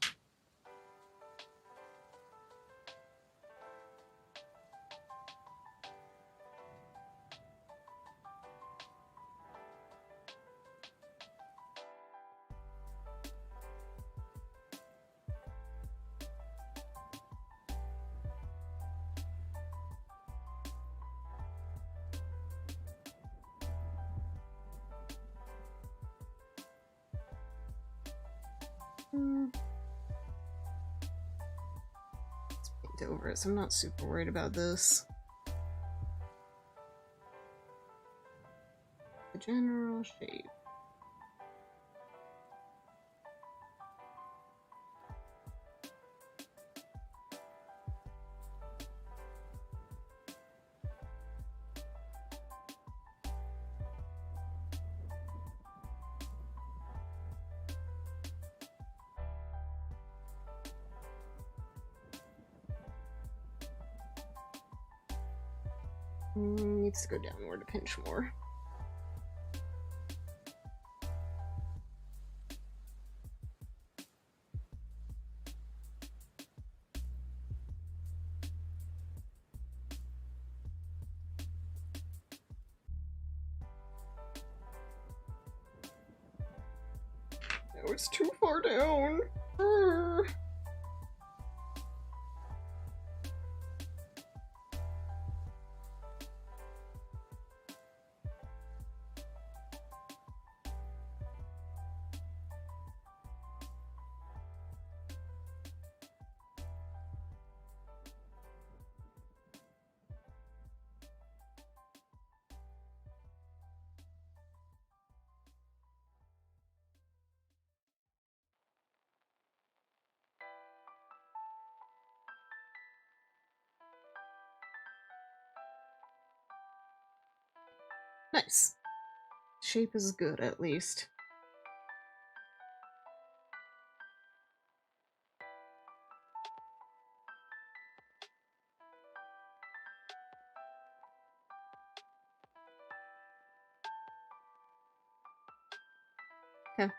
Let's paint over it, so I'm not super worried about this. The general shape. Needs to go downward a pinch more. No, it's too far down. Nice. Shape is good, at least. Okay.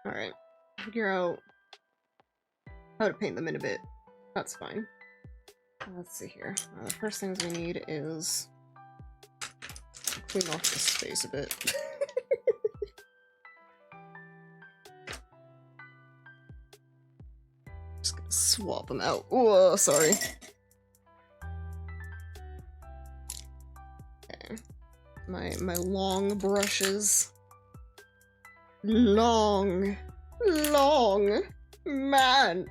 Alright. Figure out how to paint them in a bit. That's fine. Let's see here. The first things we need is clean off this space a bit. Just gonna swap them out. Whoa, sorry. Okay. My long brushes. Long man.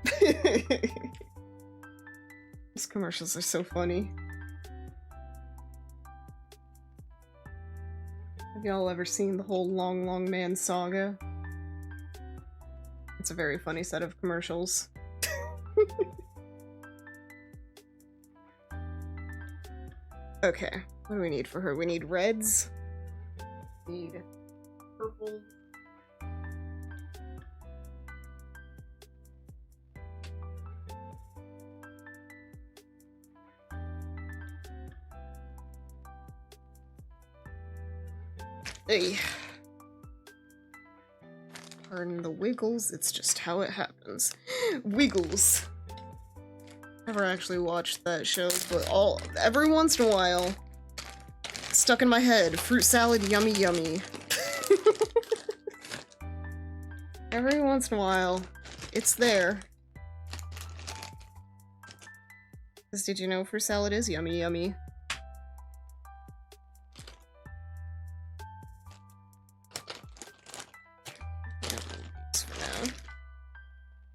These commercials are so funny. Have y'all ever seen the whole Long Man saga? It's a very funny set of commercials. Okay, what do we need for her? We need reds. We need purple. Hey. Pardon the wiggles, it's just how it happens. Wiggles. Never actually watched that show, but every once in a while, stuck in my head, fruit salad yummy yummy. Every once in a while, it's there. Because did you know fruit salad is yummy yummy? For now.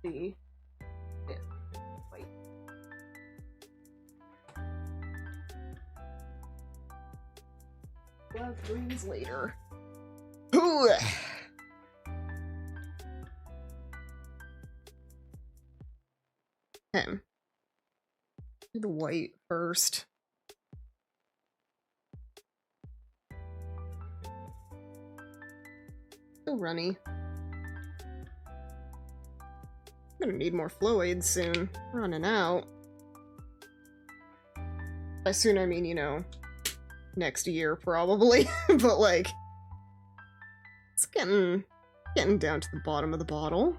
The white. Well, greens later. Ooh. Okay. Do the white first. Still runny. I'm gonna need more flow aids soon. Running out. By soon I mean, you know, next year probably. But like, it's getting down to the bottom of the bottle.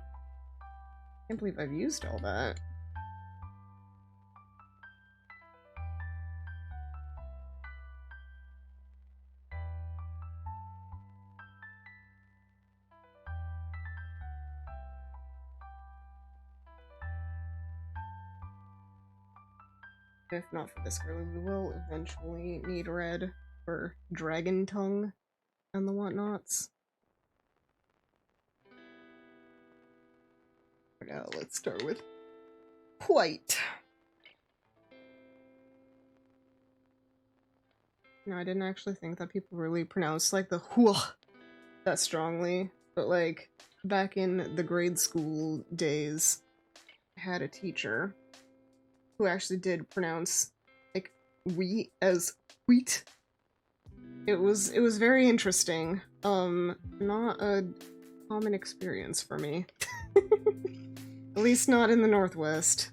Can't believe I've used all that. If not for this girl, we will eventually need red for dragon tongue and the whatnots. For now, let's start with white. No, I didn't actually think that people really pronounce like the hua that strongly, but like back in the grade school days, I had a teacher who actually did pronounce like wheat as wheat. It was very interesting. Not a common experience for me. At least not in the Northwest.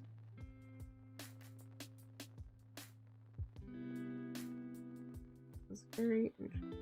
It was very interesting.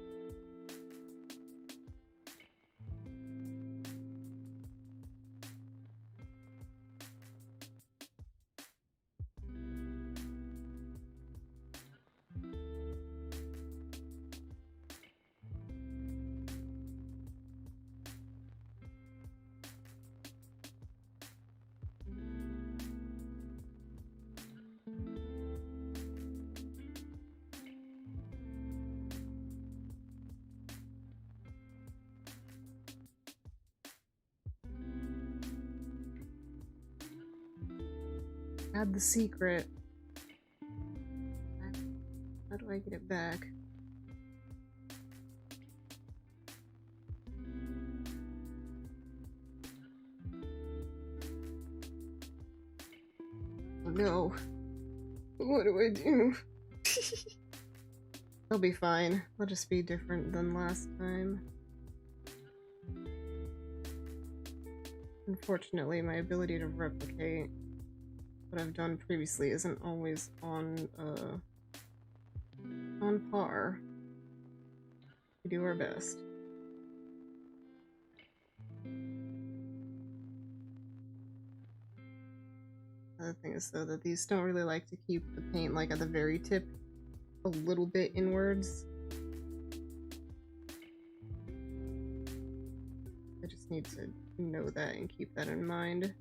Add the secret. How do I get it back? Oh no. What do I do? I'll be fine. I'll just be different than last time. Unfortunately, my ability to replicate what I've done previously isn't always on par. We do our best. The thing is though that these don't really like to keep the paint like at the very tip a little bit inwards. I just need to know that and keep that in mind.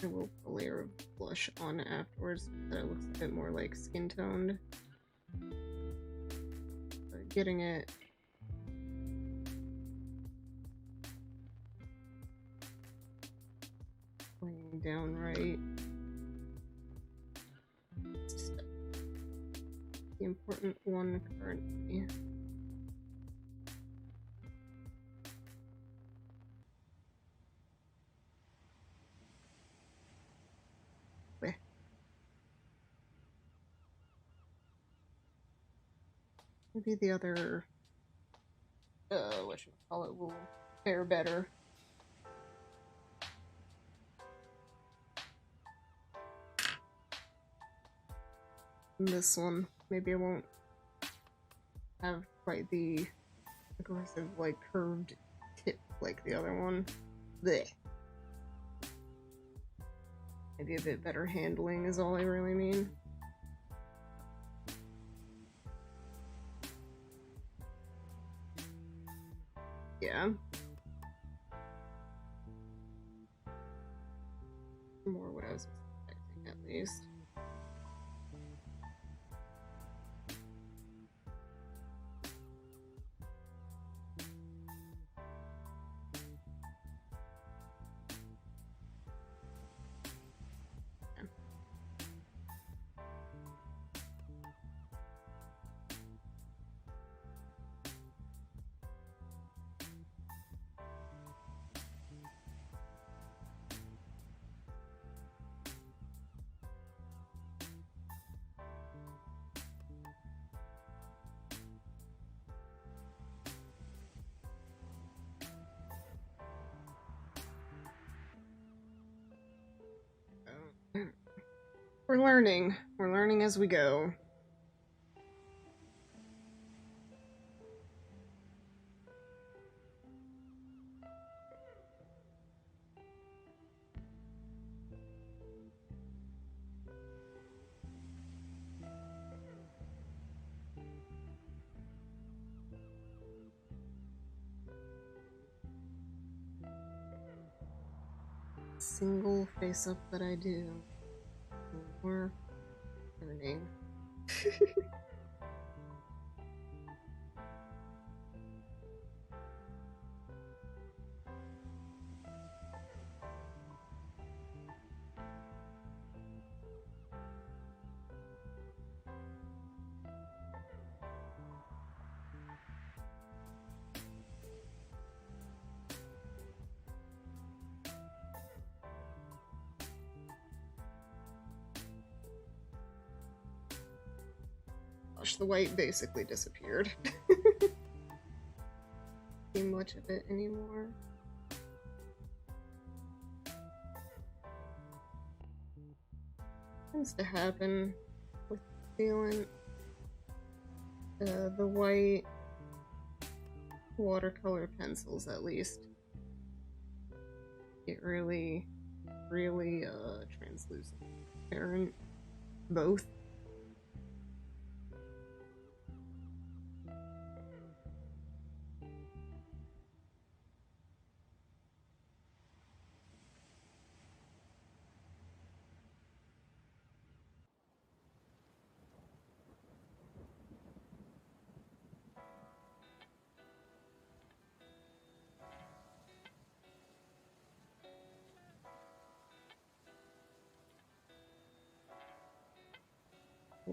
I will put a layer of blush on afterwards so that it looks a bit more like skin toned. But getting it laying down right. It's just the important one currently. Maybe the other, whatchamacallit will fare better. And this one, maybe I won't have quite the aggressive, like, curved tip like the other one. Blech. Maybe a bit better handling is all I really mean. Yeah. More what I was expecting, at least. We're learning. We're learning as we go. Single face up that I do. We're learning. Gosh, the white basically disappeared. See much of it anymore. Tends to happen with sealant. The white watercolor pencils, at least, get really translucent, transparent, both.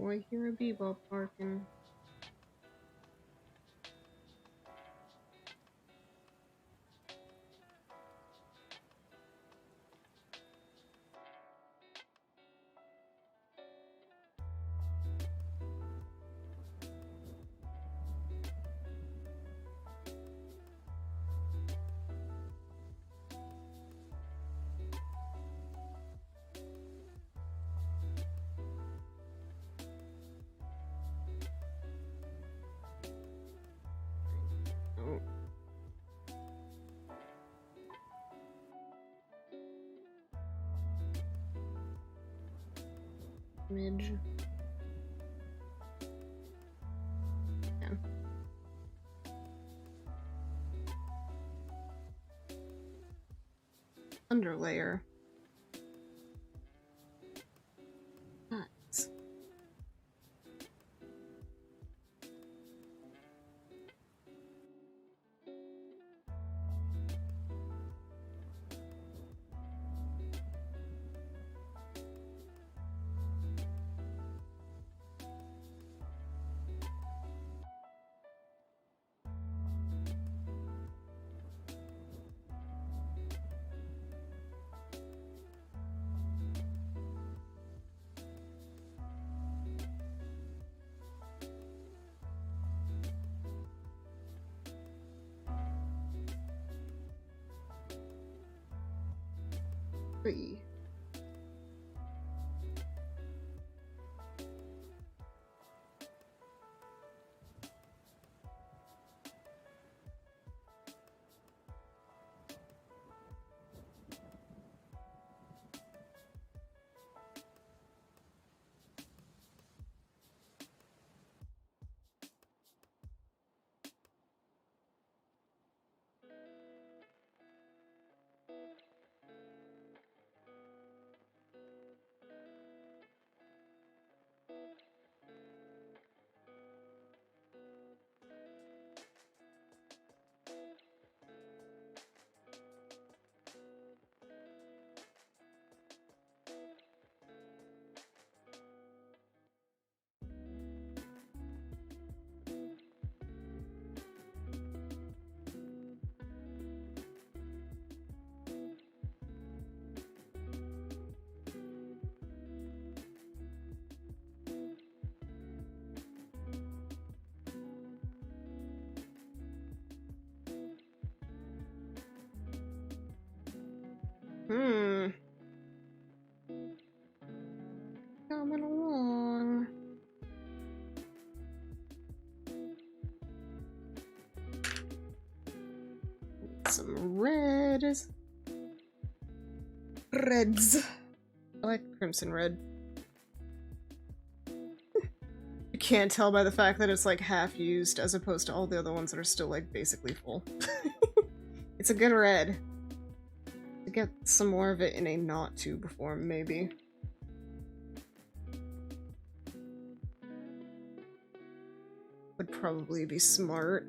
Oh, I hear a bebop barking. Oh. Image. Yeah. Underlayer. Nice. Three. coming along. Some reds. Reds. I like crimson red. You can't tell by the fact that it's like half used as opposed to all the other ones that are still like basically full. It's a good red. To get some more of it in a not tube form, maybe. Would probably be smart.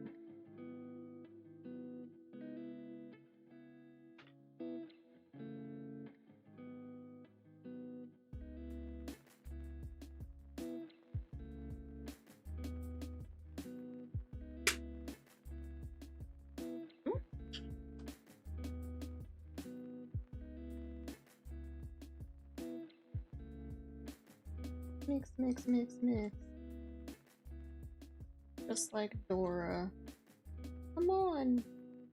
Mix, mix, mix, mix. Just like Dora. Come on!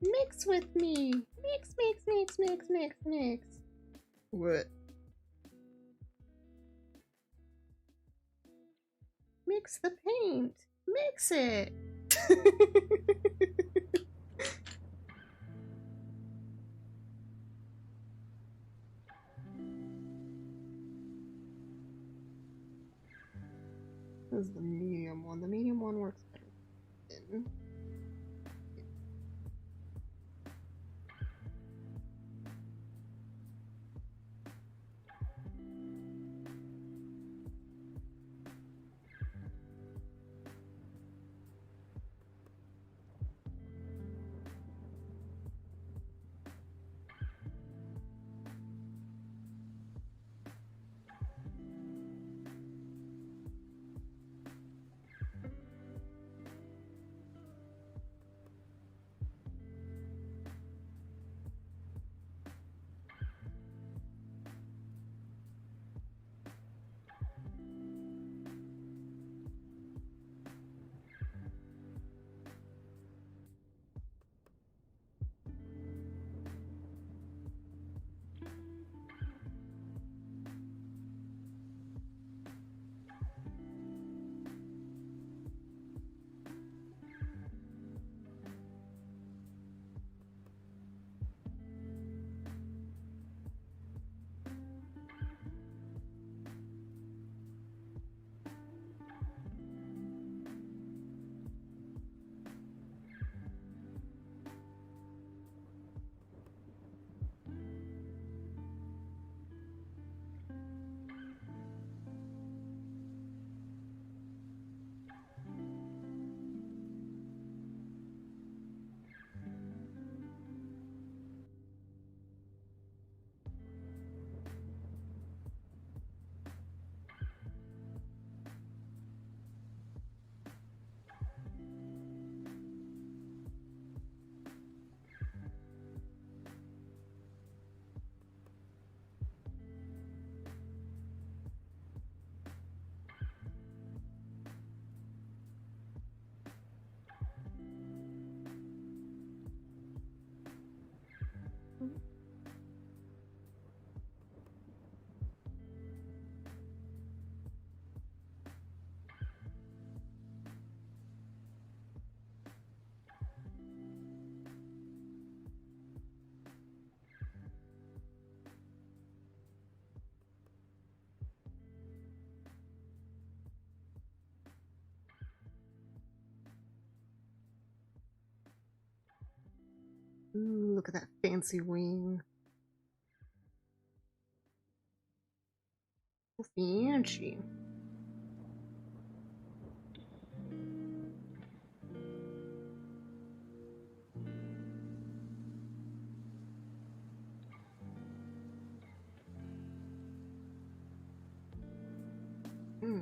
Mix with me! Mix, mix, mix, mix, mix, mix. What? Mix the paint! Mix it! This is the medium one. The medium one works better than Ooh, look at that fancy wing. So fancy. Mm.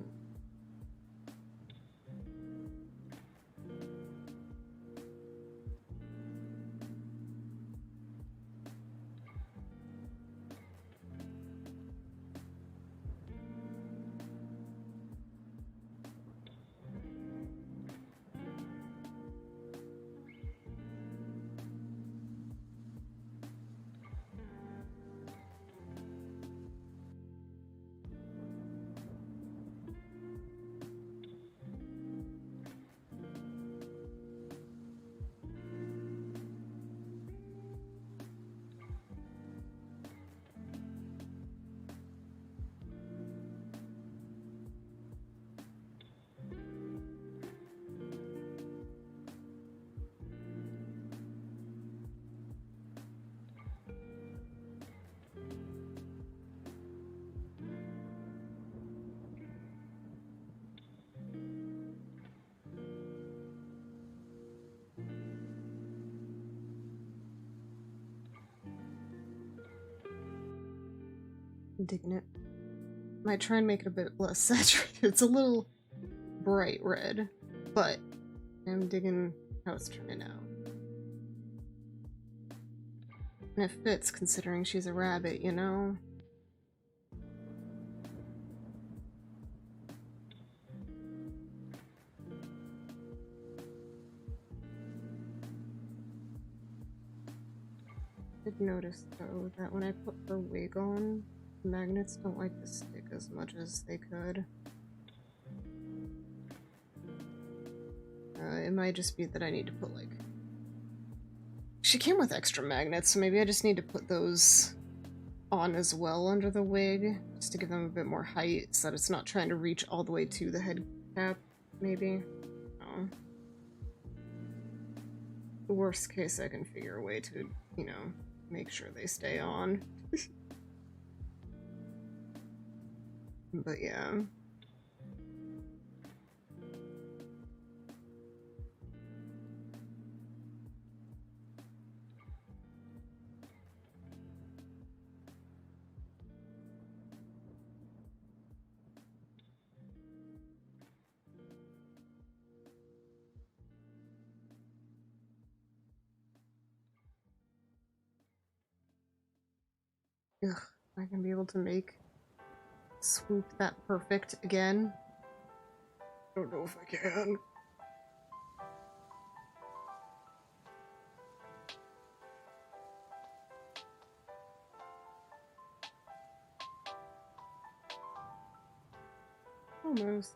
I'm digging it. Might try and make it a bit less saturated. It's a little bright red, but I'm digging how it's turning out. And it fits considering she's a rabbit, you know? I did notice though that when I put her wig on, the magnets don't like to stick as much as they could. It might just be that I need to put like... She came with extra magnets, so maybe I just need to put those on as well under the wig, just to give them a bit more height so that it's not trying to reach all the way to the head cap, maybe. Oh. The worst case, I can figure a way to, you know, make sure they stay on. But yeah. Ugh, I can be able to make swoop that perfect again. I don't know if I can. Almost.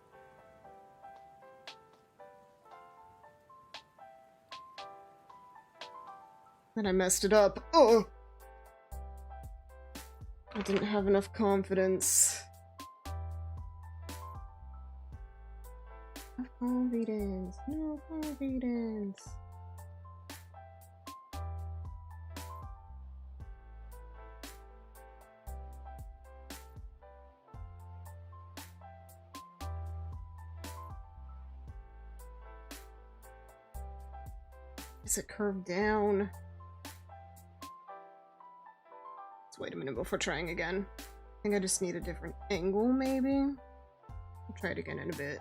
Then I messed it up. Oh! I didn't have enough confidence. No confidence. No confidence. Is it curved down? Let's wait a minute before trying again. I think I just need a different angle, maybe? I'll try it again in a bit.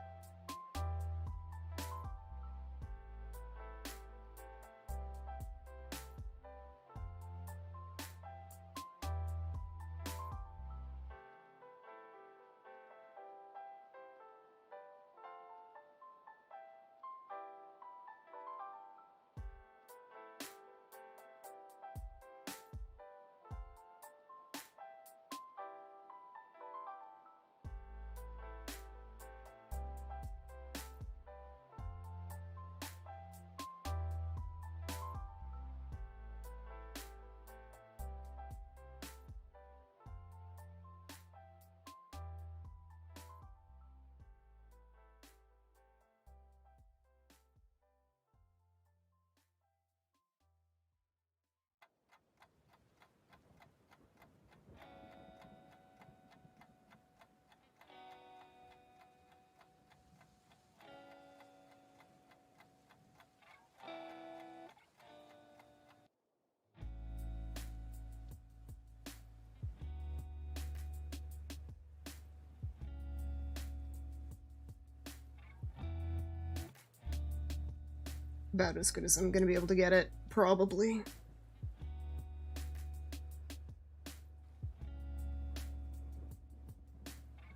About as good as I'm gonna be able to get it, probably.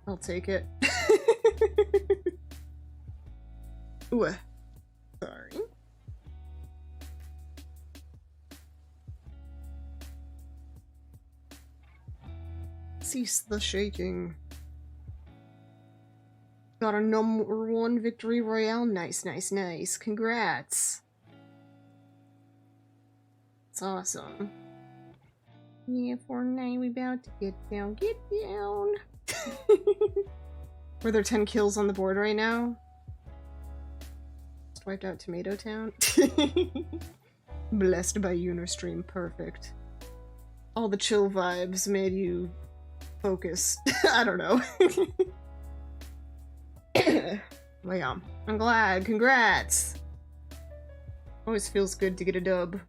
I'll take it. Ooh. Sorry. Cease the shaking. Got a #1 victory royale. Nice, nice, nice. Congrats. It's awesome. Yeah, Fortnite, we about to get down. Get down. Were there 10 kills on the board right now? Just wiped out Tomato Town. Blessed by Unistream. Perfect. All the chill vibes made you focus. I don't know. Well, yeah. I'm glad. Congrats! Always feels good to get a dub.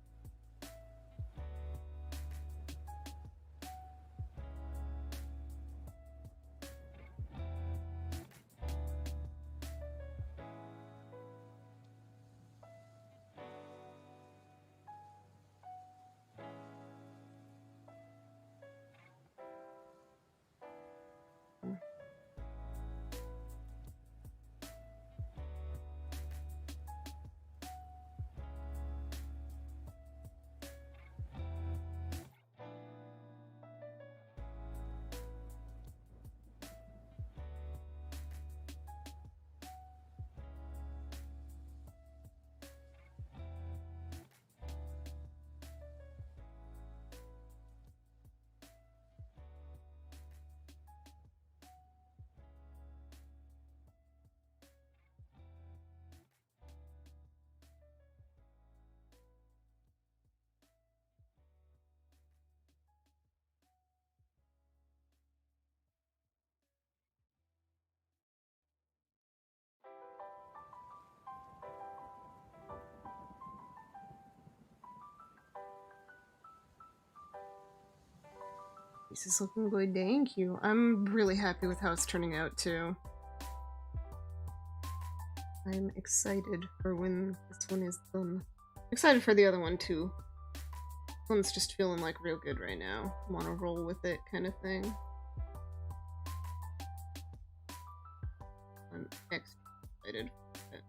This is looking good, thank you. I'm really happy with how it's turning out, too. I'm excited for when this one is done. Excited for the other one, too. This one's just feeling, like, real good right now. Wanna roll with it, kind of thing. I'm extra excited for it.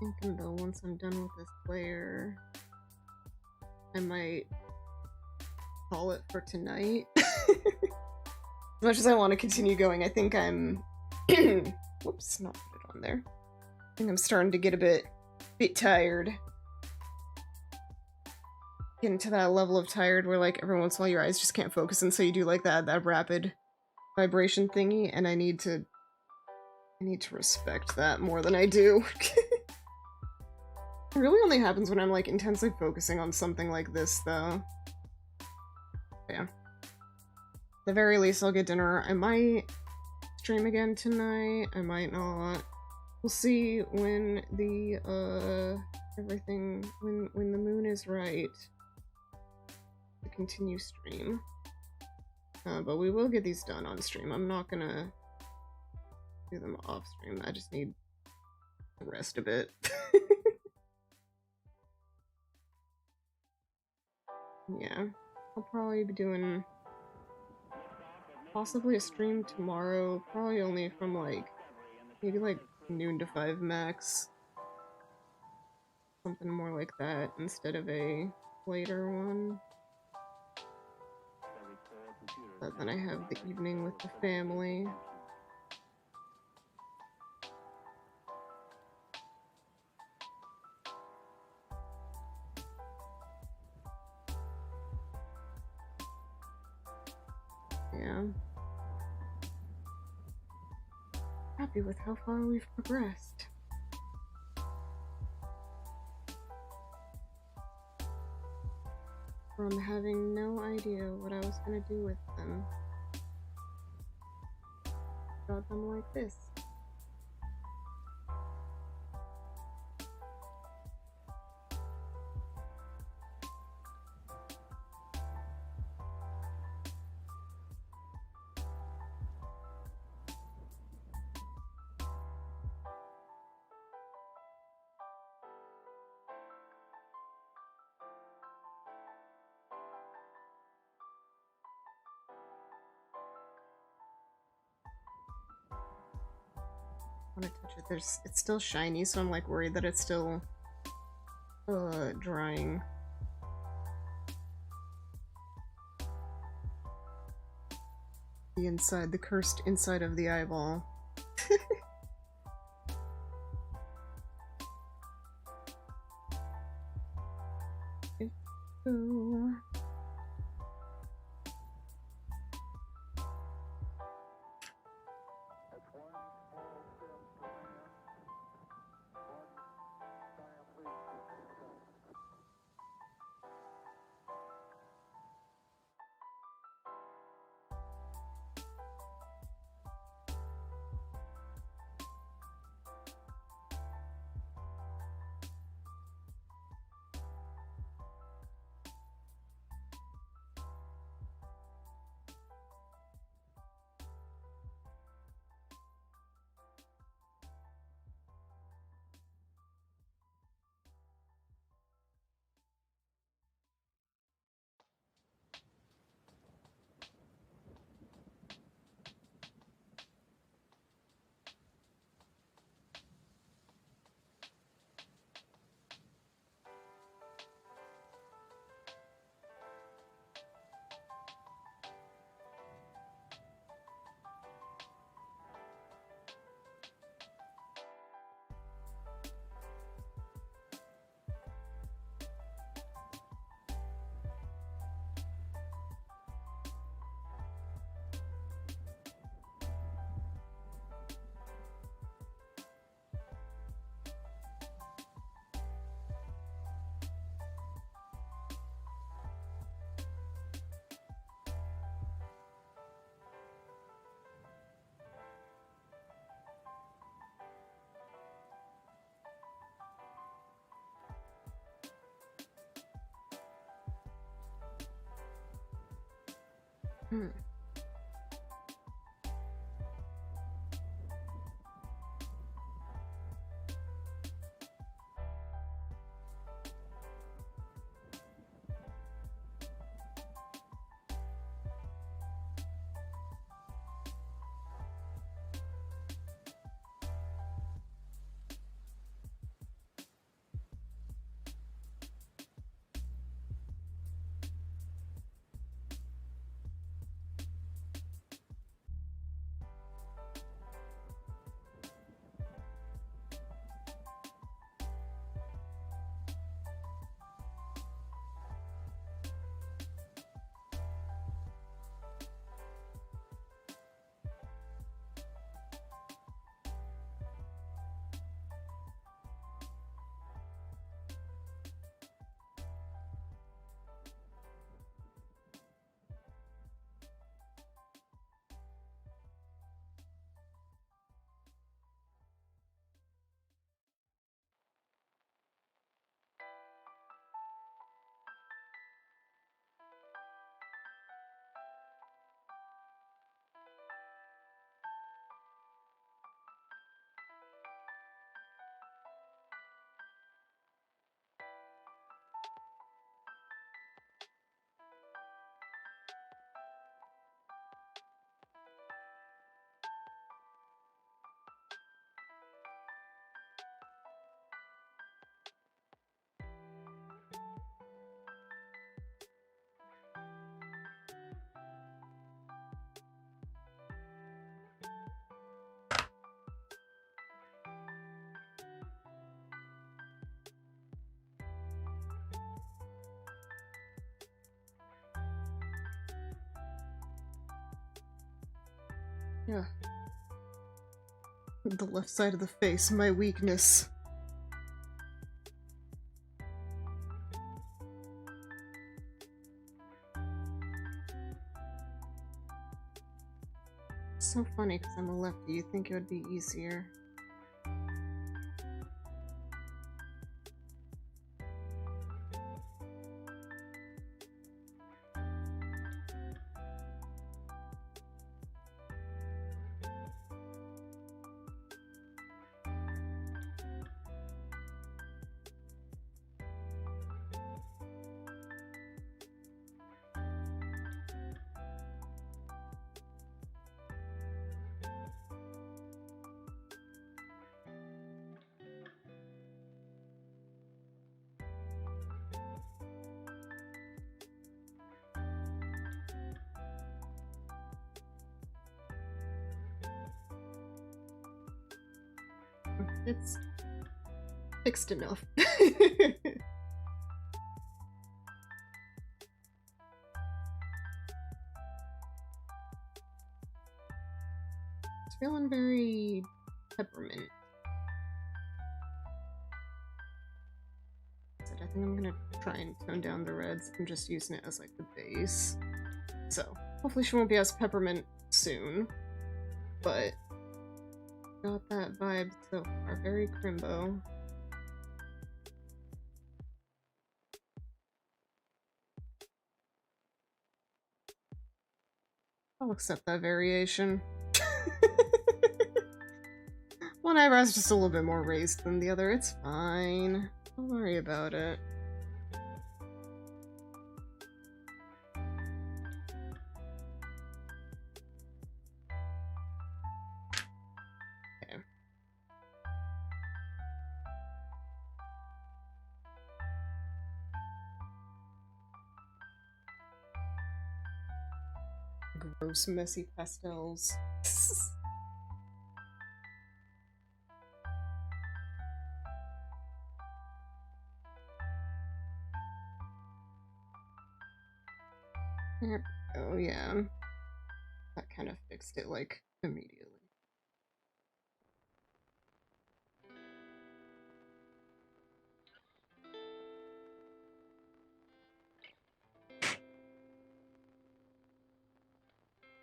Thinking though, once I'm done with this layer, I might call it for tonight. As much as I want to continue going, I think I'm whoops, not put it on there. I think I'm starting to get a bit tired. Getting to that level of tired where like every once in a while your eyes just can't focus, and so you do like that rapid vibration thingy, and I need to respect that more than I do. It really only happens when I'm like intensely focusing on something like this though. Yeah. At the very least I'll get dinner. I might stream again tonight, I might not. We'll see when the everything when the moon is right to continue stream. But we will get these done on stream. I'm not gonna do them off stream. I just need the rest of it. Yeah. I'll probably be doing possibly a stream tomorrow, probably only from like maybe like noon to 5 max. Something more like that instead of a later one. But then I have the evening with the family. Yeah. Happy with how far we've progressed. From having no idea what I was gonna do with them. Got them like this. I want to touch it. It's still shiny, so I'm like worried that it's still drying. The inside, the cursed inside of the eyeball. Ooh. Hmm. Yeah. The left side of the face, my weakness. So funny because I'm a lefty. You'd think it would be easier. It's fixed enough. It's feeling very peppermint. I think I'm gonna try and tone down the reds. I'm just using it as like the base. So hopefully she won't be as peppermint soon. But got that vibe so far. Very crimbo. I'll accept that variation. One eyebrow's just a little bit more raised than the other. It's fine. Don't worry about it. Okay. Gross, messy pastels. There we go, yeah. That kind of fixed it, like, immediately.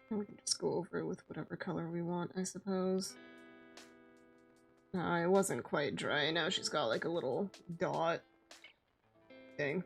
And we can just go over it with whatever color we want, I suppose. It wasn't quite dry. Now she's got, like, a little dot thing.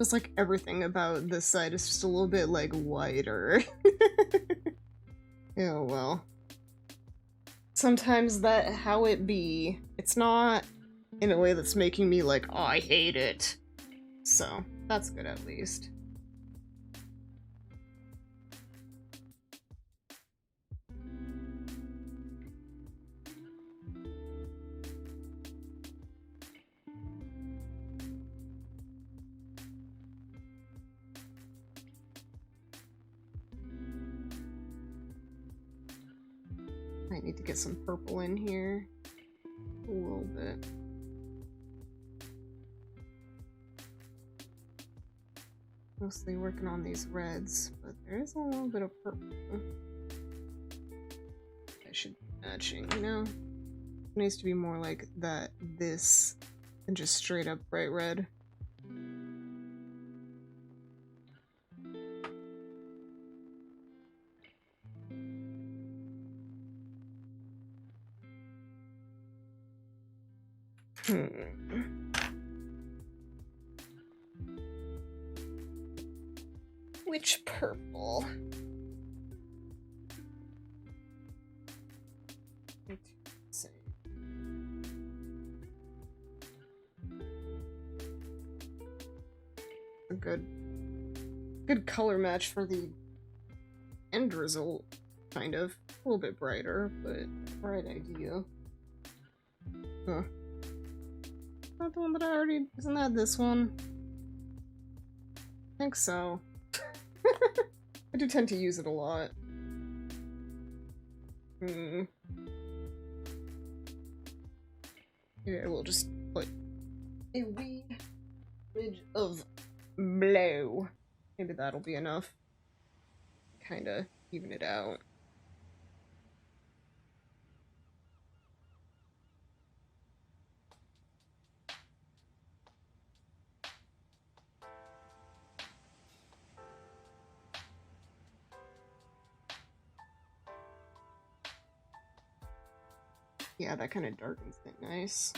Just like everything about this side is just a little bit like whiter. Oh well. Sometimes that how it be. It's not in a way that's making me like, oh, I hate it. So, that's good at least. Might need to get some purple in here. A little bit. Mostly working on these reds, but there is a little bit of purple. I should be matching, you know? It needs to be more like that, this, than just straight up bright red. Which purple? A good color match for the end result, kind of. A little bit brighter, but right idea. Huh. Not the one that I already... Isn't that this one? I think so. I do tend to use it a lot. Yeah, we'll just put a wee ridge of blue. Maybe that'll be enough. Kinda even it out. Yeah, that kind of darkens it nice.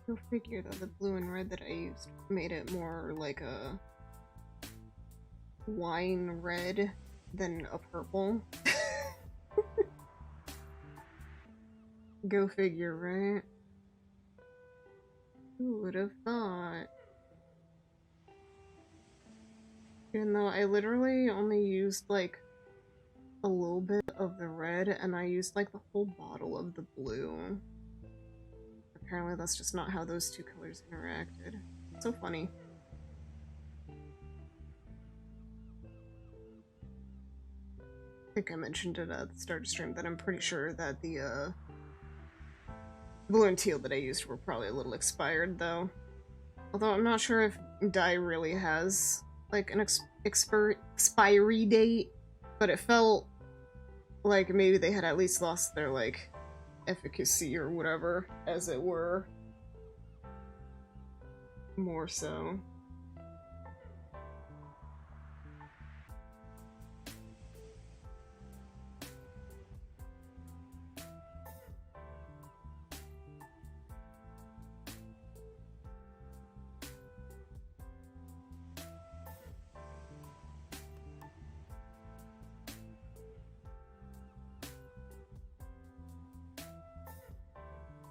Go figure though, the blue and red that I used made it more like a wine red than a purple. Go figure, right? Who would have thought? Even though I literally only used like a little bit of the red and I used like the whole bottle of the blue. Apparently that's just not how those two colors interacted. So funny. I think I mentioned it at the start of stream that I'm pretty sure that the blue and teal that I used were probably a little expired though. Although I'm not sure if dye really has like an expiry date, but it felt like maybe they had at least lost their like efficacy or whatever, as it were. More so.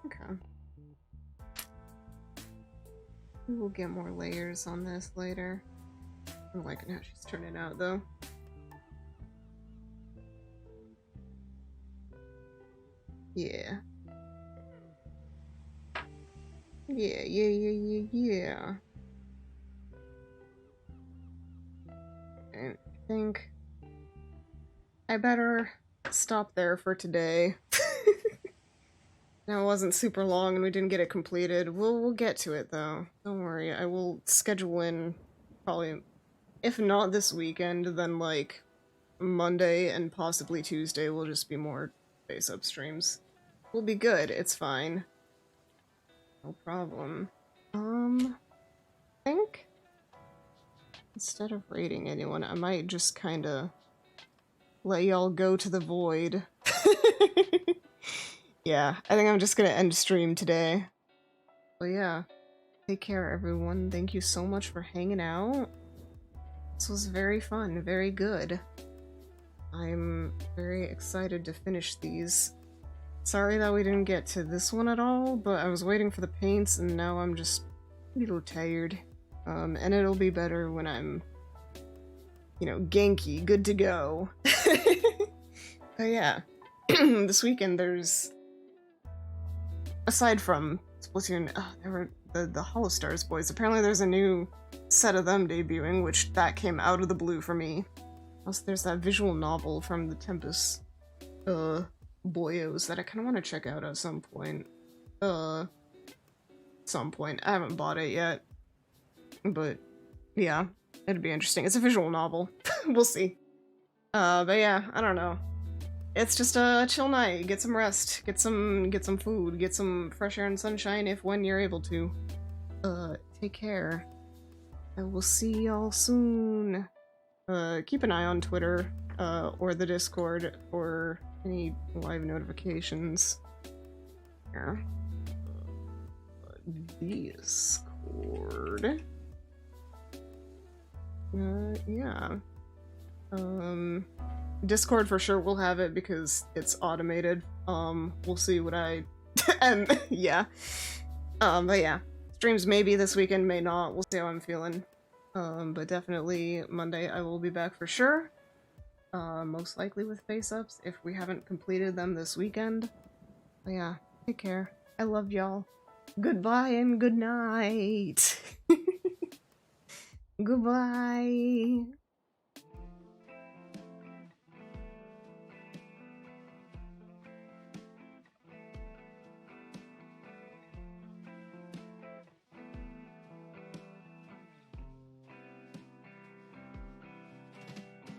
Okay. We'll get more layers on this later. I'm liking how she's turning out though. Yeah. Yeah. I think I better stop there for today. Now it wasn't super long and we didn't get it completed. We'll get to it though. Don't worry. I will schedule in probably, if not this weekend, then like Monday and possibly Tuesday will just be more face-up streams. We'll be good. It's fine. No problem. I think instead of rating anyone, I might just kinda let y'all go to the void. Yeah, I think I'm just gonna end stream today. But yeah, take care everyone. Thank you so much for hanging out. This was very fun, very good. I'm very excited to finish these. Sorry that we didn't get to this one at all, but I was waiting for the paints and now I'm just a little tired. And it'll be better when I'm, you know, Genki, good to go. But yeah, this weekend there's, aside from Splatoon, there were the Hollow Stars boys. Apparently there's a new set of them debuting, which that came out of the blue for me. Also, there's that visual novel from the Tempest boyos that I kind of want to check out at some point. I haven't bought it yet. But yeah, it'd be interesting. It's a visual novel. We'll see. But yeah, I don't know. It's just a chill night. Get some rest. Get some food. Get some fresh air and sunshine when you're able to. Take care. I will see y'all soon. Keep an eye on Twitter, or the Discord for any live notifications. Yeah. Discord. Yeah. Discord for sure will have it because it's automated. We'll see what I... and, yeah. But yeah. Streams maybe this weekend, may not. We'll see how I'm feeling. But definitely Monday I will be back for sure. Most likely with face-ups if we haven't completed them this weekend. But yeah, take care. I love y'all. Goodbye and good night. Goodbye.